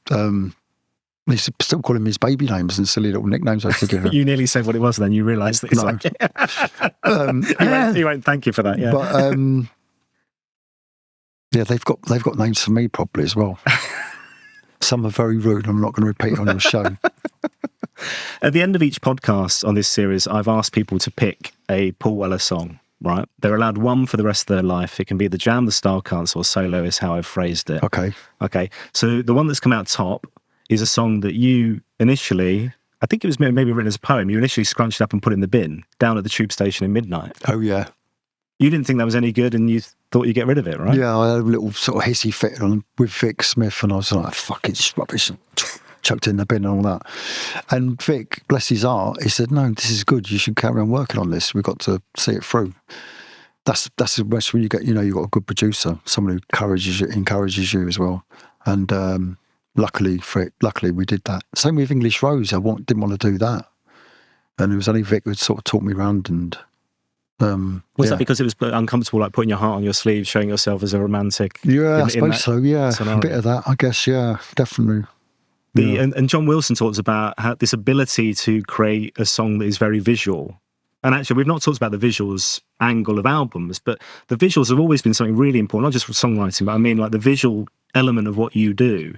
they still call him his baby names and silly little nicknames I used to give him. You nearly said what it was, then you realised that it's he won't thank you for that. Yeah, but they've got names for me probably as well. Some are very rude. I'm not going to repeat it on your show. At the end of each podcast on this series, I've asked people to pick a Paul Weller song. Right, they're allowed one for the rest of their life. It can be the Jam, the Style Council, or solo is how I've phrased it. Okay. So the one that's come out top is a song that you initially, I think it was maybe written as a poem, you initially scrunched up and put in the bin down at the tube station in midnight. Oh, yeah. You didn't think that was any good and you thought you'd get rid of it, right? Yeah, I had a little sort of hissy fit on with Vic Smith and I was like, fuck, it's rubbish. Chucked it in the bin and all that. And Vic, bless his heart, he said, no, this is good. You should carry on working on this. We've got to see it through. That's the best when you get, you've got a good producer, someone who encourages you as well. And luckily we did that. Same with English Rose. I didn't want to do that. And it was only Vic who sort of talked me around and... was that because it was uncomfortable, like putting your heart on your sleeve, showing yourself as a romantic? Yeah, I suppose so, yeah. Scenario? A bit of that, I guess, yeah, definitely. And John Wilson talks about how this ability to create a song that is very visual. And actually, we've not talked about the visuals angle of albums, but the visuals have always been something really important, not just for songwriting, but I mean like the visual element of what you do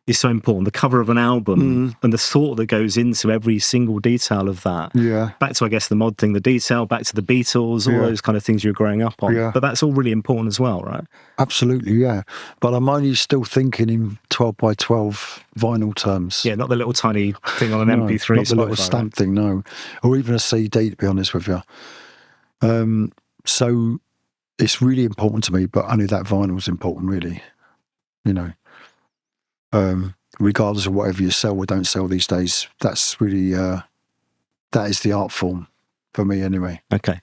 is so important. The cover of an album and the thought that goes into every single detail of that. Yeah. Back to, I guess, the mod thing, the detail, back to the Beatles, all those kind of things you're growing up on. Yeah. But that's all really important as well, right? Absolutely, yeah. But I'm only still thinking in 12 by 12 vinyl terms. Yeah, not the little tiny thing on an MP3. Not the little stamp thing, no. Or even a CD, to be honest with you. So it's really important to me, but only that vinyl is important, really. You know. Regardless of whatever you sell or don't sell these days, that's really that is the art form for me anyway. Okay.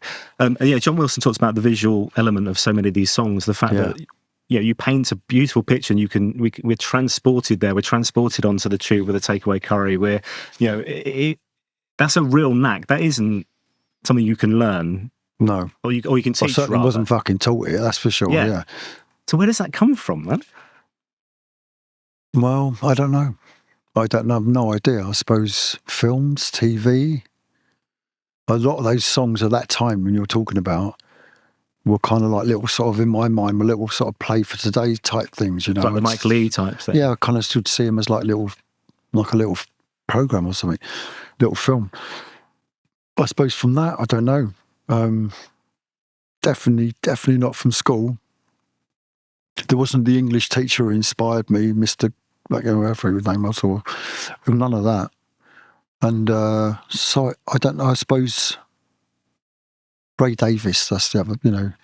John Wilson talks about the visual element of so many of these songs, the fact that you paint a beautiful picture and we're transported there, we're transported onto the tube with a takeaway curry, where that's a real knack. That isn't something you can learn. No. Or you can teach. I certainly wasn't fucking taught it, that's for sure. Yeah. So where does that come from, man? Well, I don't know. I have no idea. I suppose films, TV. A lot of those songs at that time when you were talking about were kind of like little sort of, in my mind, were little sort of play for today type things, you know. Like the Mike Lee type thing. Yeah, I kind of stood to see them as like a little program or something, little film. I suppose from that, I don't know. Definitely not from school. There wasn't the English teacher who inspired me, Mr. whoever his name was, or none of that. And so I don't know, I suppose Ray Davies, that's the other, you know,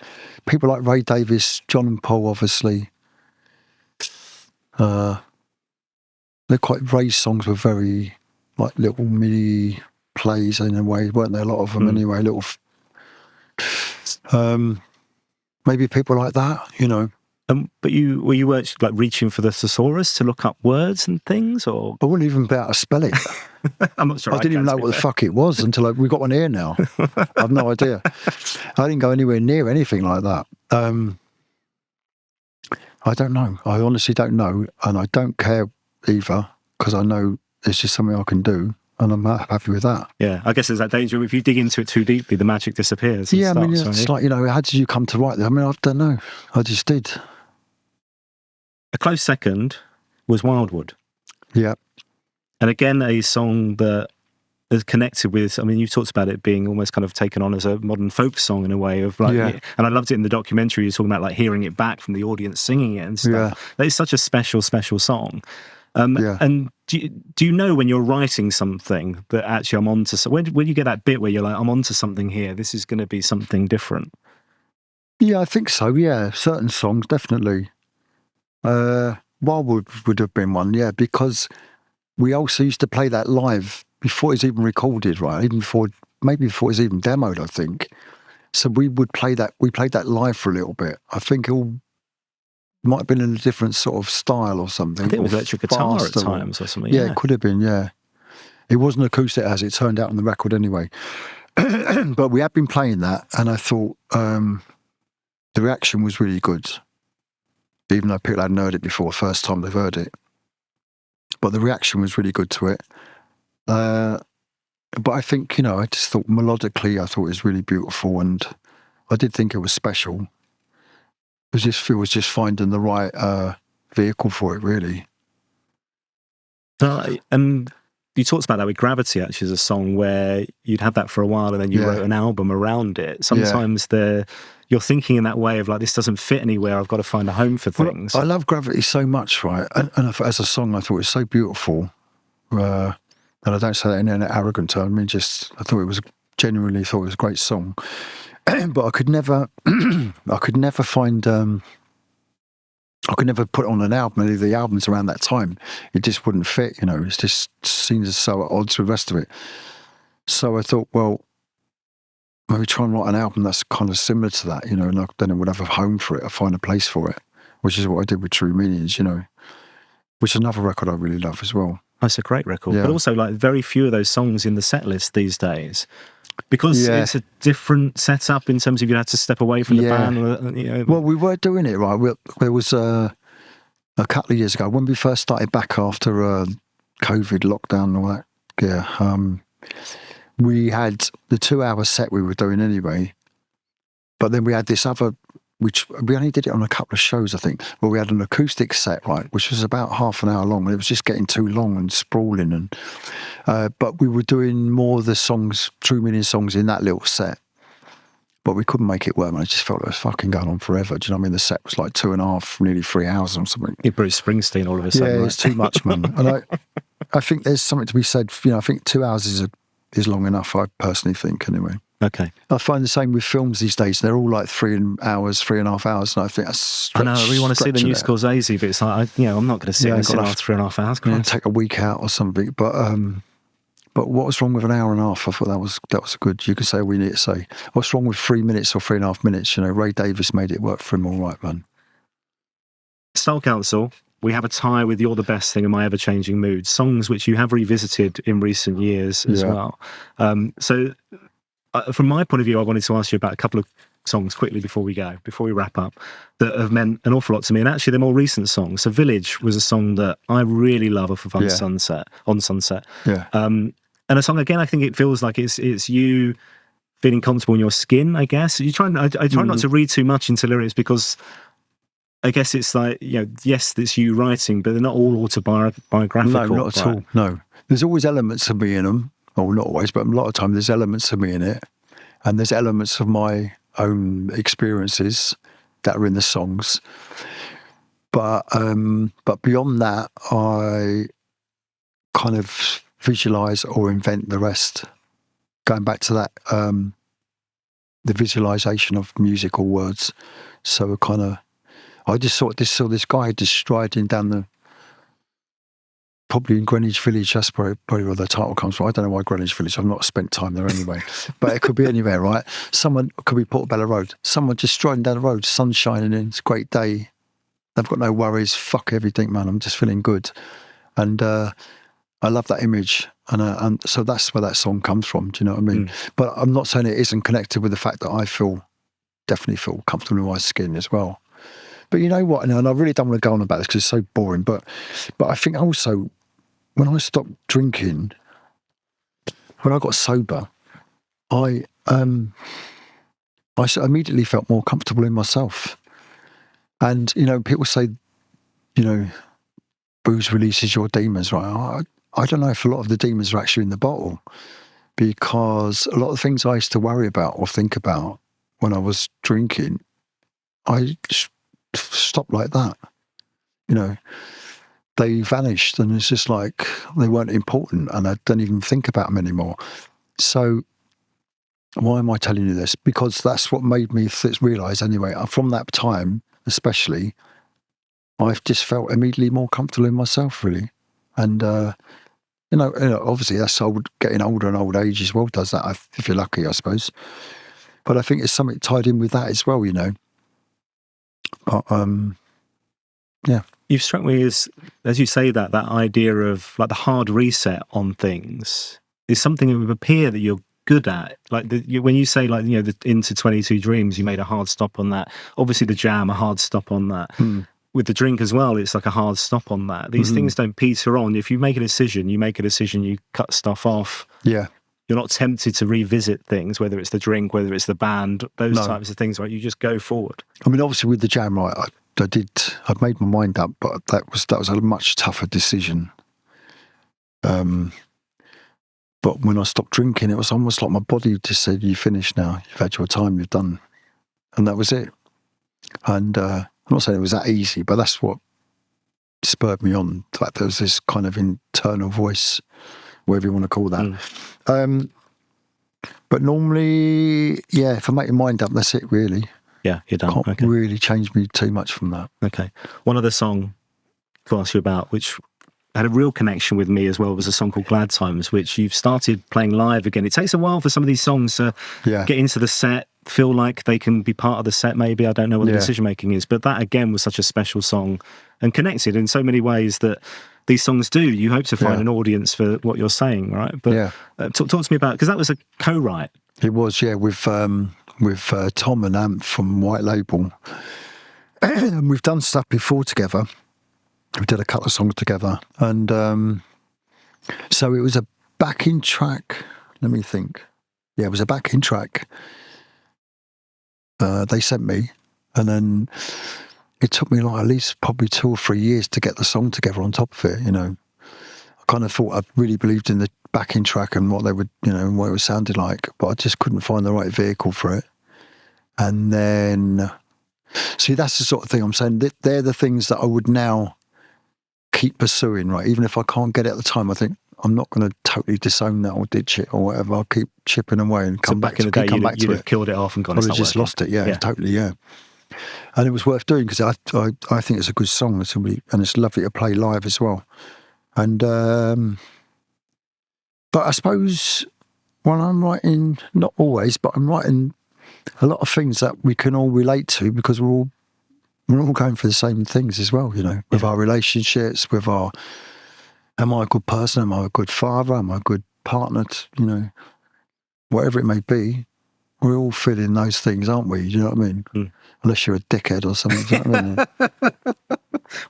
people like Ray Davies, John and Paul, obviously. Ray's songs were very like little mini plays in a way, weren't there? A lot of them anyway, little, maybe people like that, you know. But were you like reaching for the thesaurus to look up words and things, or I wouldn't even be able to spell it. I'm not sure. I didn't even know what the fuck it was until we got one here now. I have no idea. I didn't go anywhere near anything like that. I don't know. I honestly don't know, and I don't care either, because I know it's just something I can do, and I'm happy with that. Yeah, I guess there's that danger if you dig into it too deeply, the magic disappears. Yeah, I mean, it's like, you know, how did you come to write that? I mean, I don't know. I just did. A close second was Wildwood. Yeah. And again, a song that is connected with, I mean, you've talked about it being almost kind of taken on as a modern folk song in a way of like, and I loved it in the documentary, you're talking about like hearing it back from the audience singing it and stuff. Yeah. That is such a special song. And do you know when you're writing something that actually I'm onto, so when you get that bit where you're like, I'm onto something here, this is going to be something different? Yeah, I think so. Yeah, certain songs, definitely. Wildwood would have been one, yeah, because we also used to play that live before it was even recorded, right? Even before, maybe before it was even demoed, I think. So we played that live for a little bit. I think it might have been in a different sort of style or something. I think it was electric guitar at times or something. Yeah, it could have been, yeah. It wasn't acoustic as it turned out on the record anyway. But we had been playing that, and I thought the reaction was really good. Even though people hadn't heard it before, first time they've heard it. But the reaction was really good to it. But I think, you know, I just thought melodically, I thought it was really beautiful, and I did think it was special. It was just finding the right vehicle for it, really. You talked about that with Gravity, actually, as a song where you'd had that for a while and then you wrote an album around it. Sometimes you're thinking in that way of like, this doesn't fit anywhere, I've got to find a home for things. Well, I love Gravity so much, right? And as a song, I thought it was so beautiful. And I don't say that in an arrogant term. I mean, genuinely thought it was a great song. But I could never find... I could never put on an album, any of the albums around that time. It just wouldn't fit, you know. It just seems so at odds with the rest of it. So I thought, well, maybe try and write an album that's kind of similar to that, you know, and then I would have a home for it, I'd find a place for it, which is what I did with True Meanings, you know, which is another record I really love as well. That's a great record. Yeah. But also, like, very few of those songs in the set list these days. Because it's a different setup in terms of you had to step away from the band. You know. Well, we were doing it, right? There was a couple of years ago, when we first started back after COVID lockdown and all that. Yeah. We had the 2-hour set we were doing anyway, but then we had this other, which we only did it on a couple of shows, I think, where we had an acoustic set, right, which was about half an hour long, and it was just getting too long and sprawling. And but we were doing more of the songs, true meaning songs in that little set. But we couldn't make it work, man. I just felt it was fucking going on forever. Do you know what I mean? The set was like 2.5, nearly 3 hours or something. You're Bruce Springsteen all of a sudden. Yeah, right? it's too much, man. And I think there's something to be said. You know, I think 2 hours is long enough. I personally think, anyway. Okay. I find the same with films these days. They're all like 3 hours, 3.5 hours, and I think that's. I know. I really want to see the new it. Scorsese, but it's like, I'm not going to sit in after 3.5 hours. Yeah, take a week out or something. But what was wrong with an hour and a half? I thought that was good. You could say we need to say. What's wrong with 3 minutes or 3.5 minutes? You know, Ray Davis made it work for him all right, man. Style Council, we have a tie with You're the Best Thing in My Ever Changing Mood, songs which you have revisited in recent years as well. So from my point of view, I wanted to ask you about a couple of songs quickly before we wrap up, that have meant an awful lot to me, and actually they're more recent songs. So Village was a song that I really love off of Sunset. Yeah. And a song, again, I think it feels like it's you feeling comfortable in your skin, I guess. I try not to read too much into lyrics, because I guess it's like, yes, it's you writing, but they're not all autobiographical. No, not at all. No. There's always elements of me in them. Well, not always, but a lot of time there's elements of me in it. And there's elements of my own experiences that are in the songs. But beyond that, I kind of visualize or invent the rest. Going back to that, the visualization of musical words. So I just saw this guy just striding down probably in Greenwich Village. That's probably where the title comes from. I don't know why Greenwich Village. I've not spent time there anyway. But it could be anywhere, right? Someone could be Portobello Road. Someone just striding down the road, sun shining in. It's a great day. They've got no worries. Fuck everything, man. I'm just feeling good. And I love that image. And so that's where that song comes from. Do you know what I mean? But I'm not saying it isn't connected with the fact that I definitely feel comfortable in my skin as well. But you know what? And I really don't want to go on about this because it's so boring. But I think also, when I stopped drinking, when I got sober, I immediately felt more comfortable in myself. And people say, booze releases your demons, right? I don't know if a lot of the demons are actually in the bottle, because a lot of things I used to worry about or think about when I was drinking, I just stopped like that. They vanished, and it's just like they weren't important, and I don't even think about them anymore. So why am I telling you this? Because that's what made me realise anyway, from that time especially, I've just felt immediately more comfortable in myself, really. And obviously that's getting older, and old age as well does that, if you're lucky, I suppose. But I think it's something tied in with that as well, But, yeah. You've struck me as you say that idea of like the hard reset on things is something that would appear that you're good at. Like when you say the Into 22 Dreams, you made a hard stop on that. Obviously the Jam, a hard stop on that. With the drink as well, it's like a hard stop on that. These things don't peter on. If you make a decision, you cut stuff off. Yeah. You're not tempted to revisit things, whether it's the drink, whether it's the band, those types of things, right? You just go forward. I mean, obviously with the Jam, right, I'd made my mind up, but that was a much tougher decision. But when I stopped drinking, it was almost like my body just said, "You finished now. You've had your time. You've done," and that was it. And I'm not saying it was that easy, but that's what spurred me on. The fact there was this kind of internal voice, whatever you want to call that. But normally, if I make my mind up, that's it, really. Yeah, you're done. Can't really change me too much from that. Okay. One other song to ask you about, which had a real connection with me as well, was a song called Glad Times, which you've started playing live again. It takes a while for some of these songs to get into the set, feel like they can be part of the set, maybe. I don't know what the decision-making is, but that, again, was such a special song and connected in so many ways that these songs do. You hope to find an audience for what you're saying, right? But talk to me about, because that was a co-write. It was, with Tom and Amp from White Label. And we've done stuff before together. We did a couple of songs together. And So it was a backing track. Let me think. Yeah, it was a backing track. They sent me, and then it took me like at least probably 2 or 3 years to get the song together on top of it. You know, I kind of thought I really believed in the backing track and what they would, you know, what it was sounding like, but I just couldn't find the right vehicle for it. And then, see, that's the sort of thing I'm saying. They're the things that I would now keep pursuing, right? Even if I can't get it at the time, I think I'm not going to totally disown that or ditch it or whatever. I'll keep chipping away and come back in the day, you'd have killed it off and gone. I'd have just lost it, yeah, totally, yeah. And it was worth doing because I think it's a good song. And it's lovely to play live as well. And but I suppose when I'm writing, not always, but I'm writing a lot of things that we can all relate to because we're all going for the same things as well, you know, with our relationships, with our, am I a good person? Am I a good father? Am I a good partner? You know, whatever it may be, we're all feeling those things, aren't we? Do you know what I mean? Mm. Unless you're a dickhead or something. Do you know what I mean?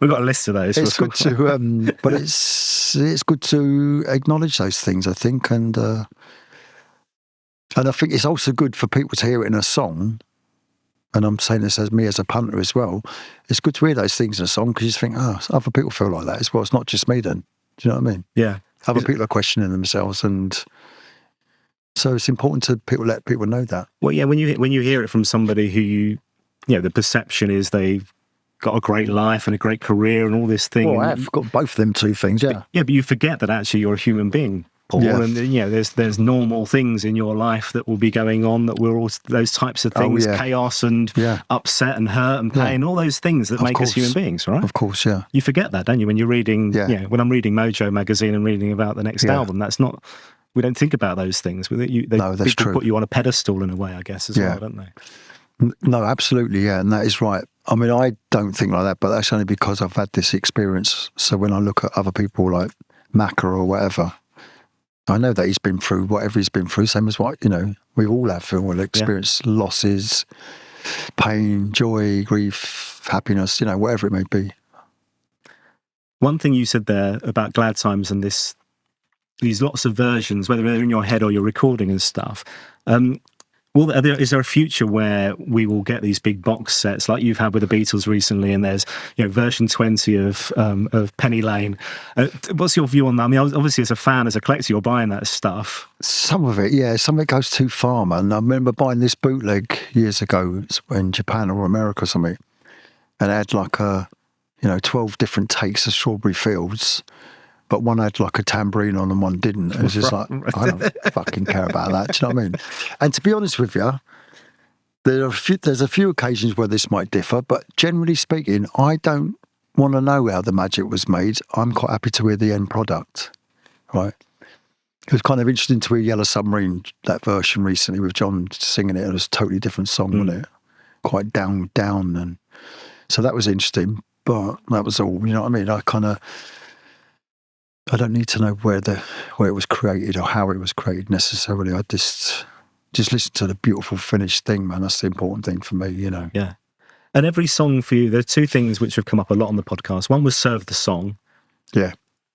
We've got a list of those. It's good to, but it's good to acknowledge those things, I think, and I think it's also good for people to hear it in a song. And I'm saying this as me as a punter as well. It's good to hear those things in a song because you think, oh, other people feel like that as well. It's not just me then. Do you know what I mean? Yeah. Other people are questioning themselves, and so it's important to let people know that. Well, yeah, when you hear it from somebody who you know, the perception is they've got a great life and a great career and all this thing. Well, I've got both of them two things, yeah. But you forget that actually you're a human being, Paul, and you know, there's normal things in your life that will be going on that we're all those types of things, chaos and upset and hurt and pain, all those things that make us human beings, right? Of course, yeah. You forget that, don't you, when you're reading? You know, when I'm reading Mojo magazine and reading about the next album, that's not. We don't think about those things. They put you on a pedestal in a way, I guess, as well, don't they? No, absolutely, yeah, and that is right. I mean, I don't think like that, but that's only because I've had this experience. So when I look at other people like Macca or whatever, I know that he's been through whatever he's been through, same as what, you know, we all have. We'll experience losses, pain, joy, grief, happiness, you know, whatever it may be. One thing you said there about Glad Times and these lots of versions, whether they're in your head or you're recording and stuff, well, is there a future where we will get these big box sets like you've had with the Beatles recently, and there's, you know, version 20 of Penny Lane? What's your view on that? I mean, obviously as a fan, as a collector, you're buying that stuff. Some of it, yeah. Some of it goes too far, man. I remember buying this bootleg years ago in Japan or America or something, and it had like 12 different takes of Strawberry Fields. But one had like a tambourine on and one didn't. It was just like, I don't fucking care about that. Do you know what I mean? And to be honest with you, there's a few occasions where this might differ, but generally speaking, I don't want to know how the magic was made. I'm quite happy to hear the end product, right? It was kind of interesting to hear Yellow Submarine, that version recently with John singing it. It was a totally different song, wasn't it? Quite down. And so that was interesting, but that was all, you know what I mean? I don't need to know where it was created or how it was created necessarily. I just listen to the beautiful finished thing, man. That's the important thing for me, you know. Yeah. And every song for you, there are two things which have come up a lot on the podcast. One was Serve the Song. Yeah.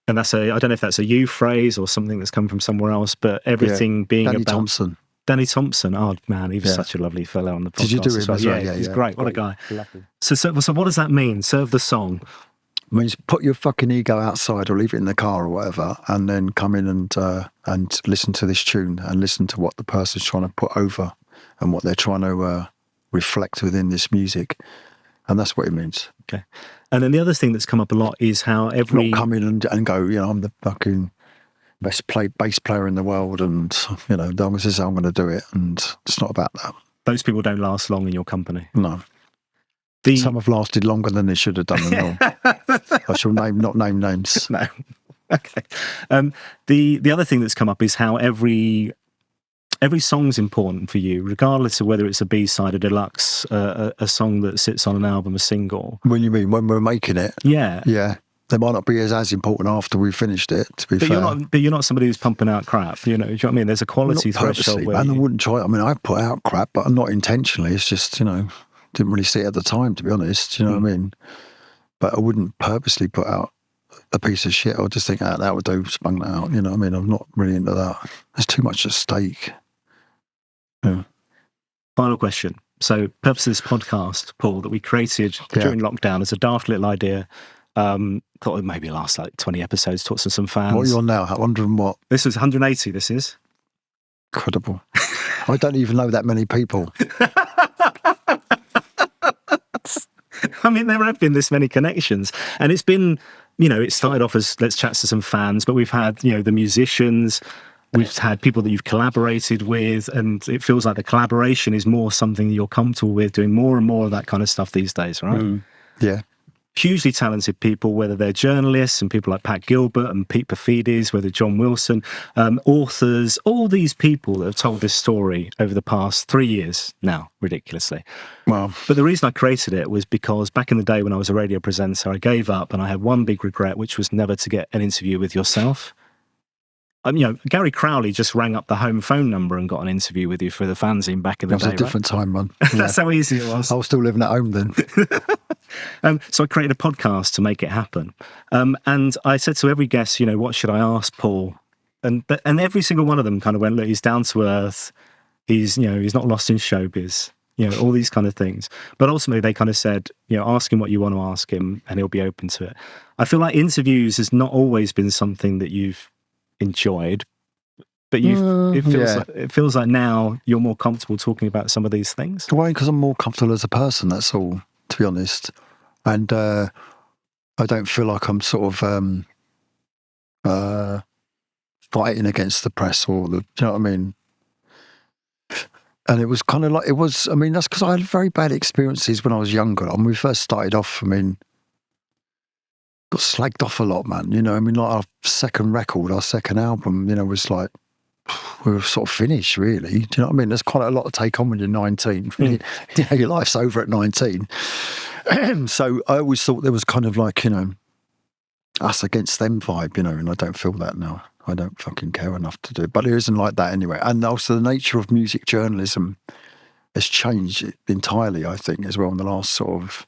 And I don't know if that's a you phrase or something that's come from somewhere else, but everything being Danny about... Thompson. Danny Thompson. Oh, man, he was such a lovely fellow on the podcast. Did you do it? Well. Yeah, he's great. What a guy. So what does that mean, Serve the Song? It means put your fucking ego outside or leave it in the car or whatever, and then come in and listen to this tune and listen to what the person's trying to put over and what they're trying to reflect within this music. And that's what it means. Okay. And then the other thing that's come up a lot is how not come in and go, you know, I'm the fucking best bass player in the world, and, you know, this is how I'm going to do it. And it's not about that. Those people don't last long in your company. No. Some have lasted longer than they should have done. I shall not name names. No. Okay. The other thing that's come up is how every song's important for you, regardless of whether it's a B-side, a deluxe, a song that sits on an album, a single. When you mean when we're making it? Yeah. Yeah. They might not be as important after we've finished it, to be fair. You're not somebody who's pumping out crap, you know. Do you know what I mean? There's a quality threshold. I wouldn't try it. I mean, I put out crap, but not intentionally. It's just, you know, didn't really see it at the time, to be honest. Do you know what I mean? But I wouldn't purposely put out a piece of shit, I'll just think, that would do, spung that out. You know what I mean? I'm not really into that. There's too much at stake. Yeah. Final question. So, purpose of this podcast, Paul, that we created during lockdown as a daft little idea. Thought it maybe last like 20 episodes, talk to some fans. What are you on now? 100 and what? This was 180, this is. Incredible. I don't even know that many people. I mean, there have been this many connections. And it's been, it started off as let's chat to some fans, but we've had, the musicians, we've had people that you've collaborated with, and it feels like the collaboration is more something that you're comfortable with, doing more and more of that kind of stuff these days, right? Yeah. Hugely talented people, whether they're journalists and people like Pat Gilbert and Pete Perfides, whether John Wilson, authors, all these people that have told this story over the past 3 years now, ridiculously. Wow. But the reason I created it was because back in the day when I was a radio presenter, I gave up and I had one big regret, which was never to get an interview with yourself. Gary Crowley just rang up the home phone number and got an interview with you for the fanzine back in the day. That was a different time, man. Yeah. That's how easy it was. I was still living at home then. So I created a podcast to make it happen. And I said to every guest, what should I ask Paul? And every single one of them kind of went, look, he's down to earth. He's not lost in showbiz, all these kind of things. But ultimately they kind of said, ask him what you want to ask him and he'll be open to it. I feel like interviews has not always been something that you've enjoyed, but it feels like now you're more comfortable talking about some of these things. Why? Because I'm more comfortable as a person, that's all, to be honest. And I don't feel like I'm sort of fighting against the press or do you know what I mean? And it was kind of like, that's because I had very bad experiences when I was younger. When we first started off, got slagged off a lot, man. Like our second record, our second album, was like, we were sort of finished, really. Do you know what I mean? There's quite a lot to take on when you're 19. Your life's over at 19. So I always thought there was kind of like, us against them vibe, and I don't feel that now. I don't fucking care enough to do it. But it isn't like that anyway. And also the nature of music journalism has changed entirely, I think, as well in the last sort of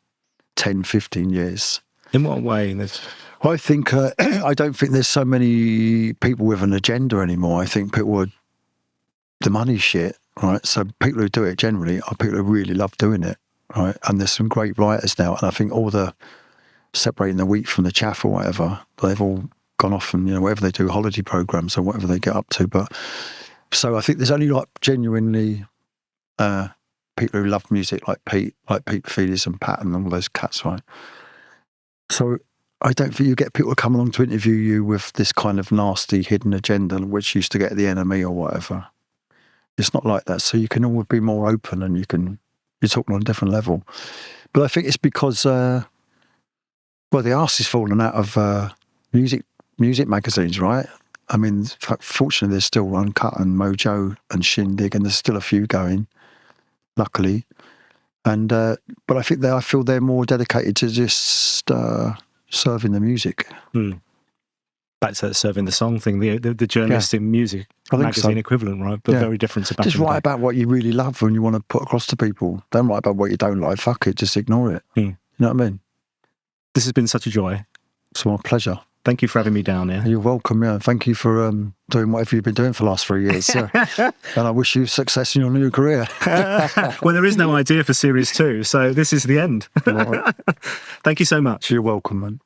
10, 15 years. In what way? I think, I don't think there's so many people with an agenda anymore. I think people are the money shit, right? So people who do it generally are people who really love doing it, right? And there's some great writers now. And I think all the separating the wheat from the chaff or whatever, they've all gone off and, whatever they do, holiday programs or whatever they get up to. But so I think there's only like genuinely people who love music like Pete Perfides and Pat and all those cats, right? So I don't think you get people to come along to interview you with this kind of nasty hidden agenda, which used to get the enemy or whatever. It's not like that. So you can always be more open and you're talking on a different level. But I think it's because, the arse is falling out of music magazines, right? Fortunately, there's still Uncut and Mojo and Shindig, and there's still a few going, luckily. And but I feel they're more dedicated to just serving the music. Back to that serving the song thing, the journalistic music magazine equivalent, right? But very different to back just write about what you really love and you want to put across to people. Don't write about what you don't like. Fuck it, just ignore it. You know what I mean? This has been such a joy. It's my pleasure. Thank you for having me down here. You're welcome, yeah. Thank you for doing whatever you've been doing for the last 3 years. And I wish you success in your new career. Well, there is no idea for Series 2, so this is the end. Thank you so much. You're welcome, man.